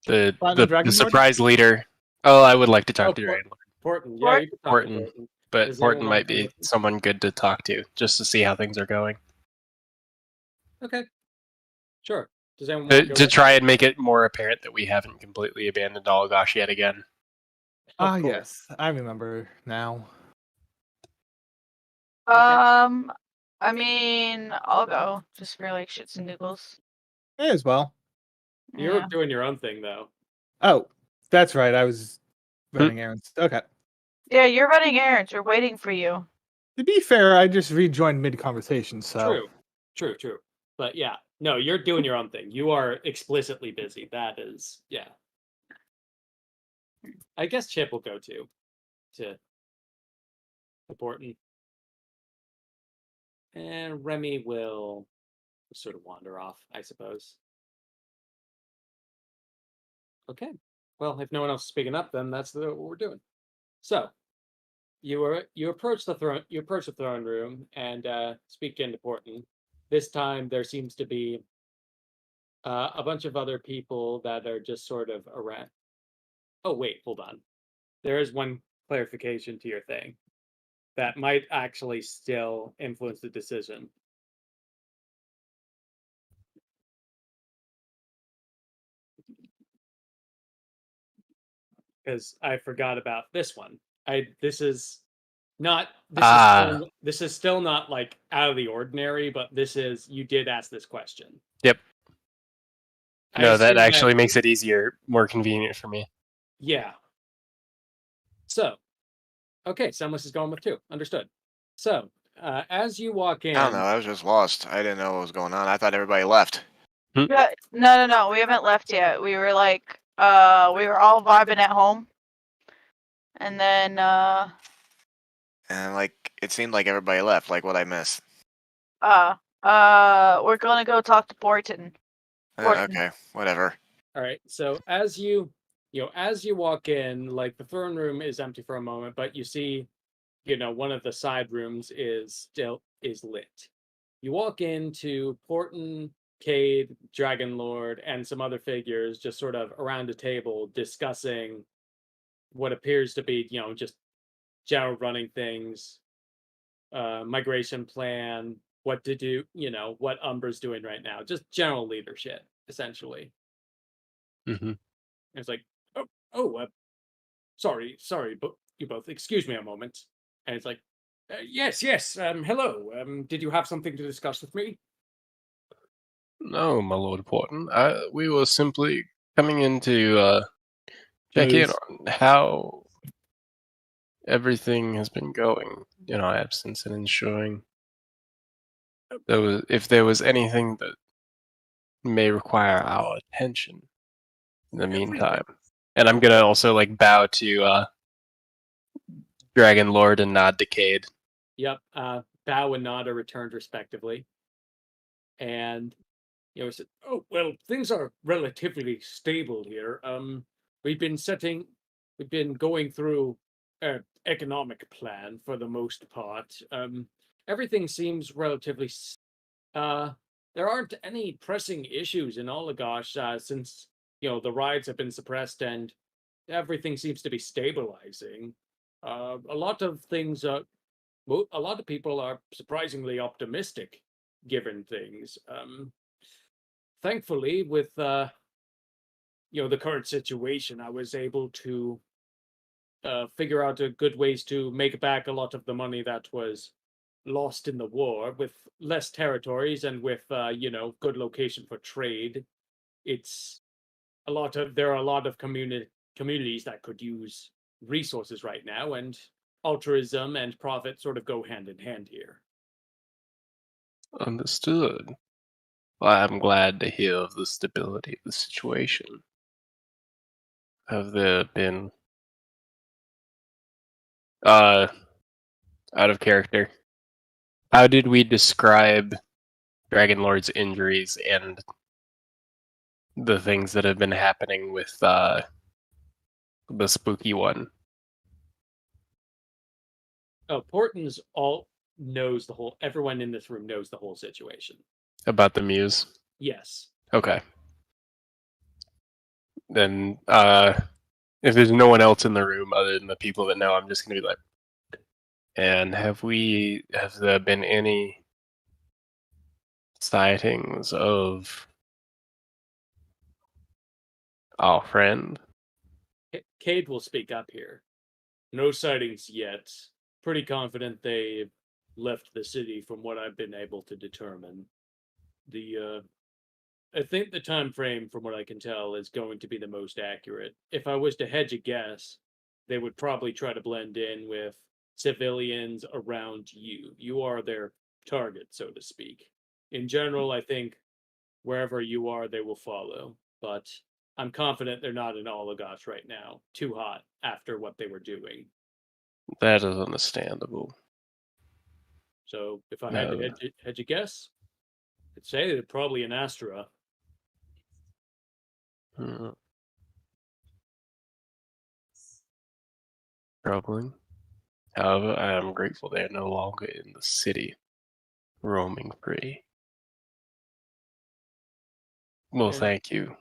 The
Platinum Dragonborn?
surprise leader. Oh, I would like to talk to Dragon Lord.
Porton, yeah, you can talk to
Porton,
Porton.
but
Does
Porton
anyone want
might
to
be
come with you?
someone good to talk to, just to see how things are going.
Okay, sure. Does anyone want to go
To
with
try and make it more apparent that we haven't completely abandoned Oligosh yet again.
Ah,
Of course.
yes, I remember now.
I mean, I'll go just for like shits and giggles.
May as well.
You're
Yeah.
doing your own thing, though.
Oh, that's right. I was running errands. Okay.
Yeah, you're running errands. We're waiting for you.
To be fair, I just rejoined mid-conversation, so...
True. But yeah, no, you're doing your own thing. You are explicitly busy. That is, yeah. I guess Chip will go to Porton. And Remy will sort of wander off, I suppose. Okay. Well, if no one else is speaking up, then that's what we're doing. So, you approach the throne. You approach the throne room and speak into Porton. This time, there seems to be a bunch of other people that are just sort of around. Oh wait, hold on. There is one clarification to your thing that might actually still influence the decision. Because I forgot about this one. This is still not like out of the ordinary, but this is, you did ask this question.
Yep.
I
No, that
assume
actually makes it easier, more convenient for me.
Yeah. So, okay, Sunless is going with 2. Understood. So, as you walk in,
I don't know. I was just lost. I didn't know what was going on. I thought everybody left.
Yeah, no. We haven't left yet. We were like, we were all vibing at home, and then
And like it seemed like everybody left. Like what I missed.
we're gonna go talk to Porton.
Okay, whatever.
all right. So as you walk in, like the throne room is empty for a moment, but you see, one of the side rooms is lit. You walk into Porton, Cade, Dragon Lord, and some other figures just sort of around a table discussing what appears to be, just general running things, migration plan, what to do, what Umbra's doing right now, just general leadership, essentially.
Mm-hmm.
And it's like, sorry, but you both excuse me a moment. And it's like, yes, hello. Did you have something to discuss with me?
No, my Lord Porton. We were simply coming in to check in
Please.
on how everything has been going in our absence and ensuring if there was anything that may require our attention in the meantime. And I'm gonna also like bow to Dragon Lord and nod to Cade.
Yep. Bow and nod are returned respectively. And said, "Oh well, things are relatively stable here. We've been going through an economic plan for the most part. Everything seems relatively. There aren't any pressing issues in Oligosh since the riots have been suppressed and everything seems to be stabilizing. A lot of things. A lot of people are surprisingly optimistic, given things. Thankfully, with the current situation, I was able to figure out a good ways to make back a lot of the money that was lost in the war with less territories and with good location for trade. It's there are a lot of communities that could use resources right now, and altruism and profit sort of go hand in hand here.
Understood. Well, I'm glad to hear of the stability of the situation. Have there been out of character? How did we describe Dragon Lord's injuries and the things that have been happening with the spooky one?
Oh, Porton's all knows the whole. Everyone in this room knows the whole situation.
About the muse?
Yes.
Okay. Then, if there's no one else in the room other than the people that know, I'm just gonna be like, and have there been any sightings of our friend?
Cade will speak up here. No sightings yet. Pretty confident they left the city from what I've been able to determine. I think the time frame, from what I can tell, is going to be the most accurate. If I was to hedge a guess, they would probably try to blend in with civilians around you. You are their target, so to speak. In general, I think wherever you are, they will follow. But I'm confident they're not in Oligosh right now. Too hot after what they were doing.
That is understandable.
So if I had to hedge a guess, I'd say they're probably in Astra.
Troubling. However, I am grateful they are no longer in the city, roaming free. Well,
Yeah.
thank you.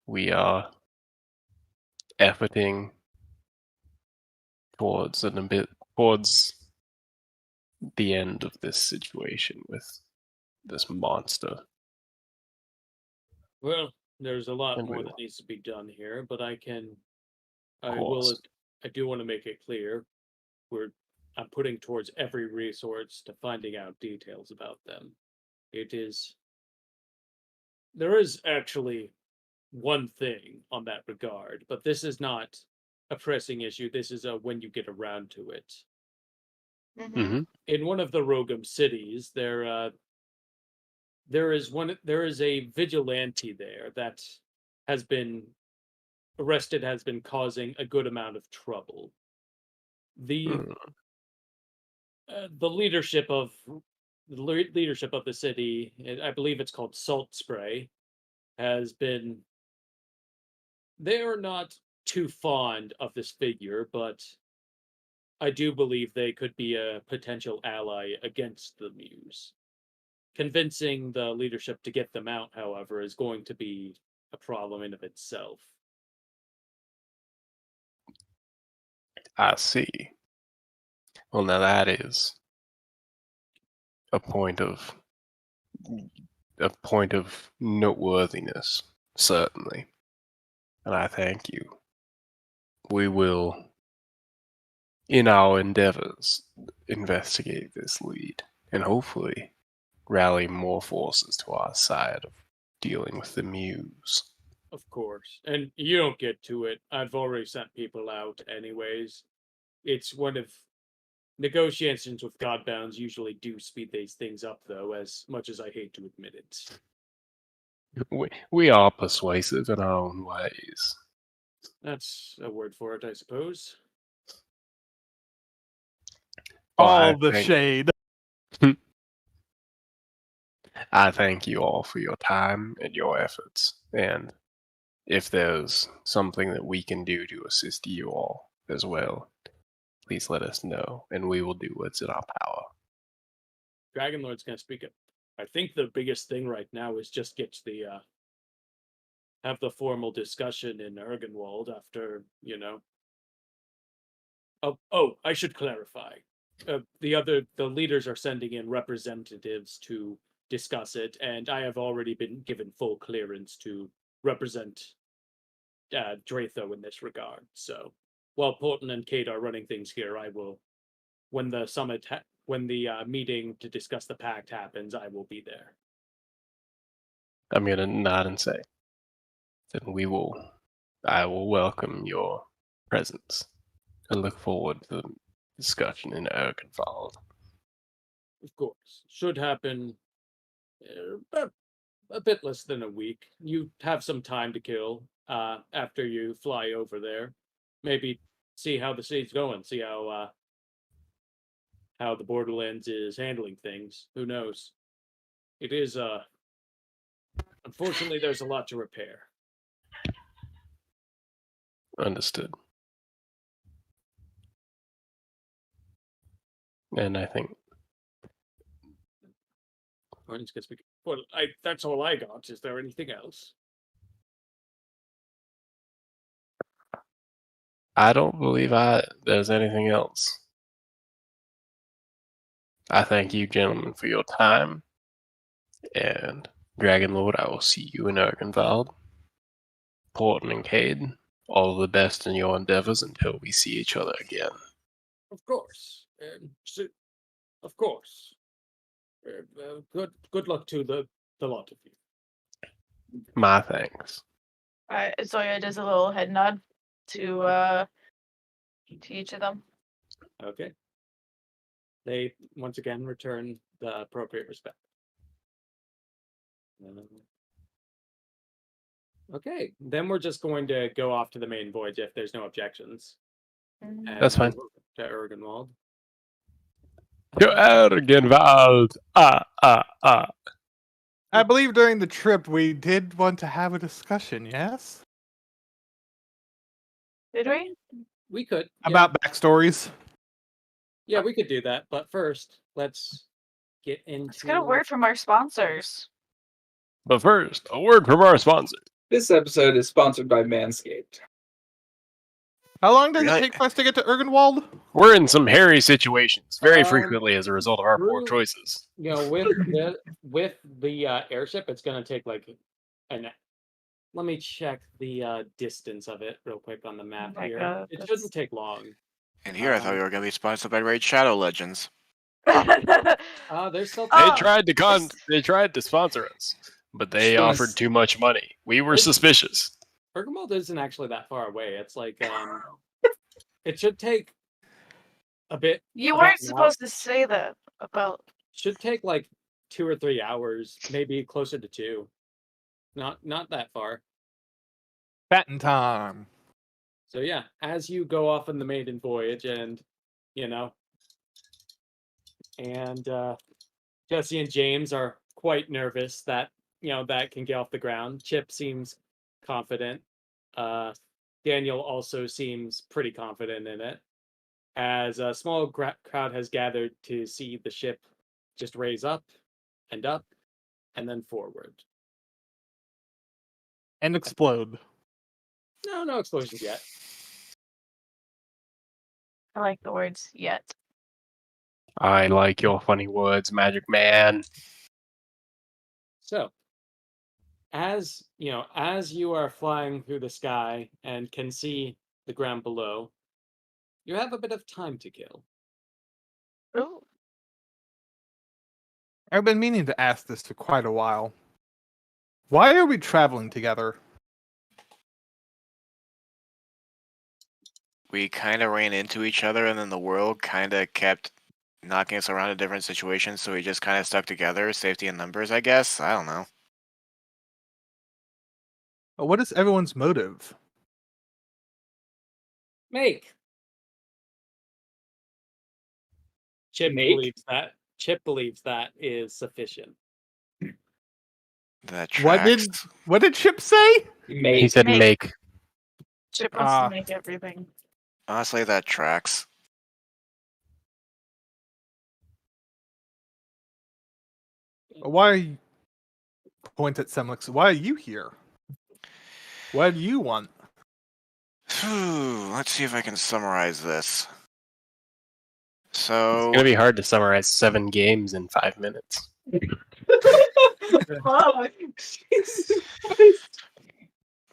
We are efforting towards the end of this situation with this monster.
Well, there's a lot
And
more
we
that needs to be done here, but I do want to make it clear I'm putting towards every resource to finding out details about them. There is actually one thing on that regard, but this is not a pressing issue. This is a when you get around to it.
Mm-hmm.
In one of the Rogum cities, there is a vigilante there that has been arrested, has been causing a good amount of trouble. The leadership of the city, I believe it's called Salt Spray, has been. They are not too fond of this figure, but I do believe they could be a potential ally against the Muse. Convincing the leadership to get them out, however, is going to be a problem in of itself.
I see. Well, now that is a point of noteworthiness. Certainly. And I thank you. We will, in our endeavors, investigate this lead and hopefully rally more forces to our side of dealing with the Muse.
Of course. And you don't get to it. I've already sent people out anyways. It's one of negotiations with Godbounds usually do speed these things up though, as much as I hate to admit it.
We are persuasive in our own ways.
That's a word for it, I suppose.
Well,
All the shade.
I thank you all for your time and your efforts. And if there's something that we can do to assist you all as well, please let us know, and we will do what's in our power.
Dragon Lord's gonna speak up. I think the biggest thing right now is just get the have the formal discussion in Ergenwald after, Oh, I should clarify. The leaders are sending in representatives to discuss it, and I have already been given full clearance to represent Dratho in this regard. So, while Porton and Kate are running things here, I will, when the summit, when the meeting to discuss the pact happens, I will be there.
I'm gonna nod and say, then I will welcome your presence and look forward to the discussion in Erkenwald.
Of course, should happen about a bit less than a week. You have some time to kill after you fly over there. Maybe see how the state's going. See how the Borderlands is handling things. Who knows? It is unfortunately there's a lot to repair.
Understood. And I think
Porton's gonna speak. Well, that's all I got. Is there anything else?
I don't believe there's anything else. I thank you, gentlemen, for your time. And Dragon Lord, I will see you in Erkenwald. Porton and Cade, all the best in your endeavors until we see each other again.
Of course. Of course. Good luck to the lot of you.
My thanks.
Zoya does a little head nod to each of them.
Okay. They once again return the appropriate respect. Okay, then we're just going to go off to the main voyage if there's no objections. And
That's fine.
To Ergenwald.
To Ergenwald!
I believe during the trip we did want to have a discussion, yes?
Did we?
We could.
About backstories.
Yeah, we could do that. But first, let's get into...
Let's get a word from our sponsors.
But first, a word from our sponsor.
This episode is sponsored by Manscaped.
How long does
Really?
it take for us to get to Ergenwald?
We're in some hairy situations very frequently as a result of our poor
through-
choices.
with the airship, it's going to take like an... Let me check the distance of it real quick on the map
Oh my
here.
God,
It
that's-
shouldn't take long.
And here I thought we were going to be sponsored by Raid Shadow Legends.
There's still...
They
Oh,
tried to sponsor us, but they
Just wanna
offered too much money. We were suspicious.
Ergenwald isn't actually that far away. It's like it should take a bit.
you
about
weren't
an
supposed to say that about.
Should take like 2 or 3 hours, maybe closer to 2. Not that far.
Batten time.
So yeah, as you go off on the maiden voyage, and Jesse and James are quite nervous that that can get off the ground. Chip seems confident. Daniel also seems pretty confident in it. As a small crowd has gathered to see the ship just raise up, and then forward.
And explode.
No explosions yet.
I like the words yet.
I like your funny words, Magic Man.
So, as as you are flying through the sky and can see the ground below, you have a bit of time to kill.
Ooh.
I've been meaning to ask this for quite a while. Why are we traveling together?
We kind of ran into each other, and then the world kind of kept knocking us around in different situations, so we just kind of stuck together. Safety in numbers, I guess. I don't know.
What is everyone's motive?
Make. Chip
Make?
believes that is sufficient.
That
What
tracks.
did Chip say?
He said make.
Chip wants
Ah.
to make everything.
Honestly, that tracks.
Why are you... Point at Semlix. Why are you here? What do you want?
Let's see if I can summarize this.
It's
So,
gonna be hard to summarize 7 games in 5 minutes.
Oh, Jesus Christ.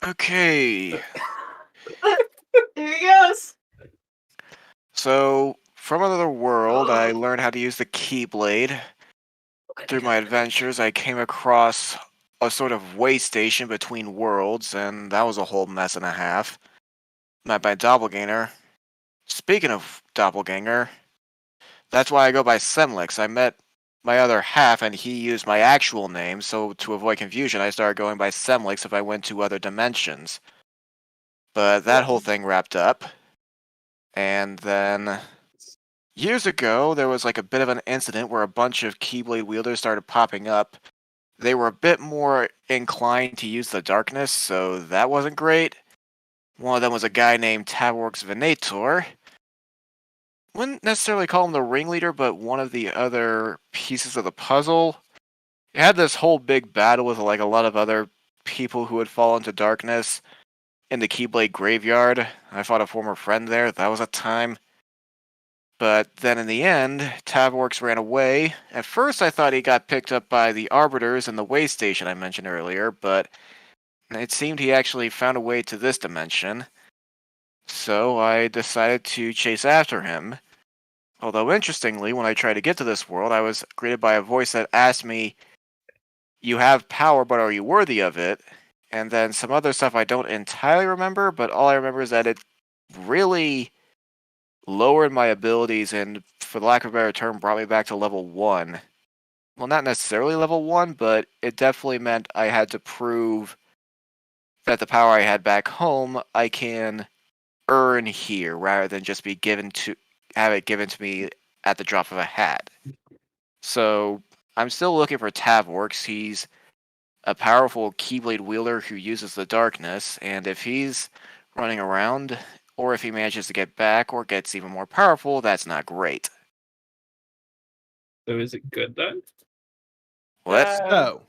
okay.
Here he goes.
So, from another world, I learned how to use the Keyblade. Through my adventures, I came across a sort of way station between worlds, and that was a whole mess and a half. Met my doppelganger. Speaking of doppelganger, that's why I go by Semlix. I met my other half, and he used my actual name, so to avoid confusion, I started going by Semlix if I went to other dimensions. But that whole thing wrapped up, and then years ago, there was like a bit of an incident where a bunch of Keyblade wielders started popping up. They were a bit more inclined to use the darkness, so that wasn't great. One of them was a guy named Tavorx Venator. Wouldn't necessarily call him the ringleader, but one of the other pieces of the puzzle. It had this whole big battle with like a lot of other people who had fallen to darkness in the Keyblade graveyard. I fought a former friend there. That was a time. But then in the end, Tavorx ran away. At first I thought he got picked up by the Arbiters in the way station I mentioned earlier, but it seemed he actually found a way to this dimension. So I decided to chase after him. Although interestingly, when I tried to get to this world, I was greeted by a voice that asked me, "You have power, but are you worthy of it?" And then some other stuff I don't entirely remember, but all I remember is that it really lowered my abilities and, for the lack of a better term, brought me back to level 1. Well, not necessarily level 1, but it definitely meant I had to prove that the power I had back home, I can earn here, rather than just be have it given to me at the drop of a hat. So, I'm still looking for Tavorx. He's a powerful Keyblade wielder who uses the darkness, and if he's running around, or if he manages to get back or gets even more powerful, that's not great.
So is it good then?
What?
So,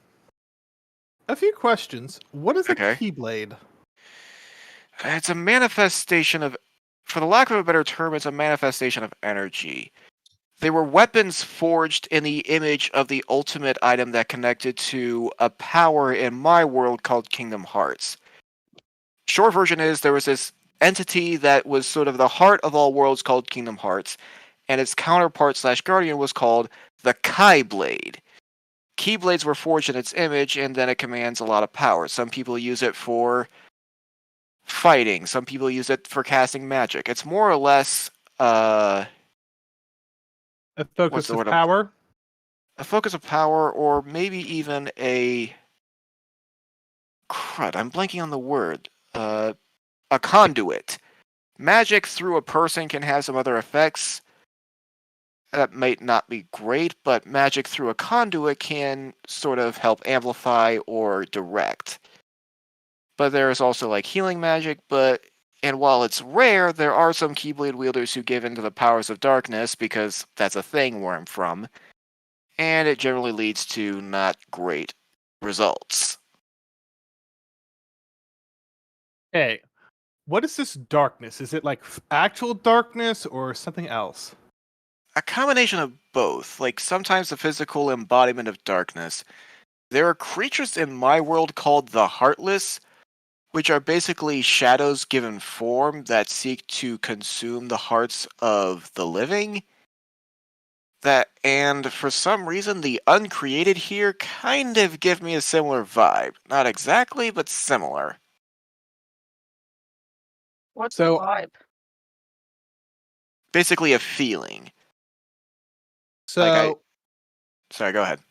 a few questions. What is
Okay.
a Keyblade?
It's a manifestation of, for the lack of a better term, it's a manifestation of energy. They were weapons forged in the image of the ultimate item that connected to a power in my world called Kingdom Hearts. Short version is there was this entity that was sort of the heart of all worlds called Kingdom Hearts, and its counterpart / guardian was called the Keyblade. Keyblades were forged in its image, and then it commands a lot of power. Some people use it for fighting. Some people use it for casting magic. It's more or less
A focus
What's the
of
word?
power?
A focus of power, or maybe even a... Crud, I'm blanking on the word. A conduit. Magic through a person can have some other effects that might not be great, but magic through a conduit can sort of help amplify or direct. But there's also like healing magic, and while it's rare, there are some Keyblade wielders who give into the powers of darkness, because that's a thing where I'm from, and it generally leads to not great results.
Hey, what is this darkness? Is it like actual darkness or something else?
A combination of both, like sometimes the physical embodiment of darkness. there are creatures in my world called the Heartless, which are basically shadows given form that seek to consume the hearts of the living. And for some reason, the uncreated here kind of give me a similar vibe. Not exactly, but similar.
What's
So-
the vibe?
Basically a feeling.
So,
Sorry, go ahead.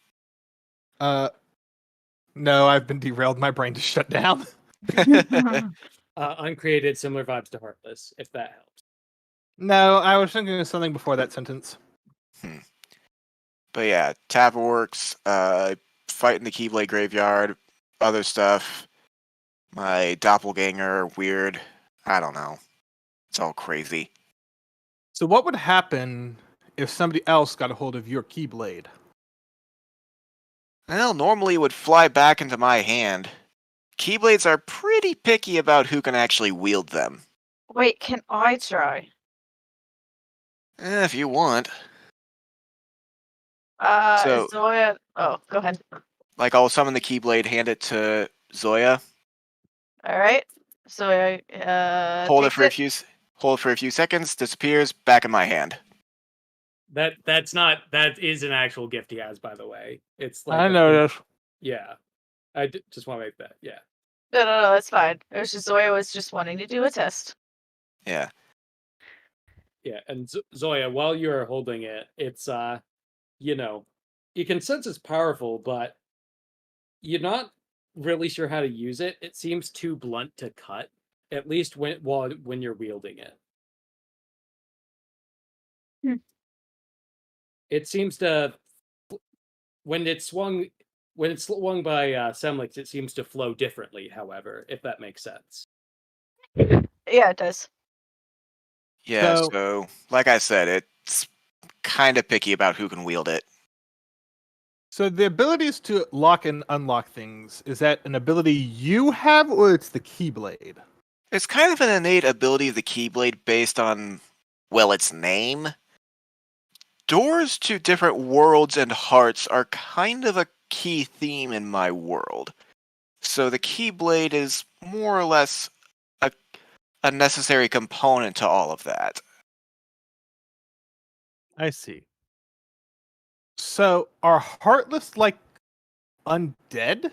no, I've been derailed. My brain just shut down.
Uncreated, similar vibes to Heartless, if that helps.
No, I was thinking of something before that sentence.
But yeah, tap works, fight in the Keyblade Graveyard, other stuff. My doppelganger, weird. I don't know. It's all crazy.
So, what would happen if somebody else got a hold of your Keyblade?
Well, normally it would fly back into my hand. Keyblades are pretty picky about who can actually wield them.
Wait, can I try?
If you want. So-
Zoya. Oh, go ahead.
Like, I'll summon the Keyblade, hand it to Zoya,
All right. Zoya.
hold it
takes
for a few seconds, disappears, back in my hand.
That is an actual gift he has, by the way. It's like
I
a thing-
noticed.
Yeah, just want to make that. Yeah,
No, it's fine. It was just Zoya was just wanting to do a test.
Yeah.
yeah. And Zoya, while you're holding it, it's you can sense it's powerful, but you're not really sure how to use it. It seems too blunt to cut, at least when you're wielding it.
Hmm.
It seems to when it's swung by Semlix, it seems to flow differently. However, if that makes sense.
Yeah, it does.
Yeah,
So-
so like I said, it's kind of picky about who can wield it.
So, the abilities to lock and unlock things, is that an ability you have, or it's the Keyblade?
It's kind of an innate ability of the Keyblade based on, well, its name. Doors to different worlds and hearts are kind of a key theme in my world. So the Keyblade is more or less a necessary component to all of that.
I see. So, are Heartless like undead?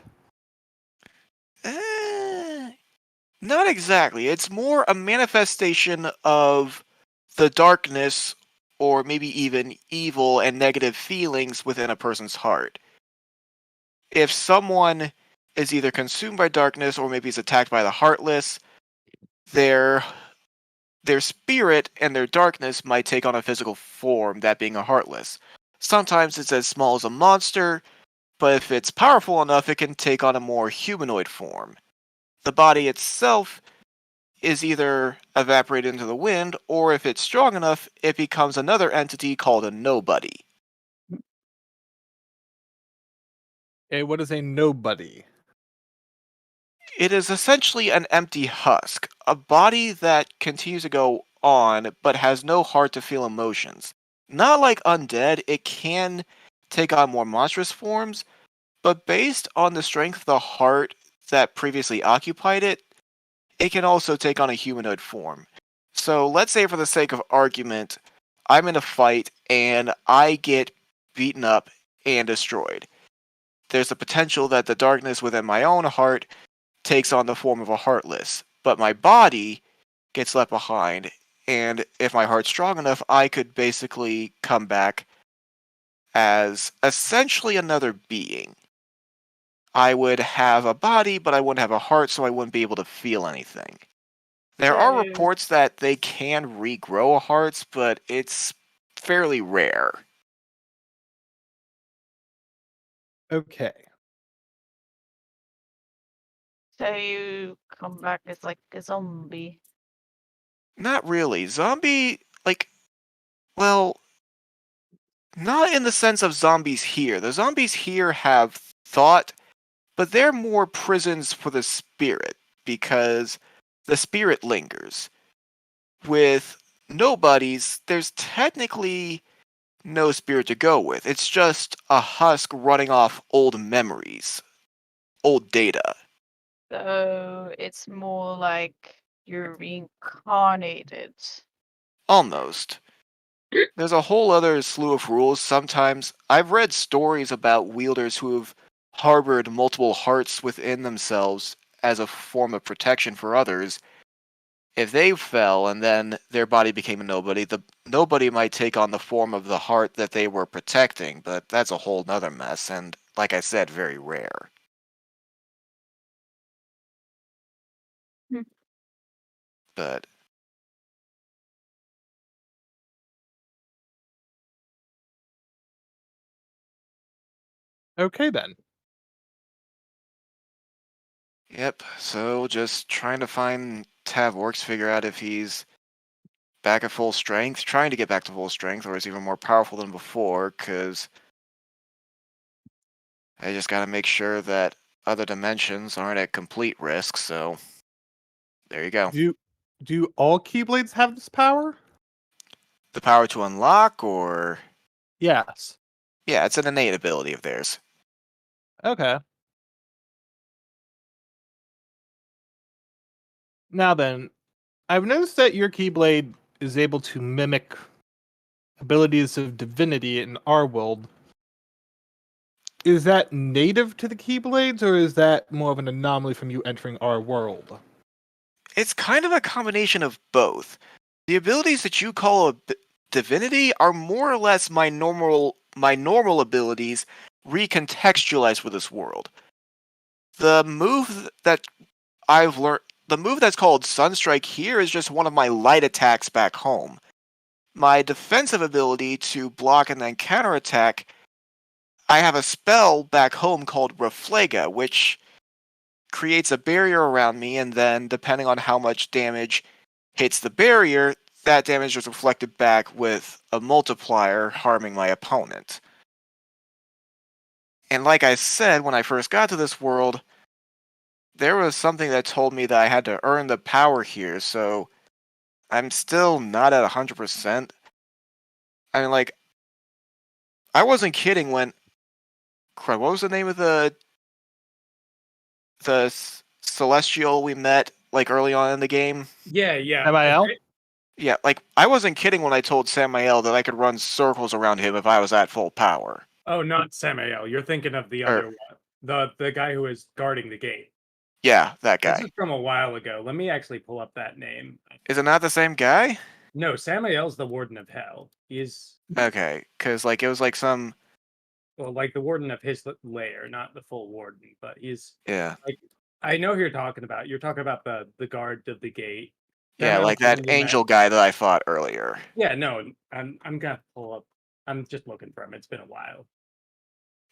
Not exactly. It's more a manifestation of the darkness or maybe even evil and negative feelings within a person's heart. If someone is either consumed by darkness or maybe is attacked by the Heartless, their spirit and their darkness might take on a physical form, that being a Heartless. Sometimes it's as small as a monster, but if it's powerful enough, it can take on a more humanoid form. The body itself is either evaporated into the wind, or if it's strong enough, it becomes another entity called a nobody.
Okay, what is a nobody?
It is essentially an empty husk, a body that continues to go on, but has no heart to feel emotions. Not like undead, it can take on more monstrous forms, but based on the strength of the heart that previously occupied it, it can also take on a humanoid form. So let's say for the sake of argument, I'm in a fight and I get beaten up and destroyed. There's the potential that the darkness within my own heart takes on the form of a Heartless, but my body gets left behind, and if my heart's strong enough, I could basically come back as essentially another being. I would have a body, but I wouldn't have a heart, so I wouldn't be able to feel anything. There are
Okay.
reports that they can regrow hearts, but it's fairly rare.
Okay.
So you come back as like a zombie.
Not really. Zombie, well, not in the sense of zombies here. The zombies here have thought, but they're more prisons for the spirit, because the spirit lingers. With nobodies, there's technically no spirit to go with. It's just a husk running off old memories, old data.
So it's more like you're reincarnated.
Almost. There's a whole other slew of rules. Sometimes I've read stories about wielders who have harbored multiple hearts within themselves as a form of protection for others. If they fell and then their body became a nobody, the nobody might take on the form of the heart that they were protecting, but that's a whole nother mess, and like I said, very rare.
Hmm.
But
Okay then.
yep, so just trying to find Tavorks, figure out if he's back at full strength, trying to get back to full strength, or is even more powerful than before, because I just gotta make sure that other dimensions aren't at complete risk, so there you go.
Do all Keyblades have this power?
The power to unlock, or...
Yes.
Yeah, it's an innate ability of theirs.
Okay. Now then, I've noticed that your Keyblade is able to mimic abilities of divinity in our world. Is that native to the Keyblades, or is that more of an anomaly from you entering our world?
It's kind of a combination of both. The abilities that you call divinity are more or less my normal abilities recontextualized for this world. The move that I've learned, the move that's called Sunstrike here is just one of my light attacks back home. My defensive ability to block and then counterattack, I have a spell back home called Reflega, which creates a barrier around me, and then depending on how much damage hits the barrier, that damage is reflected back with a multiplier, harming my opponent. And like I said, when I first got to this world, there was something that told me that I had to earn the power here, so I'm still not at 100%. I mean, like, I wasn't kidding when... Crap, what was the name of the celestial we met, like, early on in the game?
Yeah, yeah.
MIL?
Okay.
Yeah, like, I wasn't kidding when I told Samael that I could run circles around him if I was at full power.
Oh, not Samael. You're thinking of the other one. The guy who is guarding the gate.
Yeah, that
This
guy.
is from a while ago. Let me actually pull up that name.
Is it not the same guy?
No, Samael's the Warden of Hell. He's
Okay, because, like, it was like some...
well, like the Warden of his lair, not the full Warden, but he's
Yeah.
like I know who you're talking about. You're talking about the guard of the gate.
Yeah,
Samael's
like
the one
that
we met.
angel guy that I fought earlier.
Yeah, no, I'm gonna pull up. I'm just looking for him. It's been a while.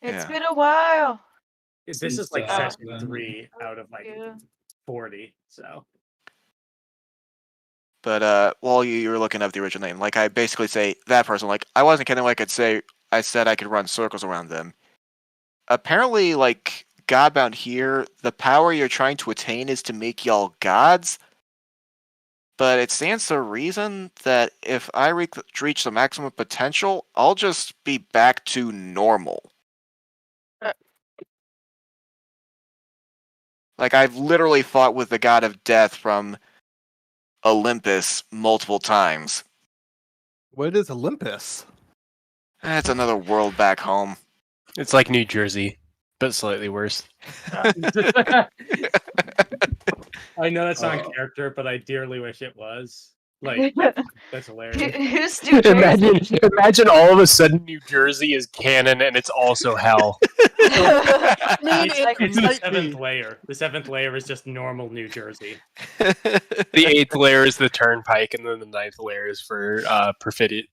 It's
Yeah.
been a while.
This is like
Oh.
session 3 out of like
Yeah.
40. So
But while you were looking up the original name, like, I basically say that person, like, I wasn't kidding. Like, I said I could run circles around them. Apparently, like, Godbound here, the power you're trying to attain is to make y'all gods. But it stands to reason that if I reach the maximum potential, I'll just be back to normal. Like, I've literally fought with the god of death from Olympus multiple times.
What is Olympus?
That's another world back home.
It's like New Jersey, but slightly worse.
I know that's not
Oh.
character, but I dearly wish it was. Like that's hilarious.
Who's New Jersey?
Imagine all of a sudden New Jersey is canon and it's also hell.
I mean,
It's
it
the
might
seventh
be.
layer. The seventh layer is just normal New Jersey.
The eighth layer is the turnpike, and then the ninth layer is for perfidy.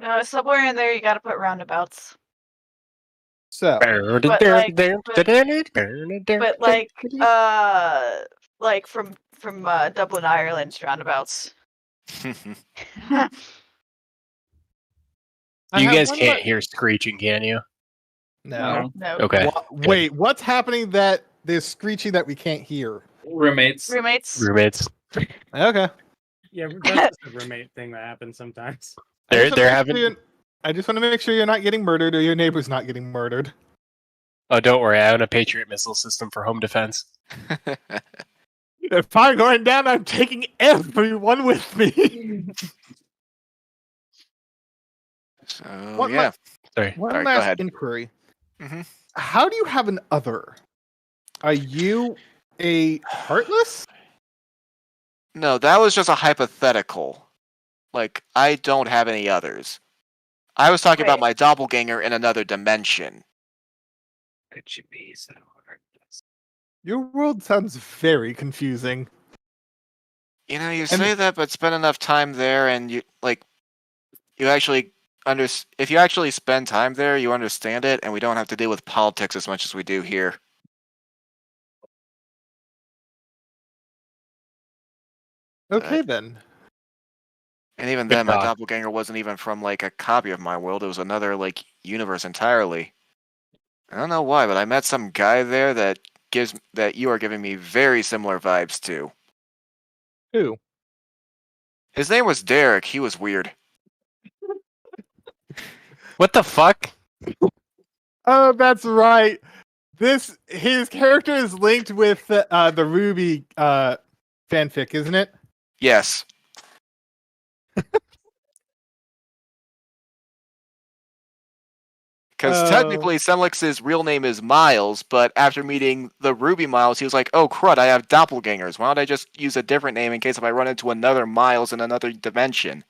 No, somewhere in there you gotta put roundabouts.
So,
But like from Dublin, Ireland's roundabouts.
I
You
have
guys
one
can't
more-
hear screeching, can you?
No.
No.
Okay.
Wait, what's happening that there's screeching that we can't hear?
Roommates.
Roommates.
Roommates.
Okay.
Yeah, that's just a roommate thing that happens sometimes.
They're having.
I just want to make sure you're not getting murdered or your neighbor's not getting murdered.
Oh, don't worry. I own a Patriot missile system for home defense.
If fire going down, I'm taking everyone with me.
So
What
yeah.
Sorry.
One
Sorry, go
last
ahead.
inquiry.
Mhm.
How do you have an other? Are you a heartless?
No, that was just a hypothetical. Like, I don't have any others. I was talking about
Wait.
my doppelganger in another dimension.
Could you be so hard?
Your world sounds very confusing.
You know, you say that, but spend enough time there, and you actually if you actually spend time there, you understand it, and we don't have to deal with politics as much as we do here.
Okay, then.
And even
Good
then, my
God.
doppelganger wasn't even from like a copy of my world. It was another like universe entirely. I don't know why, but I met some guy there that you are giving me very similar vibes to.
Who?
His name was Derek. He was weird.
What the fuck?
Oh, that's right. His character is linked with the Ruby fanfic, isn't it?
Yes. Because technically, Semlix's real name is Miles, but after meeting the Ruby Miles, he was like, "Oh crud, I have doppelgangers. Why don't I just use a different name in case if I run into another Miles in another dimension?"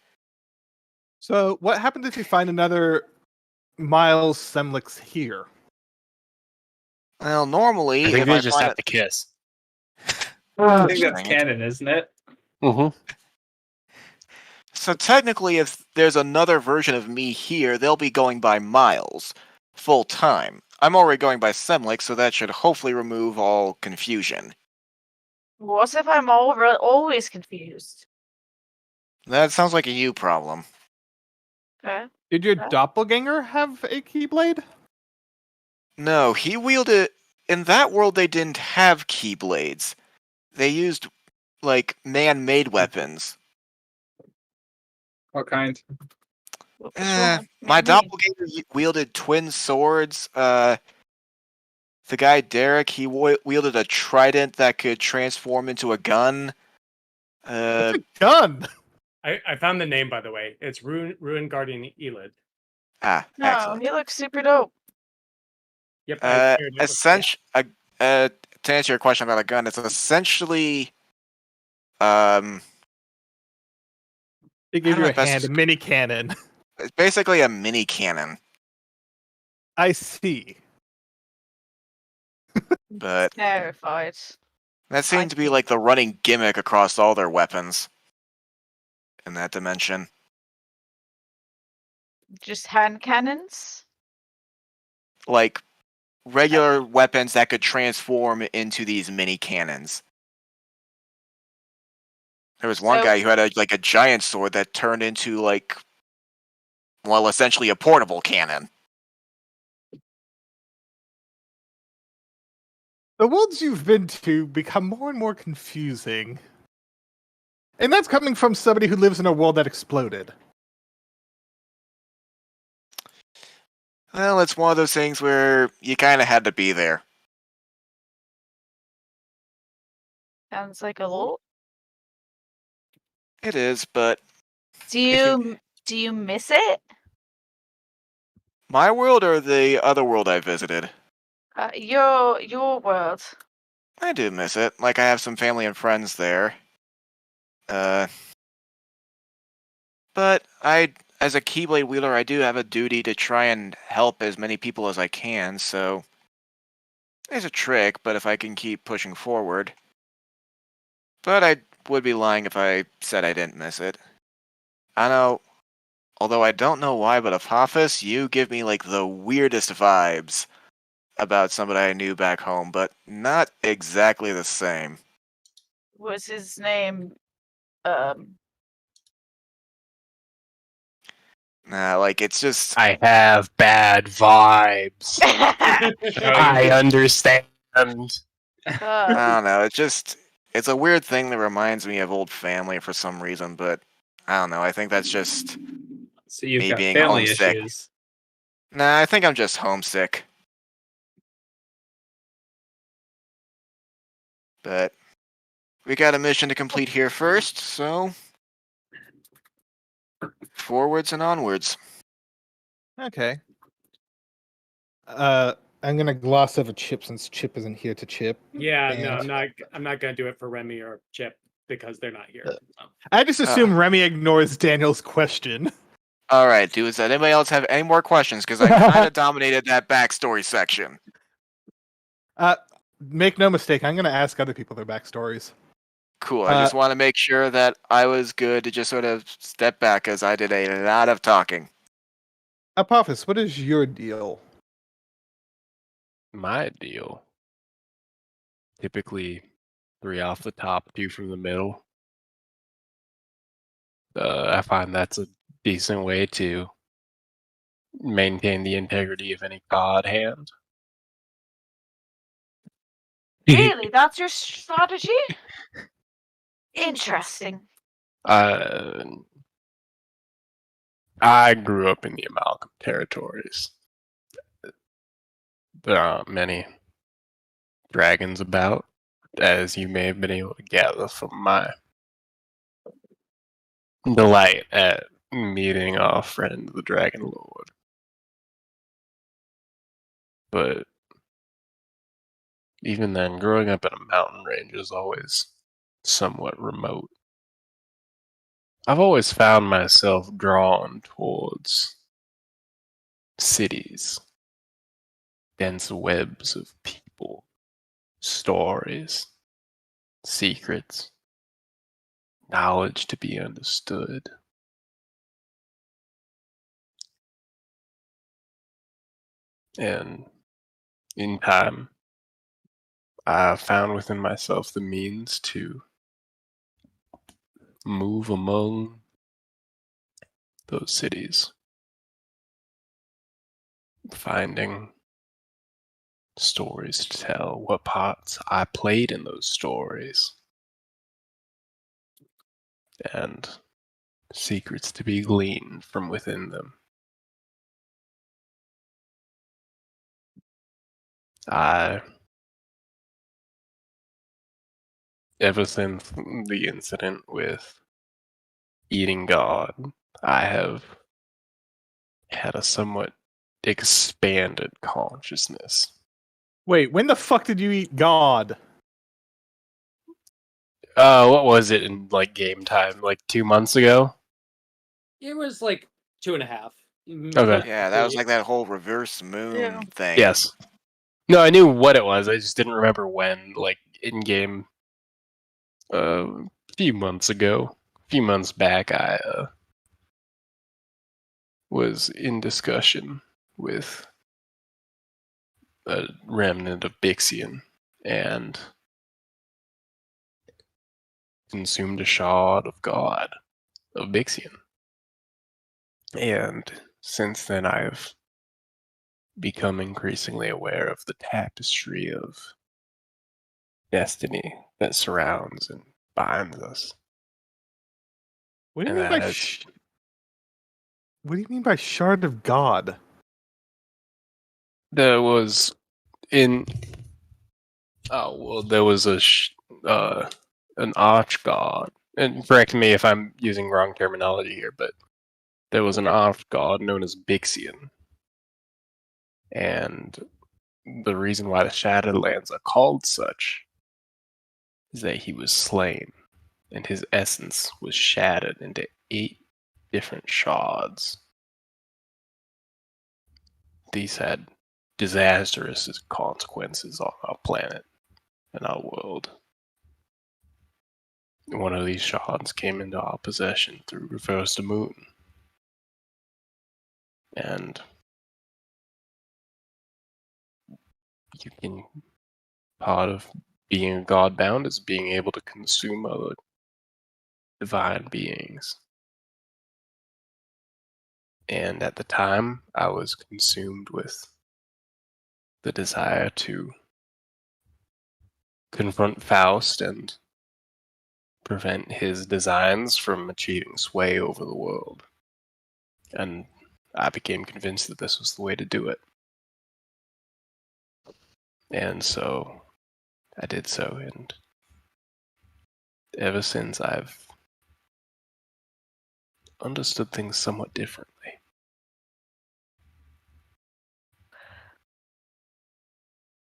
So, what happens if you find another Miles Semlix here?
Well, normally,
I think
if
they
I
just
find
have to kiss.
I think that's
Dang it.
canon, isn't it?
Mm-hmm.
So technically, if there's another version of me here, they'll be going by Miles, full time. I'm already going by Semlix, so that should hopefully remove all confusion.
What if I'm always confused?
That sounds like a you problem.
Okay.
Did your
Huh?
doppelganger have a keyblade?
No, he wielded. In that world, they didn't have keyblades. They used, like, man-made weapons.
What kind?
What was wrong with
My
me?
doppelganger wielded twin swords. The guy Derek, he wielded a trident that could transform into a gun.
It's a gun.
I found the name, by the way. It's Ruin Guardian Elid.
No,
Excellent.
he looks super dope.
Yep. I shared it with-
To answer your question about a gun, it's essentially,
They give
How do
you
I
a
best
hand, a mini cannon.
it's basically a mini cannon.
I see.
But
Terrified.
that seemed to be like the running gimmick across all their weapons in that dimension.
Just hand cannons?
Like regular weapons that could transform into these mini cannons. There was one
So-
guy who had a giant sword that turned into essentially a portable cannon.
The worlds you've been to become more and more confusing. And that's coming from somebody who lives in a world that exploded.
Well, it's one of those things where you kind of had to be there.
Sounds like a lot.
It is, but
Do you miss it?
my world or the other world I visited?
Your world.
I do miss it. Like, I have some family and friends there. But as a Keyblade wielder, I do have a duty to try and help as many people as I can, so there's a trick, but if I can keep pushing forward. But I would be lying if I said I didn't miss it. I know, although I don't know why, but Apophis, you give me, like, the weirdest vibes about somebody I knew back home, but not exactly the same.
Was his name
Nah, like, it's just...
I have bad vibes. I understand.
I don't know, it's just... It's a weird thing that reminds me of old family for some reason, but I don't know. I think that's just
So you've
me
got
being
family
homesick.
issues.
Nah, I think I'm just homesick. But we got a mission to complete here first, so forwards and onwards.
Okay. I'm gonna gloss over Chip since Chip isn't here to chip.
Yeah, no,
And-
I'm not gonna do it for Remy or Chip because they're not here. So.
I just assume Remy ignores Daniel's question.
All right, dudes. Does anybody else have any more questions? Because I kind of dominated that backstory section.
Make no mistake, I'm gonna ask other people their backstories.
Cool. I just want to make sure that I was good to just sort of step back, as I did a lot of talking.
Apophis, what is your deal?
My deal. Typically 3 off the top, 2 from the middle. I find that's a decent way to maintain the integrity of any god hand.
Really? That's your strategy? Interesting.
I grew up in the Amalgam territories. There aren't many dragons about, as you may have been able to gather from my delight at meeting our friend, the Dragon Lord. But even then, growing up in a mountain range is always somewhat remote. I've always found myself drawn towards cities, dense webs of people, stories, secrets, knowledge to be understood. And in time, I found within myself the means to move among those cities, finding stories to tell, what parts I played in those stories, and secrets to be gleaned from within them. Ever since the incident with eating God, I have had a somewhat expanded consciousness.
Wait, when the fuck did you eat God?
What was it in like game time? Like 2 months ago?
It was like 2.5.
Okay.
Yeah, that was like that whole reverse moon
Yeah.
thing.
Yes. No, I knew what it was. I just didn't remember when. Like in game, a few months ago, a few months back, I was in discussion with a remnant of Bixian and consumed a shard of God of Bixian. And since then, I've become increasingly aware of the tapestry of destiny that surrounds and binds us.
What do you
And
mean by
that is-
What do you mean by shard of God?
There was in there was an arch god, and correct me if I'm using wrong terminology here, but there was an arch god known as Bixian, and the reason why the Shadowlands are called such is that he was slain, and his essence was shattered into 8 different shards. These had disastrous consequences on our planet and our world. One of these shards came into our possession through Reverse the Moon. And part of being Godbound is being able to consume other divine beings. And at the time, I was consumed with the desire to confront Faust and prevent his designs from achieving sway over the world. And I became convinced that this was the way to do it. And so I did so, and ever since I've understood things somewhat differently.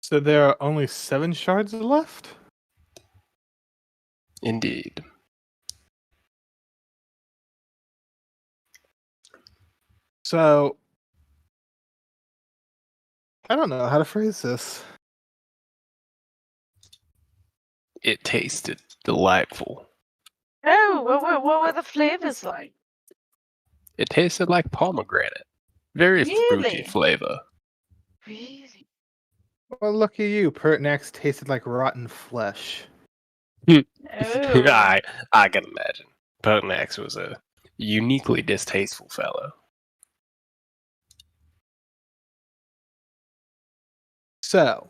So there are only 7 shards left?
Indeed.
So I don't know how to phrase this.
It tasted delightful.
Oh, what were the flavors like?
It tasted like pomegranate. Very fruity
Really?
flavor.
Really?
Well, look at you. Pertinax tasted like rotten flesh.
Oh.
I can imagine. Pertinax was a uniquely distasteful fellow.
So,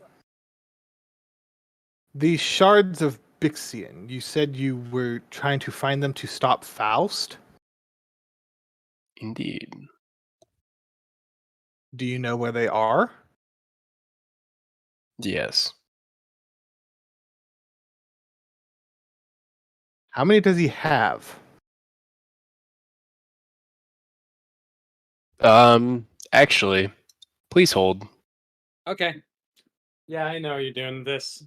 the shards of Bixian, you said you were trying to find them to stop Faust?
Indeed.
Do you know where they are?
Yes.
How many does he have?
Actually, please hold.
Okay. Yeah, I know you're doing this.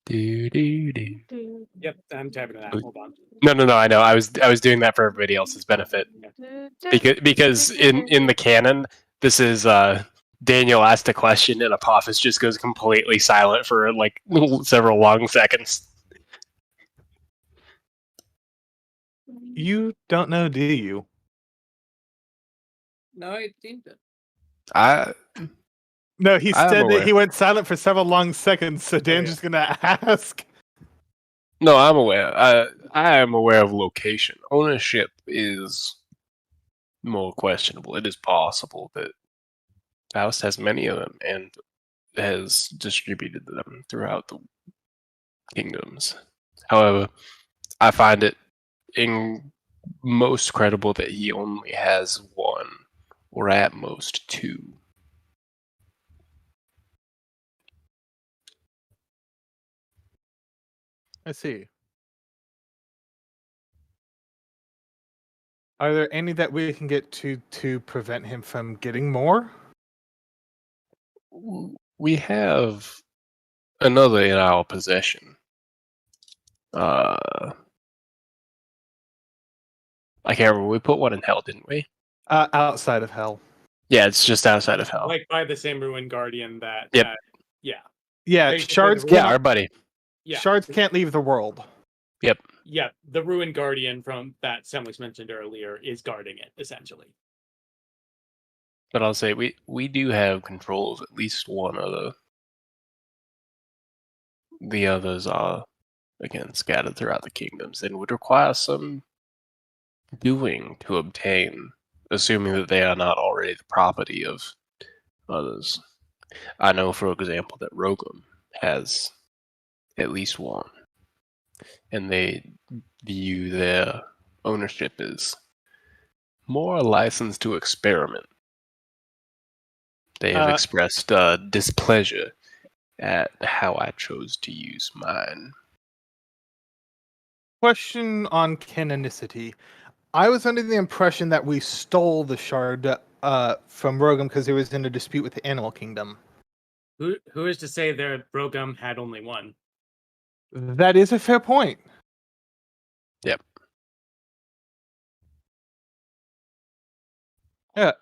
Do, do, do.
Yep, I'm typing it out. Hold on.
No, I know. I was doing that for everybody else's benefit. Because in the canon, this is Daniel asked a question and Apophis just goes completely silent for like several long seconds.
You don't know, do you?
No, I think that.
I
No, he
I'm
said that
aware.
he went silent for several long seconds, so Dan's
yeah.
just gonna ask.
No, I'm aware. I am aware of location. Ownership is more questionable. It is possible that Faust has many of them and has distributed them throughout the kingdoms. However, I find it most credible that he only has one, or at most 2.
I see. Are there any that we can get to prevent him from getting more?
We have another in our possession. I can't remember. We put one in hell, didn't we?
Outside of hell.
Yeah, it's just outside of hell.
Like by the same ruin guardian that.
Yep.
Yeah.
Yeah,
Basically,
shards
the
Yeah,
can't,
our buddy.
Yeah.
shards can't leave the world.
Yeah, the ruin guardian from that Semlix mentioned earlier is guarding it essentially.
But I'll say we do have control of at least one other. The others are, again, scattered throughout the kingdoms and would require some doing to obtain, assuming that they are not already the property of others. I know, for example, that Rogum has at least one, and they view their ownership as more a license to experiment. They have expressed displeasure at how I chose to use mine.
Question on canonicity. I was under the impression that we stole the shard from Rogum because he was in a dispute with the Animal Kingdom.
Who is to say their Rogum had only one?
That is a fair point.
Yep.
Yeah.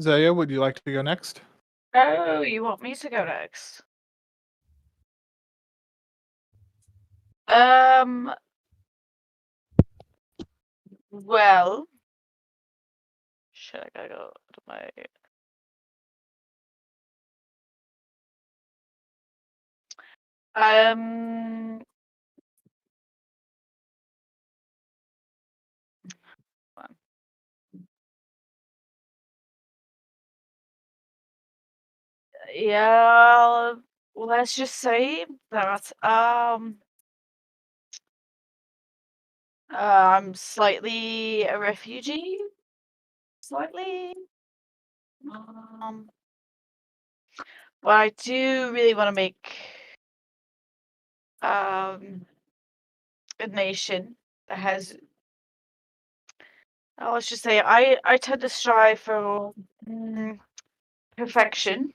Zaya, would you like to go next?
Oh, you want me to go next? Well, shit, I gotta go to my. Um. Yeah, let's just say that I'm slightly a refugee. Slightly. But I do really want to make a nation that has. Let's just say I tend to strive for perfection.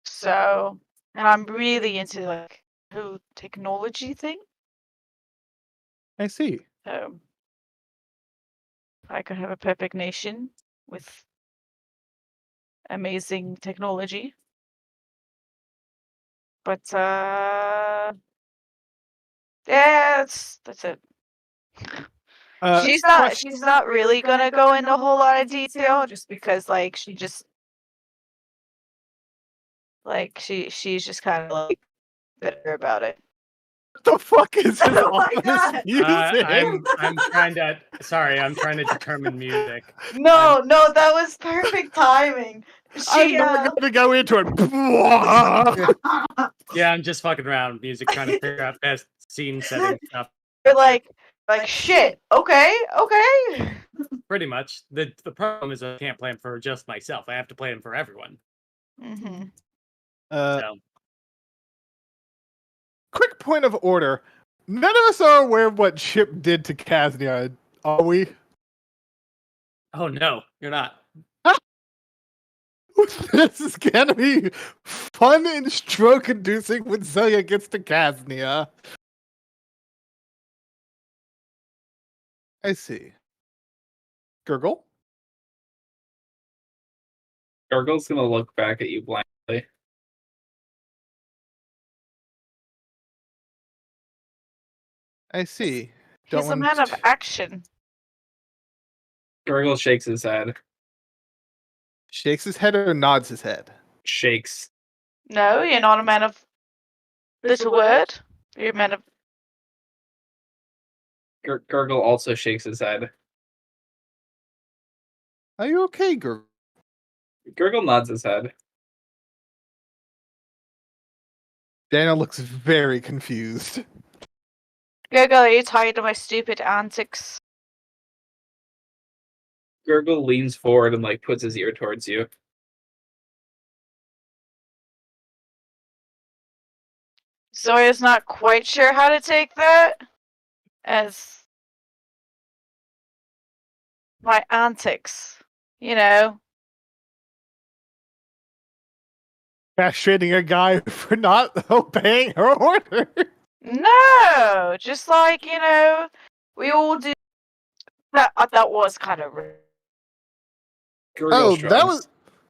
So, and I'm really into like whole technology thing.
I see.
So, if I could have a perfect nation with amazing technology. But yeah, that's it. She's not really gonna go into a whole lot of detail just because like she's just kind of like bitter about it.
What the fuck is this
Oh my
ominous
God.
music?
I'm trying to. Sorry, I'm trying to determine music.
No, that was perfect timing.
I'm not gonna go into it.
Yeah, I'm just fucking around music, trying to figure out best scene setting stuff.
You're like shit. Okay.
Pretty much. The problem is I can't play them for just myself. I have to play them for everyone.
Mm-hmm.
So
Quick point of order. None of us are aware of what Chip did to Kaznia, are we?
oh no, you're not.
This is gonna be fun and stroke-inducing when Zoya gets to Kaznia. I see. Gurgle?
Gurgle's gonna look back at you blankly.
I see.
He's a man of action.
Gurgle shakes his head.
Shakes his head or nods his head?
Shakes.
No, you're not a man of little word. You're a man of.
Gurgle also shakes his head.
Are you okay, Gurgle?
Gurgle nods his head.
Daniel looks very confused.
Gurgle, are you tired of my stupid antics?
Gurgle leans forward and like puts his ear towards you.
Zoya's not quite sure how to take that as my antics, you know.
Castrating a guy for not obeying her order.
No, just like, you know, we all do that. That was kind of rude.
Gurgle shrugs.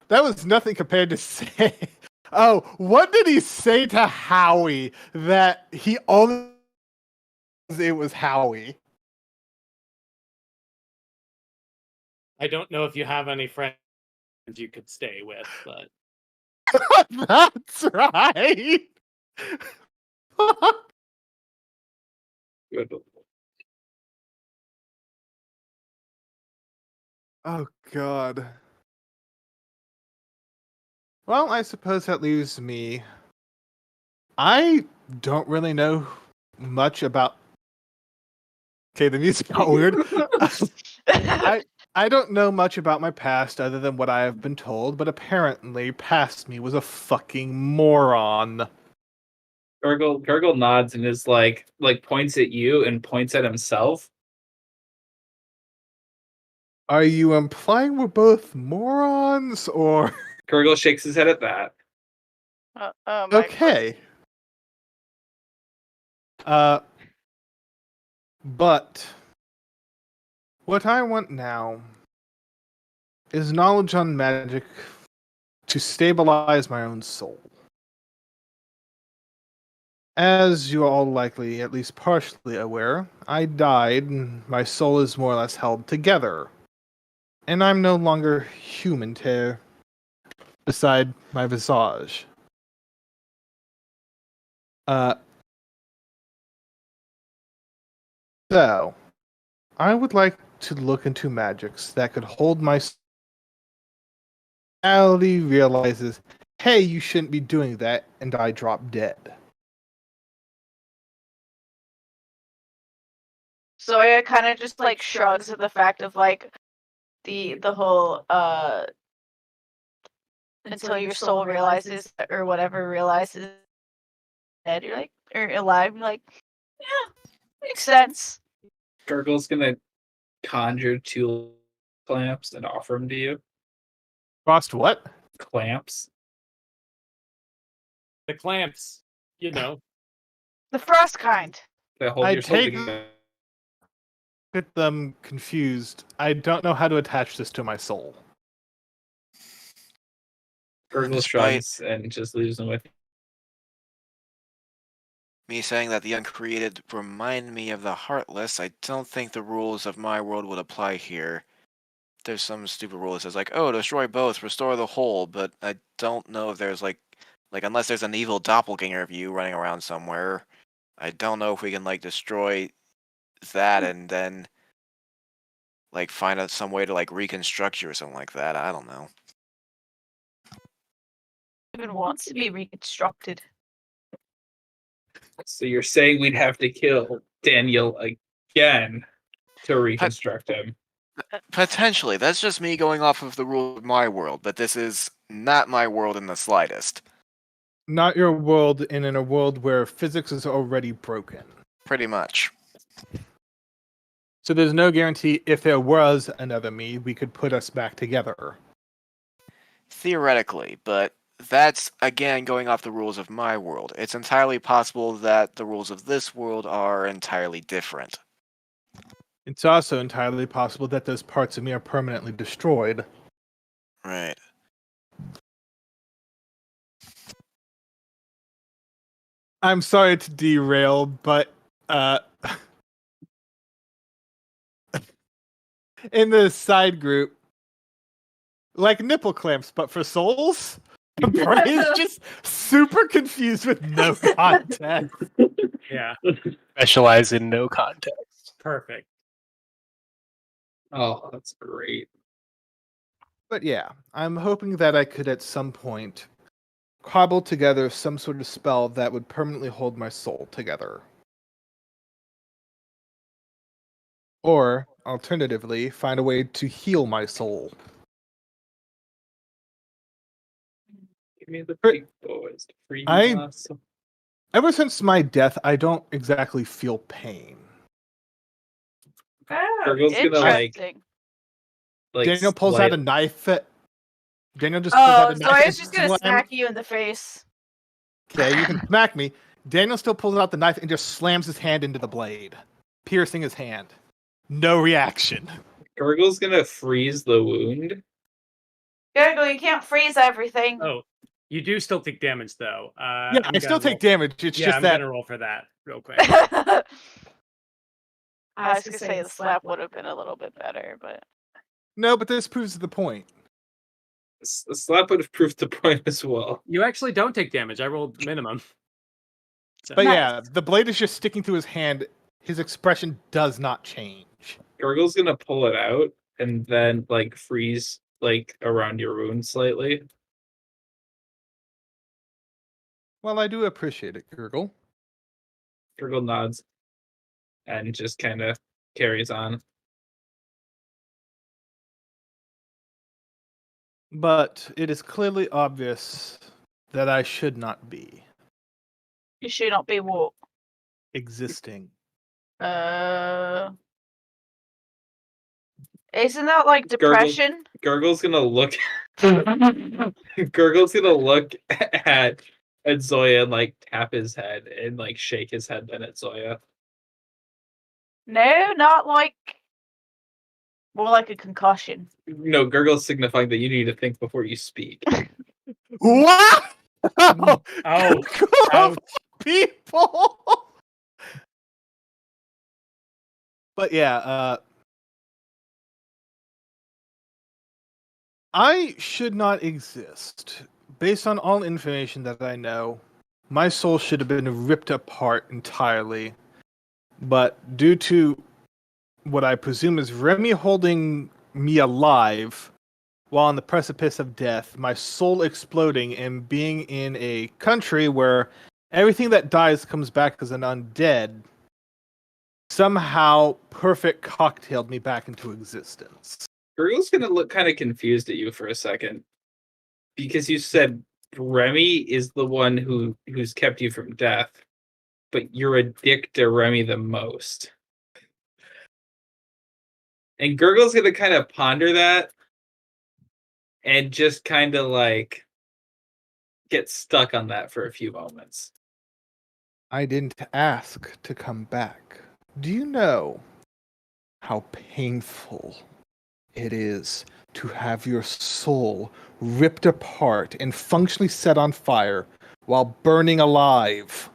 that was nothing compared to say. Oh, what did he say to Howie that he only it was Howie?
I don't know if you have any friends you could stay with, but
That's right.
Good.
Oh God. Well, I suppose that leaves me. I don't really know much about. Okay, the music got weird. I don't know much about my past other than what I have been told, but apparently past me was a fucking moron.
Gurgle nods and is like points at you and points at himself.
Are you implying we're both morons, or
Gurgle shakes his head at that.
okay? But what I want now is knowledge on magic to stabilize my own soul. As you are all likely at least partially aware, I died and my soul is more or less held together. And I'm no longer human to beside my visage. So, I would like to look into magics that could hold my reality realizes, hey, you shouldn't be doing that, and I drop dead.
Zoya kind of just like shrugs at the fact of like the whole until your soul realizes or whatever realizes that you're like or alive, you're like, yeah, makes sense.
Gurgle's gonna conjure 2 clamps and offer them to you.
Frost what?
Clamps.
The clamps, you know.
The frost kind.
That hold
I
your soul
take-
together.
Get them confused. I don't know how to attach this to my soul.
Gurgle
Despite-
shrugs and just leaves them with you.
Me saying that the uncreated remind me of the heartless, I don't think the rules of my world would apply here. There's some stupid rule that says like, oh, destroy both, restore the whole, but I don't know if there's like unless there's an evil doppelganger of you running around somewhere, I don't know if we can like destroy that and then like find out some way to like reconstruct you or something like that. I don't know.
Even wants to be reconstructed.
So you're saying we'd have to kill Daniel again to reconstruct him?
Potentially, that's just me going off of the rule of my world, but this is not my world in the slightest.
Not your world, and in a world where physics is already broken.
Pretty much.
So there's no guarantee if there was another me, we could put us back together.
Theoretically, but that's, again, going off the rules of my world. It's entirely possible that the rules of this world are entirely different.
It's also entirely possible that those parts of me are permanently destroyed.
Right.
I'm sorry to derail, but in the side group, like nipple clamps, but for souls, Brian's just super confused with no context.
Yeah,
Specialize in no context.
perfect.
Oh, that's great.
But yeah, I'm hoping that I could at some point cobble together some sort of spell that would permanently hold my soul together. Or, alternatively, find a way to heal my soul.
Give me the big boys to free
I-
us.
Ever since my death, I don't exactly feel pain.
Gurgle's gonna like
Interesting.
Daniel pulls
slight-
out a knife. Daniel just pulls out
Oh,
a knife.
Zoya's just gonna
slam-
smack you in the face.
Okay, you can smack me. Daniel still pulls out the knife and just slams his hand into the blade, piercing his hand. No reaction.
Gurgle's gonna freeze the wound.
Gurgle, you can't freeze everything.
Oh, you do still take damage though.
Yeah, I still take damage. It's
Yeah,
just
I'm
that
gonna roll for that real quick.
I was gonna say the slap would have been a little bit better, but
no, but this proves the point.
A slap would have proved the point as well.
You actually don't take damage. I rolled minimum. So,
But
Nice.
yeah, the blade is just sticking through his hand. His expression does not change.
Gurgle's gonna pull it out and then like freeze like around your wound slightly.
Well, I do appreciate it, Gurgle.
Gurgle nods and just kind of carries on.
But it is clearly obvious that I should not be
you should not be what?
existing.
Isn't that like depression?
Gurgle's gonna look. Gurgle's gonna look at Zoya and like tap his head and like shake his head then at Zoya.
No, not like. More like a concussion.
No, Gurgle's signifying that you need to think before you speak.
What?
Oh,
Gurgle
ouch.
people. But yeah, I should not exist. Based on all information that I know, my soul should have been ripped apart entirely. But due to what I presume is Remy holding me alive while on the precipice of death, my soul exploding and being in a country where everything that dies comes back as an undead, somehow perfect cocktailed me back into existence.
Gurgle's gonna look kind of confused at you for a second because you said Remy is the one who's kept you from death, but you're a dick to Remy the most. And Gurgle's gonna kind of ponder that and just kind of like get stuck on that for a few moments.
I didn't ask to come back. Do you know how painful it is to have your soul ripped apart and functionally set on fire while burning alive?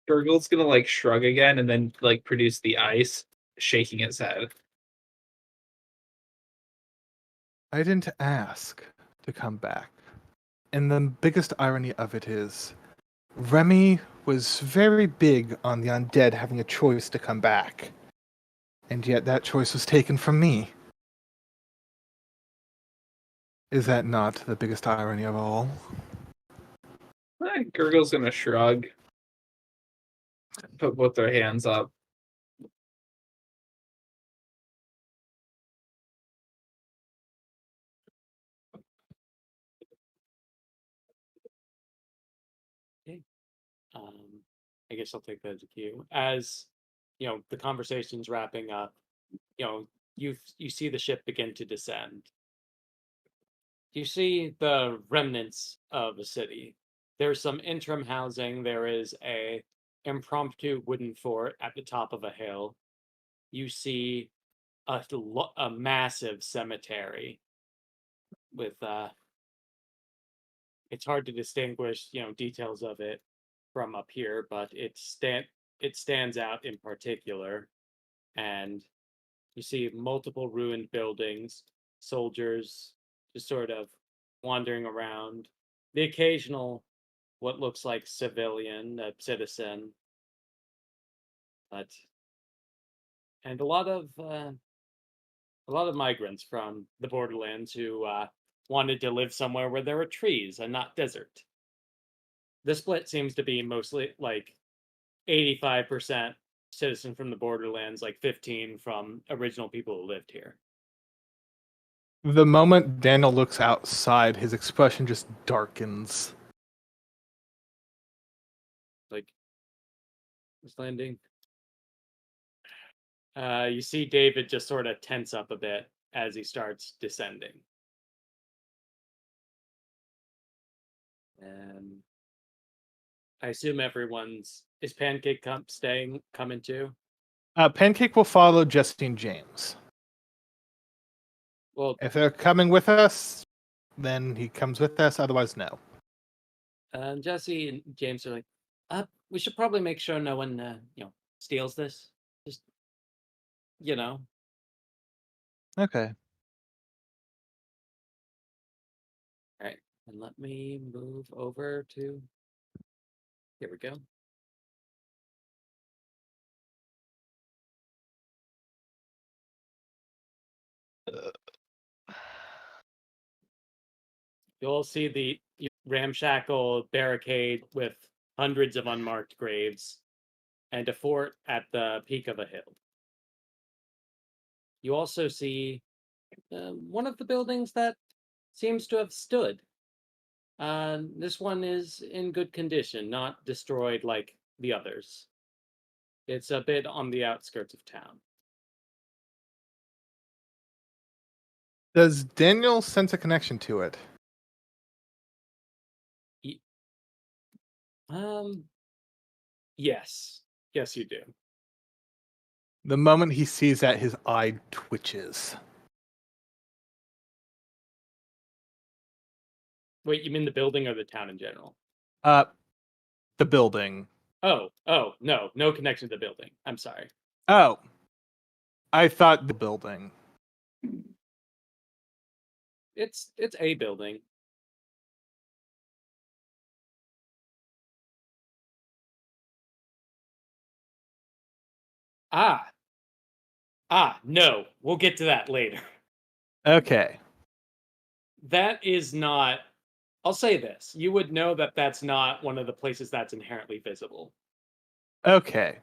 Gurgle's gonna like shrug again and then like produce the ice, shaking his head.
I didn't ask to come back. And the biggest irony of it is, Remy was very big on the undead having a choice to come back. And yet that choice was taken from me. Is that not the biggest irony of all?
Gurgle's gonna shrug, put both their hands up.
I guess I'll take that as a cue. As the conversation's wrapping up, you see the ship begin to descend. You see the remnants of a city. There's some interim housing. There is a impromptu wooden fort at the top of a hill. You see a massive cemetery with it's hard to distinguish details of it from up here, but it stands out in particular. And you see multiple ruined buildings, soldiers just sort of wandering around, the occasional what looks like civilian, citizen, but and a lot of migrants from the borderlands who wanted to live somewhere where there were trees and not desert. The split seems to be mostly like 85% citizen from the borderlands, like 15 from original people who lived here.
The moment Daniel looks outside, his expression just darkens.
Like this landing. You see David just sort of tense up a bit as he starts descending. And I assume is Pancake coming too?
Pancake will follow Justine James.
Well,
if they're coming with us, then he comes with us. Otherwise, no.
Jesse and James are like, we should probably make sure no one, steals this. Just,
Okay.
All right, and let me move over to. Here we go. You'll see the ramshackle barricade with hundreds of unmarked graves and a fort at the peak of a hill. You also see one of the buildings that seems to have stood. This one is in good condition, not destroyed like the others. It's a bit on the outskirts of town.
Does Daniel sense a connection to it?
Yes. Yes, you do.
The moment he sees that, his eye twitches.
Wait, you mean the building or the town in general?
the building.
Oh, no, no connection to the building. I'm sorry.
Oh, I thought the building.
It's a building. No, we'll get to that later.
Okay.
That is not. I'll say this: you would know that that's not one of the places that's inherently visible.
Okay.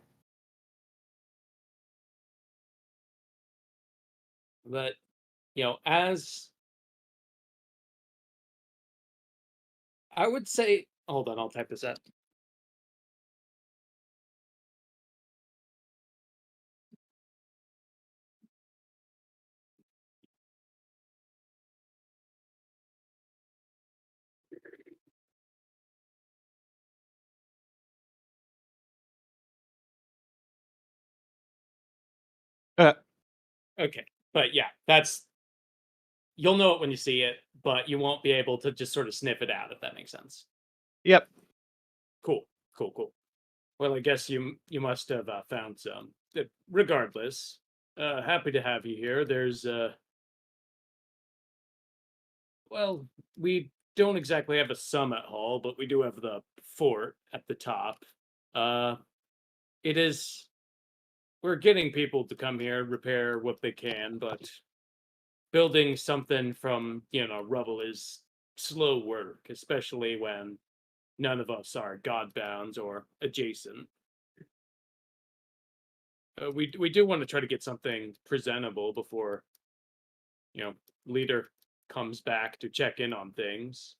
But as I would say, hold on, I'll type this up. Okay, but yeah, you'll know it when you see it, but you won't be able to just sort of sniff it out if that makes sense.
Yep.
Cool. Well, I guess you must have found some. Regardless, happy to have you here. There's well, we don't exactly have a summit hall, but we do have the fort at the top. It is we're getting people to come here, repair what they can, but building something from rubble is slow work, especially when none of us are Godbounds or adjacent. We do want to try to get something presentable before leader comes back to check in on things.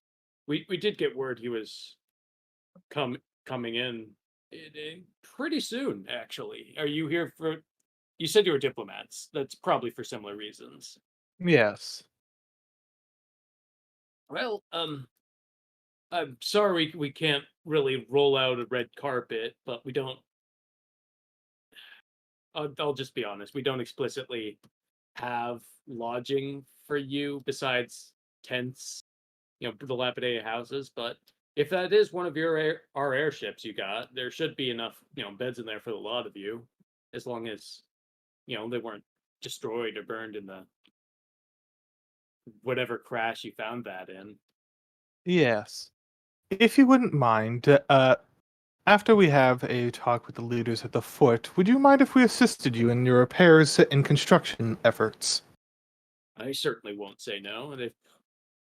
We did get word he was coming in pretty soon. Actually, are you here for? You said you were diplomats. That's probably for similar reasons.
Yes.
Well, I'm sorry we can't really roll out a red carpet, but we don't. I'll just be honest. We don't explicitly have lodging for you besides tents, dilapidated houses. But if that is one of our airships you got, there should be enough, beds in there for a lot of you, as long as, they weren't destroyed or burned in the whatever crash you found that in.
Yes. If you wouldn't mind, after we have a talk with the leaders at the fort, would you mind if we assisted you in your repairs and construction efforts?
I certainly won't say no. And if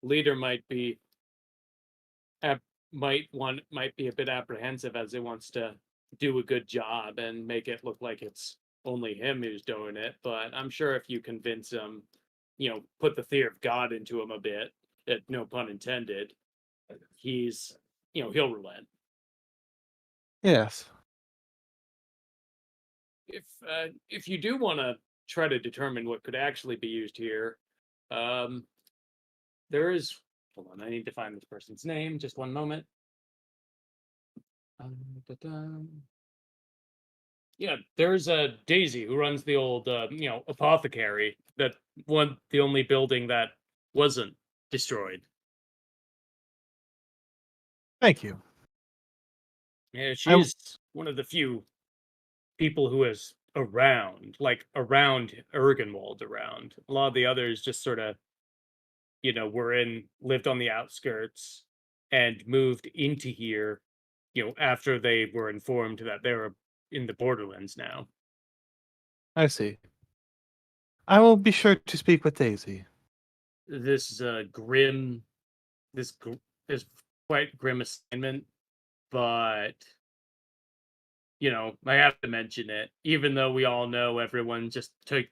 leader might be might be a bit apprehensive as he wants to do a good job and make it look like it's only him who's doing it, but I'm sure if you convince him, put the fear of God into him a bit, no pun intended, he's he'll relent.
Yes.
If you do want to try to determine what could actually be used here, there is. Hold on, I need to find this person's name. Just one moment. Yeah, there's a Daisy who runs the old, apothecary. That the only building that wasn't destroyed.
Thank you.
Yeah, she's one of the few people who is around Ergenwald around. A lot of the others just sort of, lived on the outskirts and moved into here, after they were informed that they were in the borderlands now.
I see. I will be sure to speak with Daisy.
This is quite grim assignment, but I have to mention it, even though we all know everyone just took.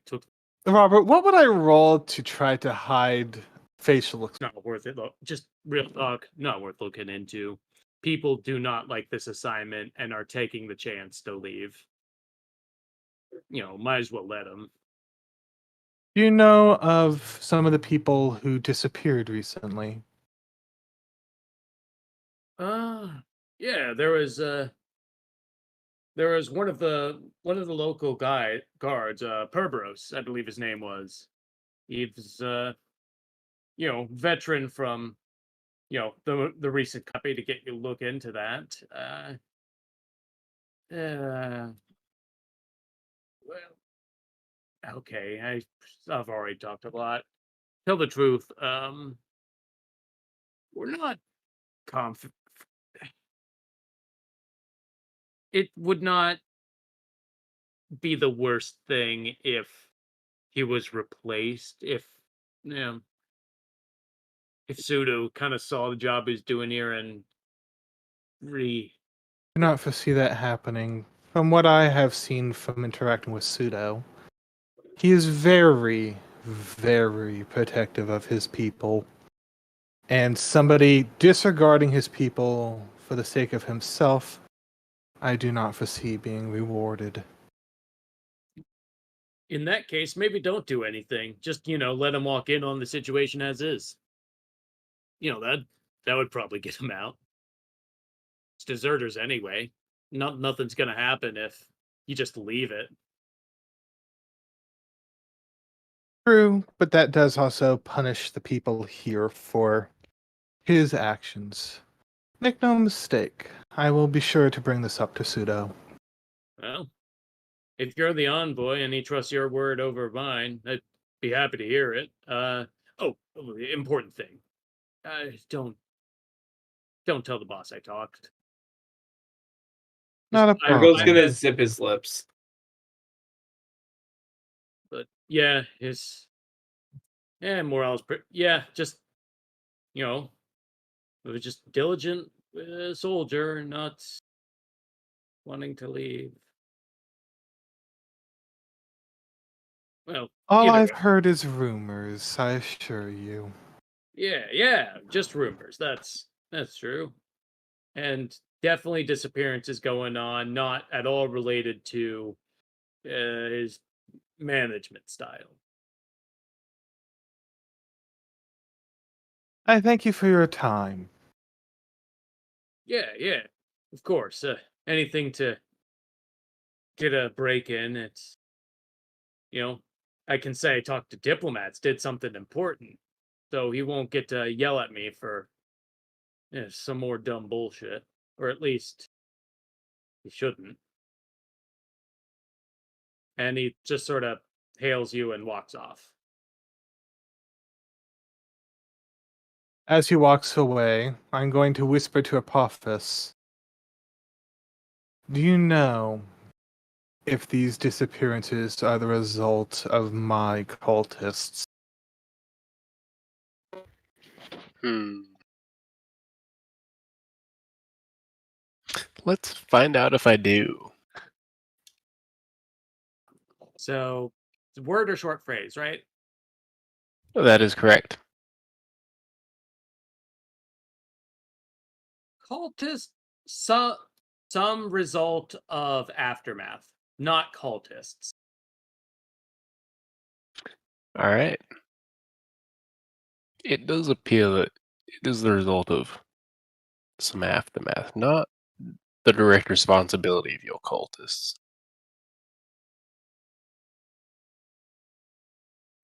Robert, what would I roll to try to hide facial expressions?
Not worth it. Look, just real talk, not worth looking into. People do not like this assignment and are taking the chance to leave. Might as well let them.
Do you know of some of the people who disappeared recently?
Yeah, there was one of the local guards, Perberos, I believe his name was. He was veteran from the recent copy to get you look into that. Well, okay, I've already talked a lot. Tell the truth, we're not conf. It would not be the worst thing if he was replaced. You know, if Pseudo kind of saw the job he's doing here and
Do not foresee that happening. From what I have seen from interacting with Pseudo, he is very, very protective of his people. And somebody disregarding his people for the sake of himself, I do not foresee being rewarded.
In that case, maybe don't do anything. Just let him walk in on the situation as is. That would probably get him out. It's deserters anyway. Nothing's gonna happen if you just leave it.
True, but that does also punish the people here for his actions. Make no mistake, I will be sure to bring this up to Pseudo.
Well, if you're the envoy and he trusts your word over mine, I'd be happy to hear it. Important thing. Don't tell the boss I talked.
Not a
Virgo's
problem.
gonna zip his lips.
But yeah, morale's just was just diligent soldier, not wanting to leave. Well,
All
either
I've
way.
heard is rumors, I assure you.
Yeah, just rumors. That's true. And definitely disappearances going on, not at all related to his management style.
I thank you for your time.
Yeah, of course. Anything to get a break in. It's, I can say I talked to diplomats, did something important. So he won't get to yell at me for some more dumb bullshit. Or at least he shouldn't. And he just sort of hails you and walks off.
As he walks away, I'm going to whisper to Apophis. Do you know if these disappearances are the result of my cultists?
Let's find out if I do.
So, it's a word or short phrase, right?
That is correct.
Cultist, some result of aftermath, not cultists.
All right. It does appear that it is the result of some aftermath, not the direct responsibility of your cultists.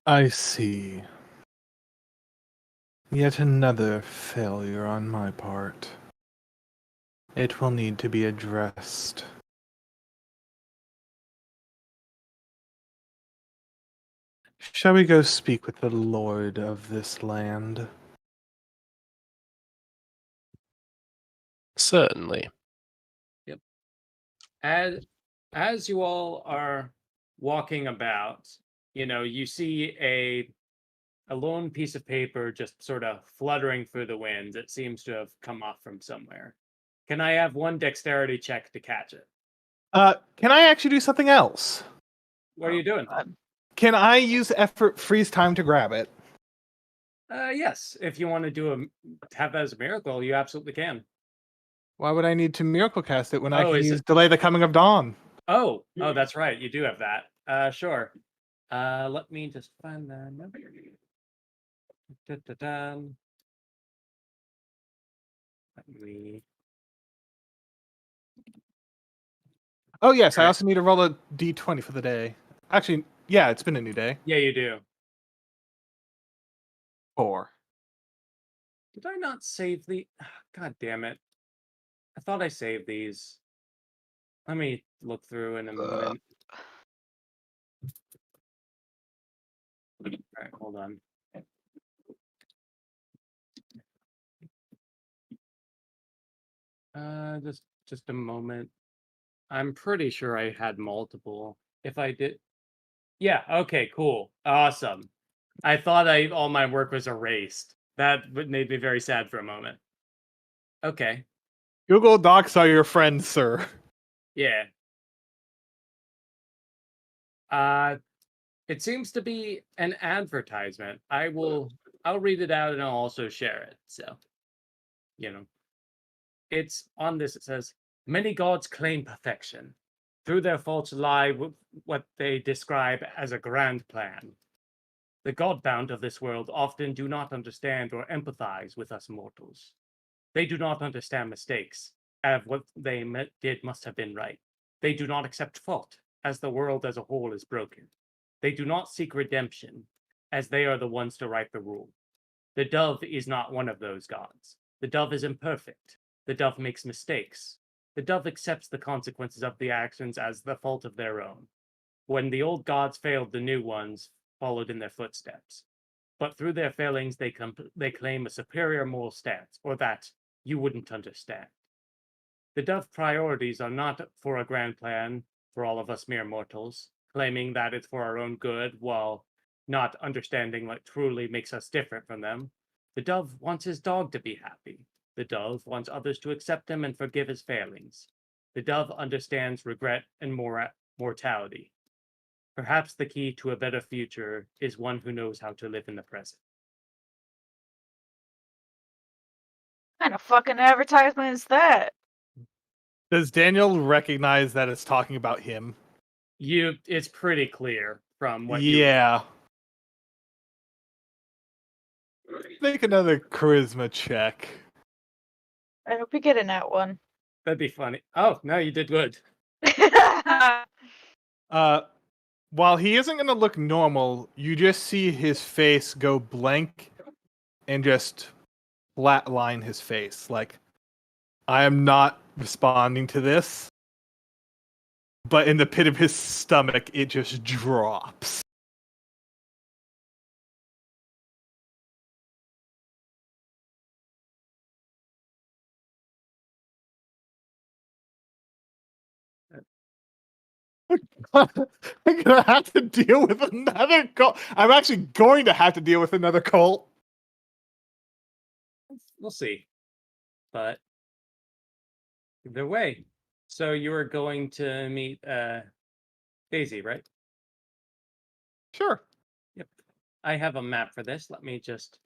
I see. Yet another failure on my part. It will need to be addressed. Shall we go speak with the lord of this land?
Certainly.
Yep. As you all are walking about, you see a lone piece of paper just sort of fluttering through the wind. It seems to have come off from somewhere. Can I have one dexterity check to catch it?
Can I actually do something else?
What are you doing?
Can I use effort freeze time to grab it?
Yes. If you want to have that as a miracle, you absolutely can.
Why would I need to miracle cast it when I
Oh,
can
is
use
it-
delay the coming of dawn?
Oh, that's right. You do have that. Sure. Let me just find the number. Da-da-da. Let me.
Oh yes, I
Alright.
also need to roll a d20 for the day. Actually, yeah, it's been a new day.
Yeah, you do.
4.
Did I not save the? God damn it! I thought I saved these. Let me look through in a moment. All right, hold on. Just a moment. I'm pretty sure I had multiple. If I did, yeah. Okay, cool, awesome. I thought all my work was erased. That made me very sad for a moment. Okay,
Google Docs are your friends, sir.
yeah. It seems to be an advertisement. I'll read it out and I'll also share it. So, it's on this. It says, many gods claim perfection. Through their faults lie what they describe as a grand plan. The Godbound of this world often do not understand or empathize with us mortals. They do not understand mistakes, as what they did must have been right. They do not accept fault, as the world as a whole is broken. They do not seek redemption, as they are the ones to right the rule. The dove is not one of those gods. The dove is imperfect. The dove makes mistakes. The dove accepts the consequences of the actions as the fault of their own. When the old gods failed, the new ones followed in their footsteps. But through their failings, they claim a superior moral stance, or that you wouldn't understand. The dove priorities are not for a grand plan for all of us mere mortals, claiming that it's for our own good while not understanding what truly makes us different from them. The dove wants his dog to be happy. The dove wants others to accept him and forgive his failings. The dove understands regret and mortality. Perhaps the key to a better future is one who knows how to live in the present.
What kind of fucking advertisement is that?
Does Daniel recognize that it's talking about him?
It's pretty clear from what
Yeah. Make another charisma check.
I hope you get in that one.
That'd be funny. Oh, no, you did good.
While he isn't going to look normal, you just see his face go blank and just flatline his face. Like, I am not responding to this. But in the pit of his stomach, it just drops. I'm gonna have to deal with another cult. I'm actually going to have to deal with another cult.
We'll see. But either way. So you were going to meet Daisy, right?
Sure.
Yep. I have a map for this. Let me just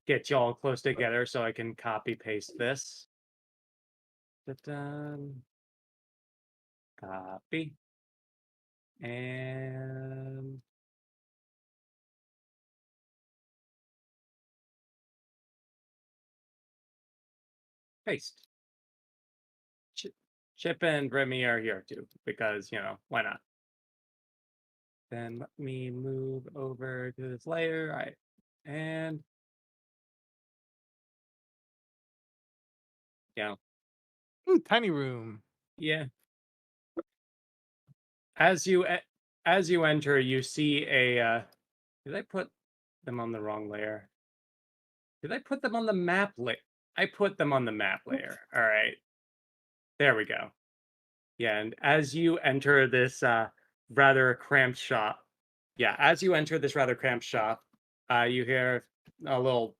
get y'all close together so I can copy paste this. Copy. And paste. Chip and Remy are here too, because, why not? Then let me move over to this layer. All right. And
Ooh, tiny room.
yeah. As you enter, you see a did I put them on the wrong layer? Did I put them on the map layer? I put them on the map layer. All right. There we go. Yeah, and as you enter this rather cramped shop, you hear a little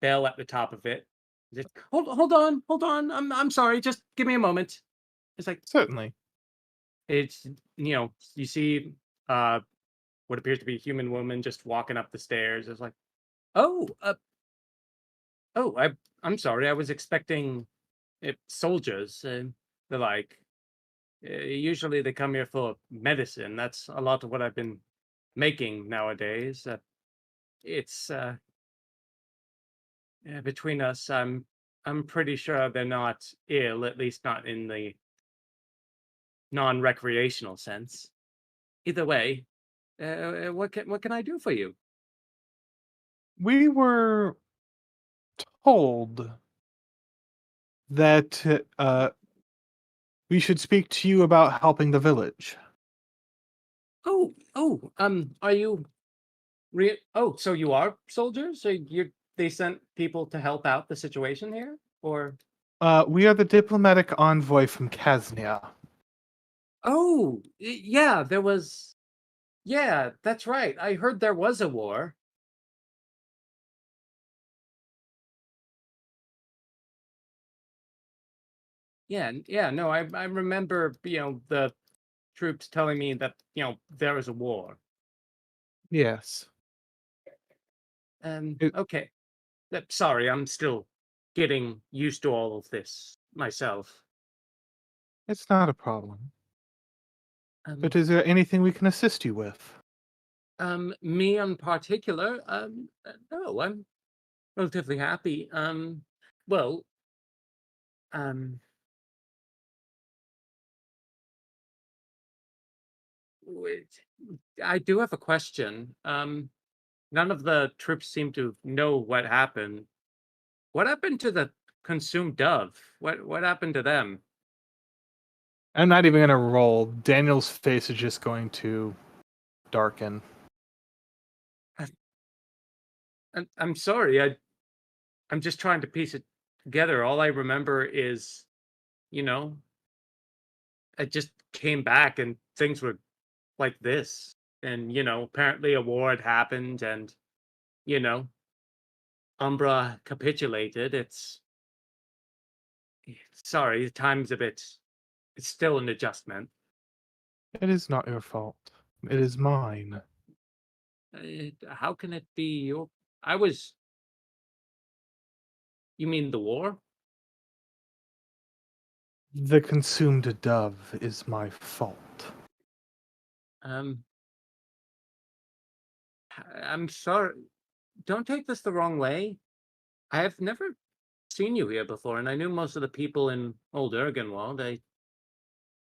bell at the top of it. Just, hold on. I'm sorry. Just give me a moment. It's like,
Certainly.
it's you see what appears to be a human woman just walking up the stairs. It's like, I'm sorry. I was expecting soldiers. They're like, usually they come here for medicine. That's a lot of what I've been making nowadays. It's between us. I'm pretty sure they're not ill, at least not in the non-recreational sense. Either way, what can I do for you?
We were told that we should speak to you about helping the village.
Are you oh, so you are soldiers? So they sent people to help out the situation here? Or
We are the diplomatic envoy from Kaznia.
oh, yeah, there was yeah, that's right. I heard there was a war. Yeah, no, I remember, the troops telling me that, there was a war.
Yes. It-
Okay. Sorry, I'm still getting used to all of this myself.
It's not a problem.
Um,
But is there anything we can assist you with?
Me in particular, no, I'm relatively happy. Well, um, wait, I do have a question. None of the troops seem to know what happened. What happened to the consumed dove? What happened to them?
I'm not even going to roll. Daniel's face is just going to darken.
I'm sorry. I'm just trying to piece it together. All I remember is, you know, I just came back and things were like this. And, apparently a war had happened and, you know, Umbra capitulated. Sorry, the time's it's still an adjustment.
It is not your fault. It is mine.
How can it be your, I was, you mean the war?
The consumed dove is my fault.
Um, I'm sorry. Don't take this the wrong way. I have never seen you here before, and I knew most of the people in Old Ergenwald.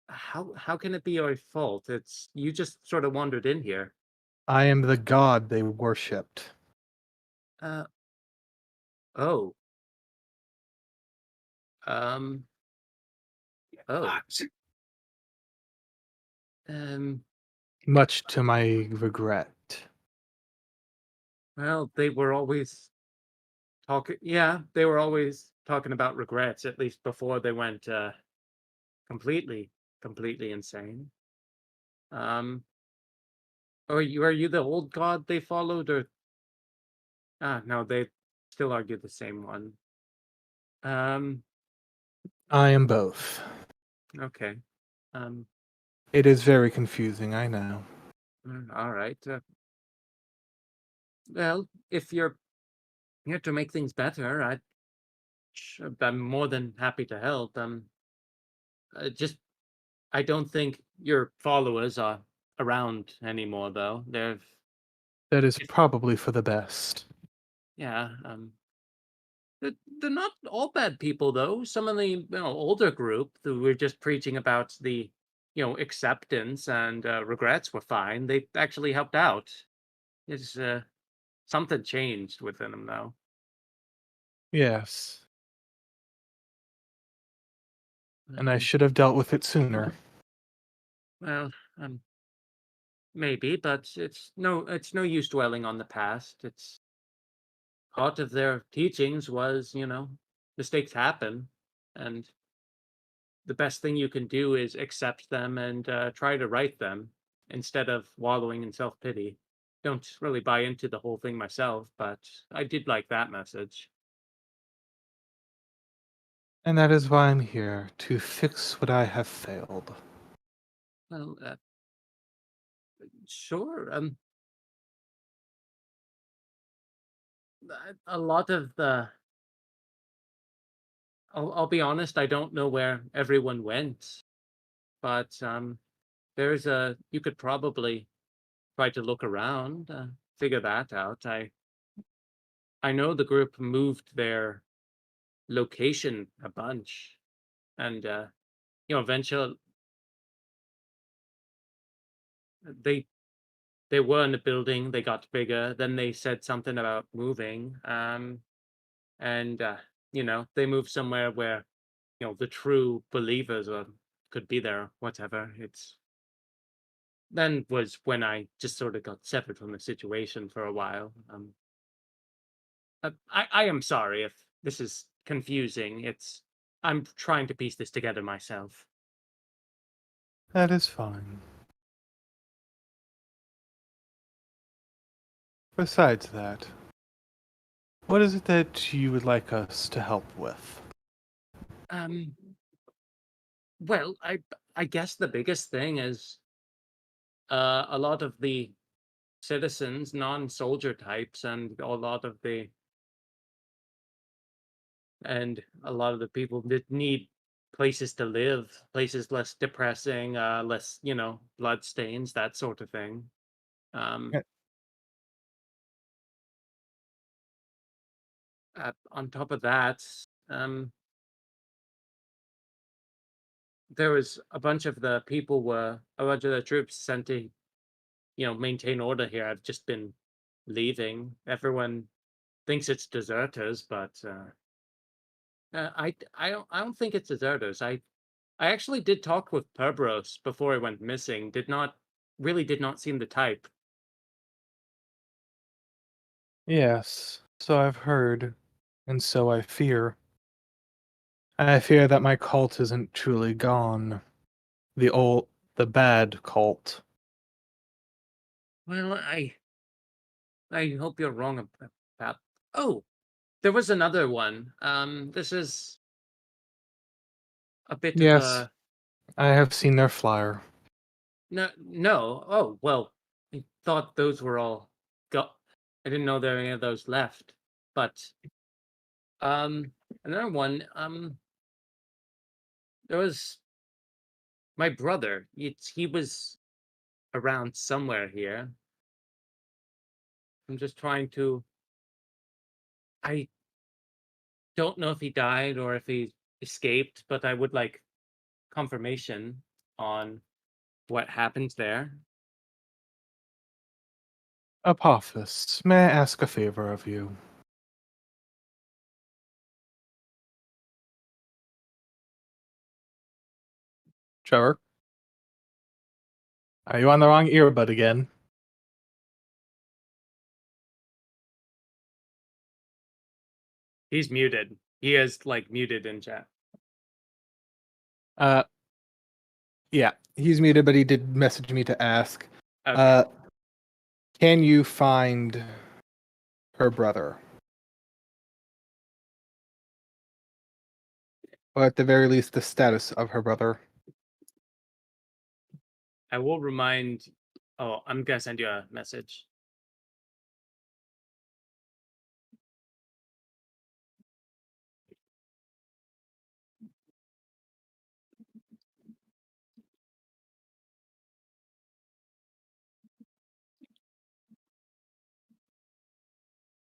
How can it be your fault? It's you just sort of wandered in here.
I am the god they worshipped.
Uh oh. Um oh. Um
Much to my regret.
well, they were always they were always talking about regrets, at least before they went completely completely insane. Um are you the old god they followed, or no, they still argue the same one. Um
I am both.
okay. Um
It is very confusing, I know.
all right. Well, if you're here to make things better, I'm more than happy to help. Just I don't think your followers are around anymore, though.
That is
If-
probably for the best.
yeah. They're not all bad people, though. Some of the older group who were just preaching about the acceptance and regrets were fine. They actually helped out. It's something changed within them, though.
Yes. And I
Um,
should have dealt with it sooner.
well, maybe, but it's no use dwelling on the past. It's part of their teachings was, mistakes happen, and the best thing you can do is accept them and try to right them instead of wallowing in self-pity. Don't really buy into the whole thing myself, but I did like that message.
And that is why I'm here, to fix what I have failed.
Well, sure. A lot of the I'll be honest, I don't know where everyone went, but you could probably try to look around, figure that out. I know the group moved their location a bunch, and eventually they they were in the building, they got bigger, then they said something about moving. and they move somewhere where the true believers could be there, whatever. It's then was when I just sort of got separate from the situation for a while. I am sorry if this is confusing. I'm trying to piece this together myself.
That is fine. Besides that, what is it that you would like us to help with?
Well, I guess the biggest thing is a lot of the citizens, non-soldier types, and a lot of the people that need places to live, places less depressing, less, blood stains, that sort of thing. Um,
Yeah.
on top of that, there was a bunch of the troops sent to, maintain order here. I've just been leaving. Everyone thinks it's deserters, but I don't think it's deserters. I actually did talk with Perbros before he went missing. Did not seem the type.
Yes, so I've heard, and so I fear. I fear that my cult isn't truly gone. The bad cult.
Well, I hope you're wrong about. Oh, there was another one. This is a bit of
Yes,
a
I have seen their flyer.
no. Oh well, I thought those were all got. I didn't know there were any of those left. But another one. There was my brother. He was around somewhere here. I'm just trying to. I don't know if he died or if he escaped, but I would like confirmation on what happened there.
Apophis, may I ask a favor of you? Trevor? Are you on the wrong earbud again?
He's muted. He is like muted in chat.
Uh, yeah, he's muted, but he did message me to ask.
Okay.
Can you find her brother? Or at the very least, the status of her brother?
I will remind. Oh, I'm gonna send you a message.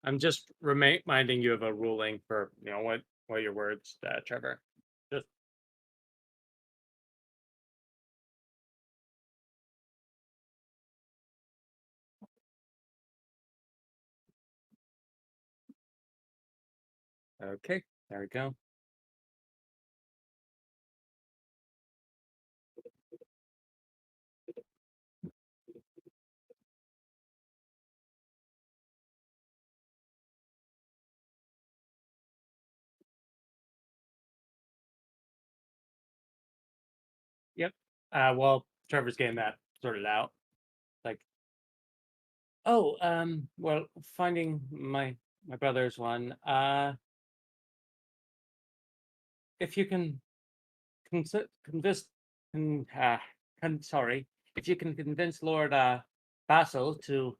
I'm just reminding you of a ruling for what your words, Trevor. Just okay. There we go. Yep. Well, Trevor's getting that sorted out. Like, oh, well, finding my brother's one. If you can convince, sorry, if you can convince Lord Basil to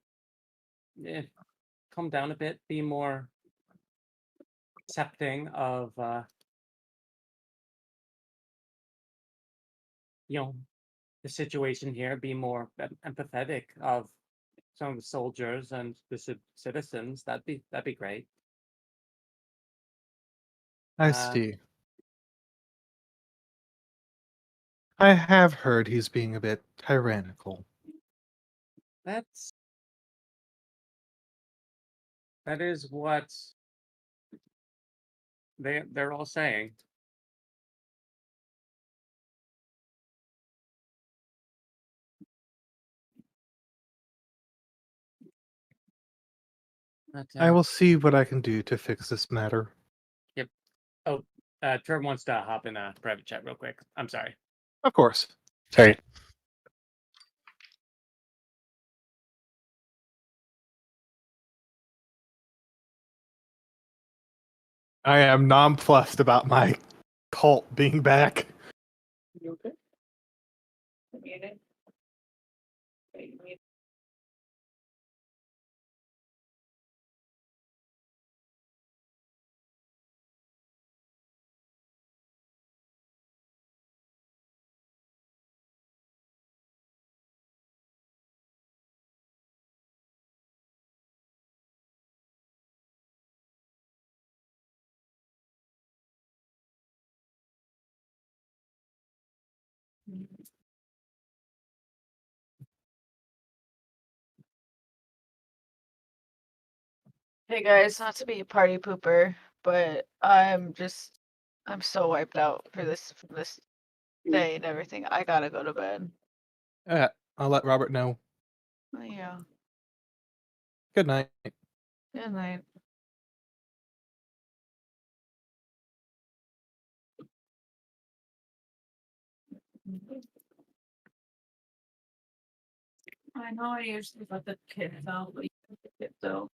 calm down a bit, be more accepting of the situation here, be more empathetic of some of the soldiers and the citizens. That'd be great.
I see. I have heard he's being a bit tyrannical.
That is what they're all saying. But,
I will see what I can do to fix this matter.
Trevor wants to hop in a private chat real quick. I'm sorry.
Of course.
Sorry.
I am nonplussed about my cult being back.
You okay? Muted. Wait, mute. Hey guys, not to be a party pooper, but I'm so wiped out for this day and everything. I gotta go to bed.
I'll let Robert know.
Yeah.
Good night.
Good night. I know I usually let the kids out, but you let the kids out.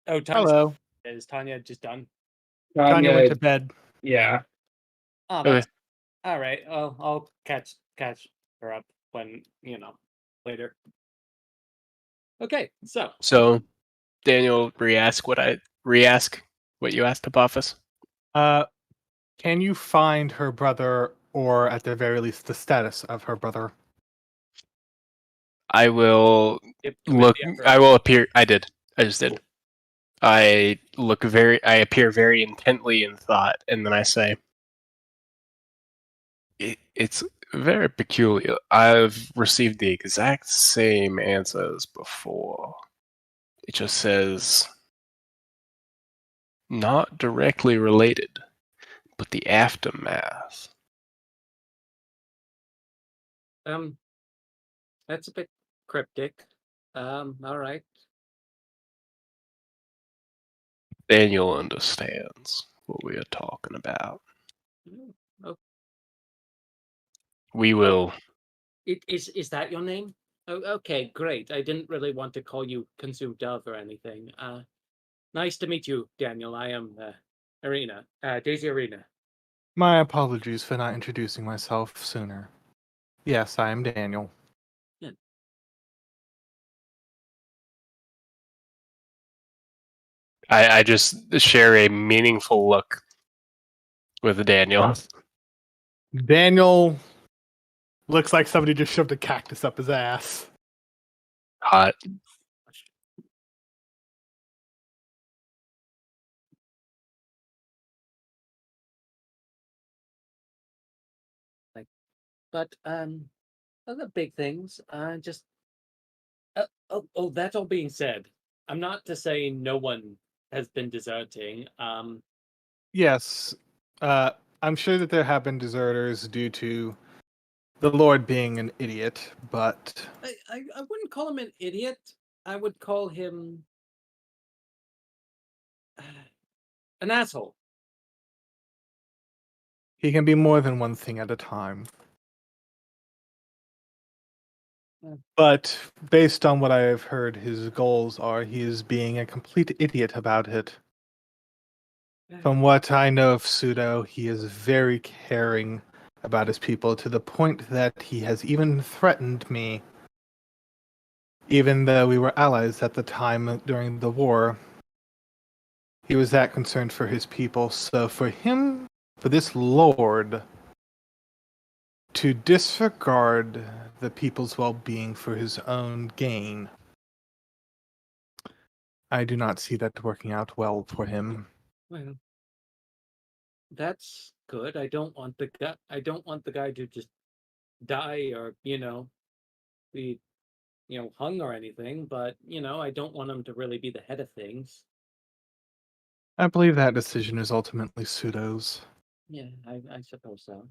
Oh, Tanya,
Hello.
is Tanya just done?
Tanya went to bed.
Yeah.
Oh,
Okay.
that's all right. I'll catch her up when later. Okay, so
So, Daniel, re-ask what you asked Apophis.
Can you find her brother, or at the very least, the status of her brother?
I will
yep, commit
look.
the effort.
I will appear. I did. I just did. I appear very intently in thought, and then I say, "It's very peculiar. I've received the exact same answers before. It just says not directly related, but the aftermath."
That's a bit cryptic. All right.
Daniel understands what we are talking about.
Oh,
We will.
is that your name? Oh, okay, great. I didn't really want to call you Consumed Dove or anything. Nice to meet you, Daniel. I am Arena, Daisy Arena.
My apologies for not introducing myself sooner. Yes, I am Daniel.
I just share a meaningful look with Daniel.
Daniel looks like somebody just shoved a cactus up his ass.
Hot.
But other big things. Just Oh, that all being said, I'm not to say no one has been deserting.
Yes, I'm sure that there have been deserters due to the Lord being an idiot, but
I wouldn't call him an idiot. I would call him an asshole.
he can be more than one thing at a time.
Yeah.
But based on what I have heard, his goals are he is being a complete idiot about it. From what I know of Pseudo, he is very caring about his people to the point that he has even threatened me, even though we were allies at the time during the war. He was that concerned for his people. So for him, for this Lord, to disregard the people's well-being for his own gain, I do not see that working out well for him.
Well, that's good. I don't want the guy. I don't want the guy to just die or be hung or anything. But I don't want him to really be the head of things.
I believe that decision is ultimately Pseudo's.
Yeah, I suppose so.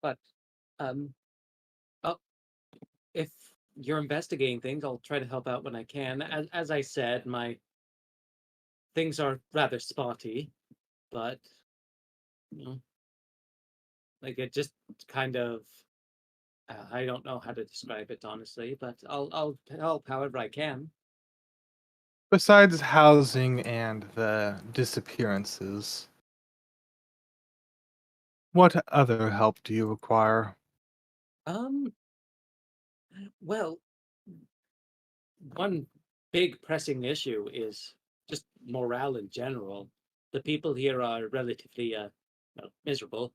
But I'll, if you're investigating things, I'll try to help out when I can. As I said, my things are rather spotty, but you know, like it just kind of I don't know how to describe it honestly, but I'll help however I can.
Besides housing and the disappearances, what other help do you require?
Um, well, one big pressing issue is just morale in general. The people here are relatively miserable.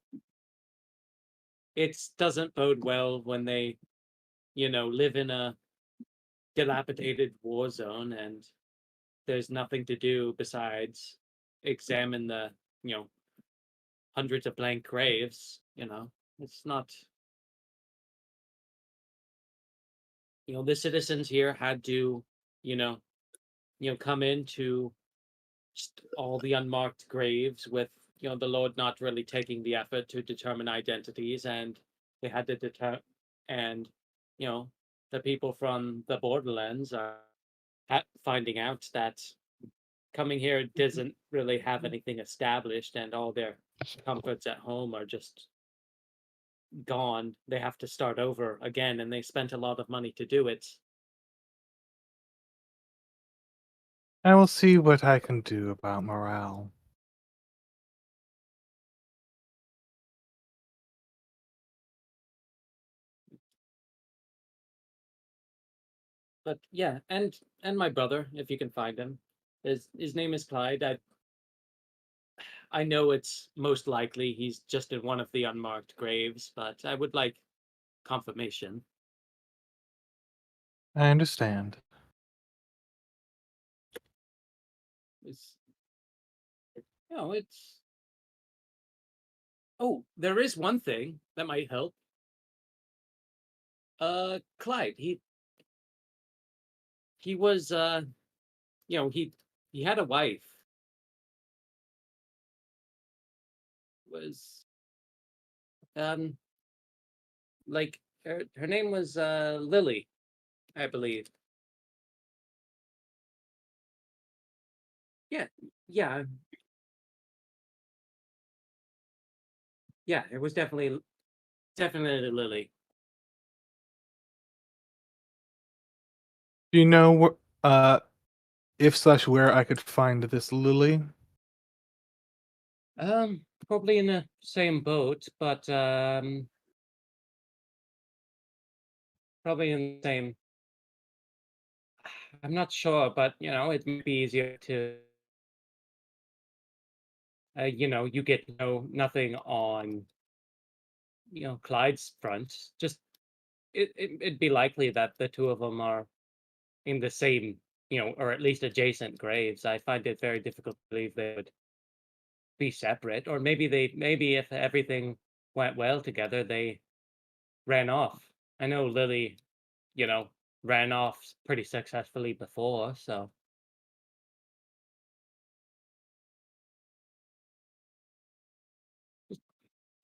It doesn't bode well when they, live in a dilapidated war zone and there's nothing to do besides examine the, you know, hundreds of blank graves. It's not. The citizens here had to, you know, come into just all the unmarked graves with, the Lord not really taking the effort to determine identities, and they had to and, you know, the people from the borderlands are finding out that coming here doesn't really have anything established, and all their comforts at home are just gone. They have to start over again, and they spent a lot of money to do it.
I will see what I can do about morale.
But yeah, and my brother, if you can find him, his name is Clyde. I know it's most likely he's just in one of the unmarked graves, but I would like confirmation.
I understand.
It's it's. Oh, there is one thing that might help. Clyde, he was he had a wife. Was um like her name was Lily, I believe. Yeah, yeah, yeah. It was definitely Lily.
Do you know if slash where I could find this Lily?
Probably in the same boat, but probably in the same. I'm not sure, but it might be easier to. You get nothing on Clyde's front. Just it'd be likely that the two of them are in the same, or at least adjacent graves. I find it very difficult to believe they would be separate, or maybe if everything went well together, they ran off I know Lily, ran off pretty successfully before, so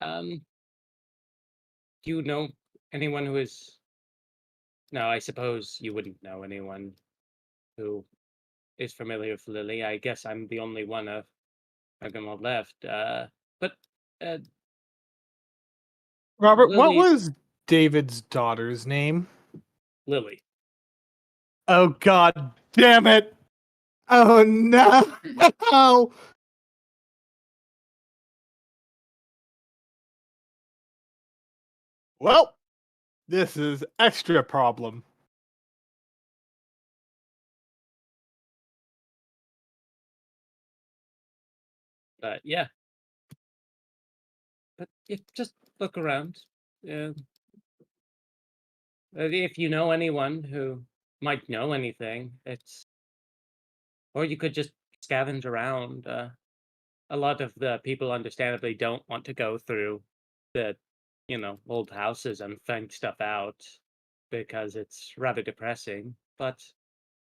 do you know anyone who is? No, I suppose you wouldn't know anyone who is familiar with Lily. I guess I'm the only one of them all left. But
Robert, what
Lily,
was David's daughter's name?
Lily.
Oh god damn it! Oh no! Well, this is extra problem.
But yeah. But just look around. If you know anyone who might know anything, or you could just scavenge around. A lot of the people, understandably, don't want to go through the, old houses and find stuff out because it's rather depressing. But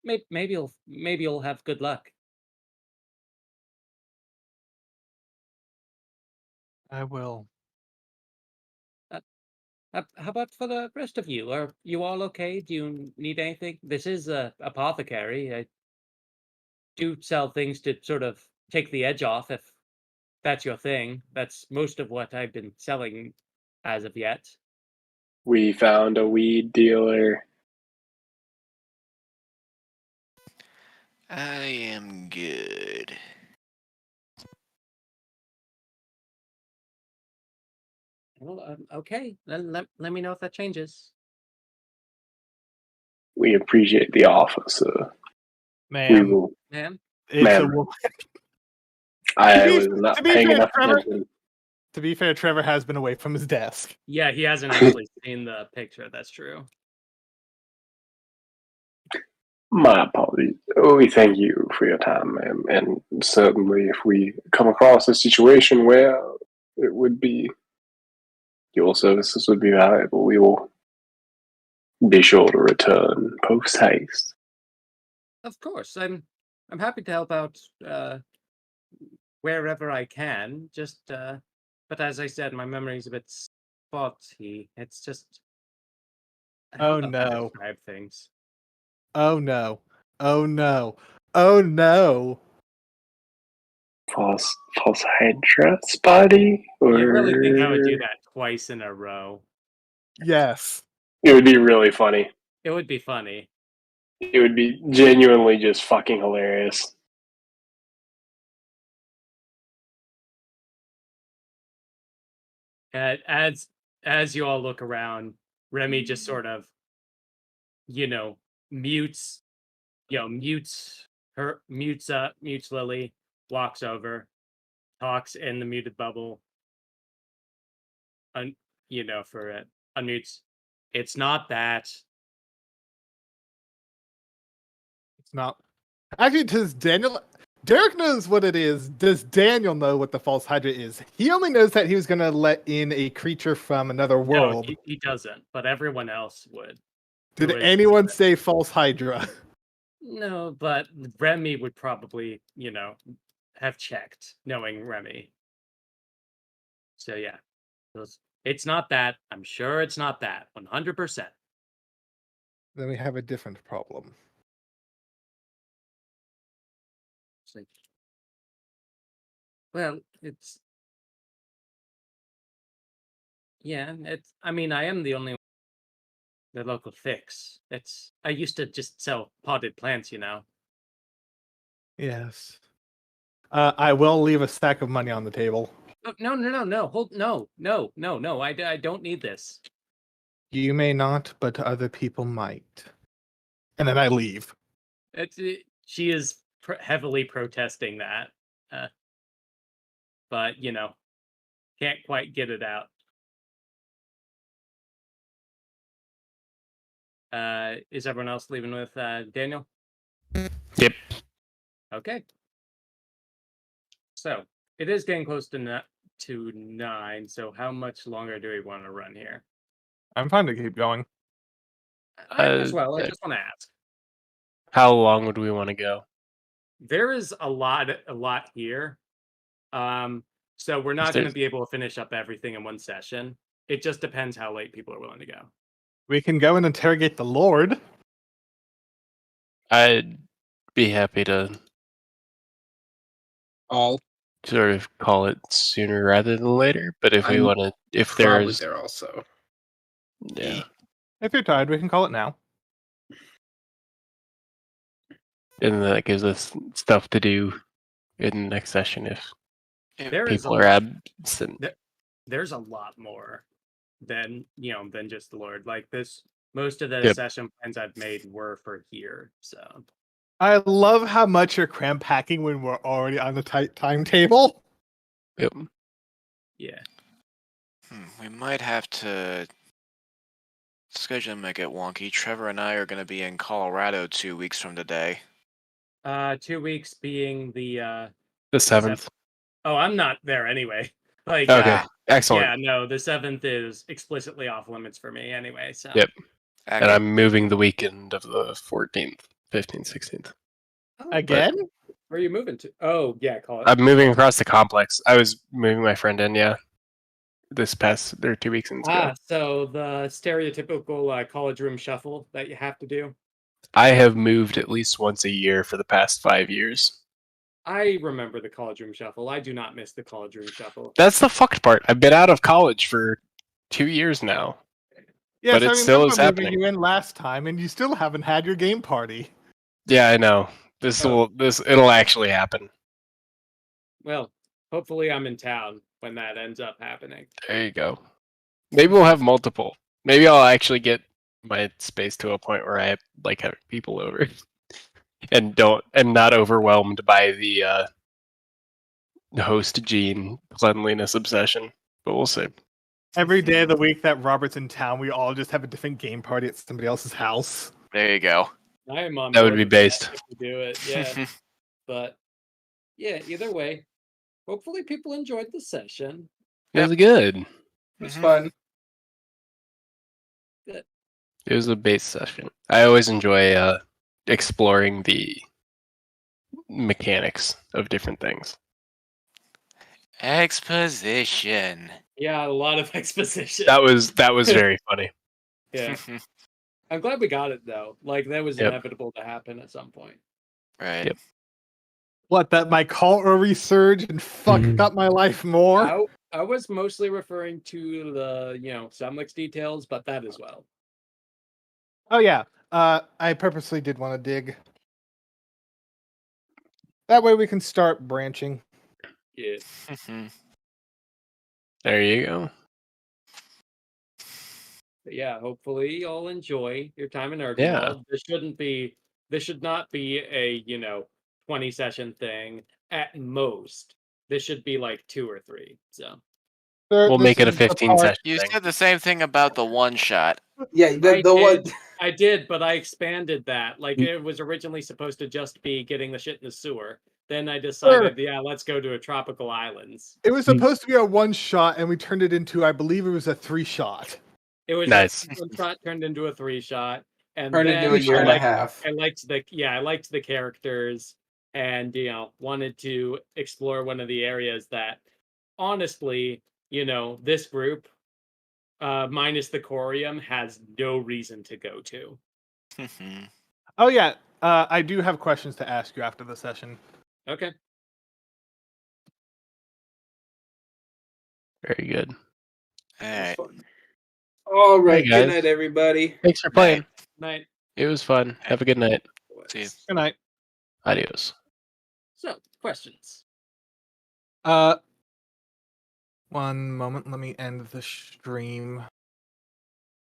maybe you'll have good luck.
I will.
How about for the rest of you? Are you all okay? Do you need anything? This is a apothecary. I do sell things to sort of take the edge off if that's your thing. That's most of what I've been selling as of yet.
We found a weed dealer.
I am good.
Well, okay. Then let me know if that changes.
We appreciate the offer, sir. We
Ma'am,
will.
Ma'am?
it's
Ma'am.
a woman.
I
be-
was not
to be
paying
fair,
enough
Trevor-
attention.
To be fair, Trevor has been away from his desk.
Yeah, he hasn't actually seen the picture. That's true.
My apologies. We thank you for your time, ma'am. And certainly, if we come across a situation where it would be your services would be valuable, we will be sure to return post haste.
Of course, I'm happy to help out wherever I can. Just but as I said, my memory's a bit spotty. It's just I
Oh,
don't know how to
no.
describe things.
Oh no. Oh no. Oh no.
False headdress, buddy? Or
You really think I would do that twice in a row?
Yes.
it would be really funny.
It would be funny.
It would be genuinely just fucking hilarious.
As you all look around, Remy just sort of, mutes, mutes Lily, walks over, talks in the muted bubble, for it, unmutes. It's not that.
It's not. Actually, does Daniel. Derek knows what it is. Does Daniel know what the false hydra is? He only knows that he was going to let in a creature from another world.
No, he doesn't, but everyone else would.
Did
who is-
anyone say false hydra?
No, but Remy would probably, have checked, knowing Remy. So yeah, it's not that. I'm sure it's not that. 100%.
Then we have a different problem.
It's like, well, it's yeah. It's. I mean, I am the only the local fix. I used to just sell potted plants,
Yes. I will leave a stack of money on the table.
Oh, no. Hold, no. I don't need this.
You may not, but other people might. And then I leave.
She is heavily protesting that, but can't quite get it out. Is everyone else leaving with Daniel?
Yep.
Okay. So it is getting close to 9. So how much longer do we want to run here?
I'm fine to keep going.
As well, I just want to ask.
How long would we want to go?
There is a lot here. So we're not going to
there's-
be able to finish up everything in one session. It just depends how late people are willing to go.
We can go and interrogate the Lord.
I'd be happy to
All
sort of call it sooner rather than later. But if we
I'm
want to, if
probably
there's,
there also.
yeah,
If you're tired, we can call it now.
and that gives us stuff to do in the next session if
There is
people are absent.
There's a lot more than than just the Lord. Like this, most of the
Yep.
session plans I've made were for here. So
I love how much you're cram packing when we're already on the tight timetable.
Yep.
yeah,
We might have to schedule might get wonky. Trevor and I are going to be in Colorado 2 weeks from today.
2 weeks being the
The 7th.
oh, I'm not there anyway. Like
Okay. Excellent.
yeah, no, the 7th is explicitly off limits for me anyway. So
Yep.
Okay.
And I'm moving the weekend of the 14th, 15th, 16th.
Oh,
Again?
where are you moving to? Oh yeah, call it.
I'm moving across the complex. I was moving my friend in, yeah. This past, there 2 weekends ago.
So the stereotypical college room shuffle that you have to do.
I have moved at least once a year for the past 5 years.
I remember the college room shuffle. I do not miss the college room shuffle.
That's the fucked part. I've been out of college for 2 years now.
Yes,
But it
I
still
remember
is
moving
happening.
you in last time, and you still haven't had your game party.
Yeah, I know. It'll actually happen.
Well, hopefully I'm in town when that ends up happening.
There you go. Maybe we'll have multiple. Maybe I'll actually get my space to a point where I like having people over, and not overwhelmed by the host gene cleanliness obsession. But we'll see.
Every day of the week that Robert's in town, we all just have a different game party at somebody else's house.
There you go.
I am on
That would
board
be
with that
based.
if we do it, yeah. But yeah, either way, hopefully people enjoyed the session.
It was good.
It was
Mhm.
fun.
It was a base session. I always enjoy exploring the mechanics of different things.
Exposition.
Yeah, a lot of exposition.
That was very funny.
Yeah, I'm glad we got it though. Like that was
Yep.
inevitable to happen at some point.
Right.
Yep.
What, that my cult will resurge and fuck
Mhm.
up my life more?
I was mostly referring to the Samlix details, but that as well.
Oh yeah, I purposely did want to dig. That way we can start branching.
Yeah.
There you go.
But yeah, hopefully you'll enjoy your time in Urgenwald.
Yeah.
This should not be a 20 session thing at most. This should be like 2 or 3. So
We'll
This
make it a
is the
15
part-
session
You
thing.
said the same thing about the one shot.
Yeah,
I did, but I expanded that. Like it was originally supposed to just be getting the shit in the sewer. Then I decided, let's go to a tropical islands.
It was supposed to be a one shot, and we turned it into, I believe it was a 3-shot.
It was
Nice.
a 1-shot turned into a 3-shot, and
Turned
then
into a year and a half.
I liked the characters, and wanted to explore one of the areas that, honestly, this group, minus the Corium, has no reason to go to.
Oh yeah, I do have questions to ask you after the session.
Okay.
Very good.
Alright.
All right.
guys.
Good night, everybody.
Thanks for playing.
Night.
It was fun. Have a good night.
See you.
Good night.
Adios.
So, questions.
One moment, let me end the stream.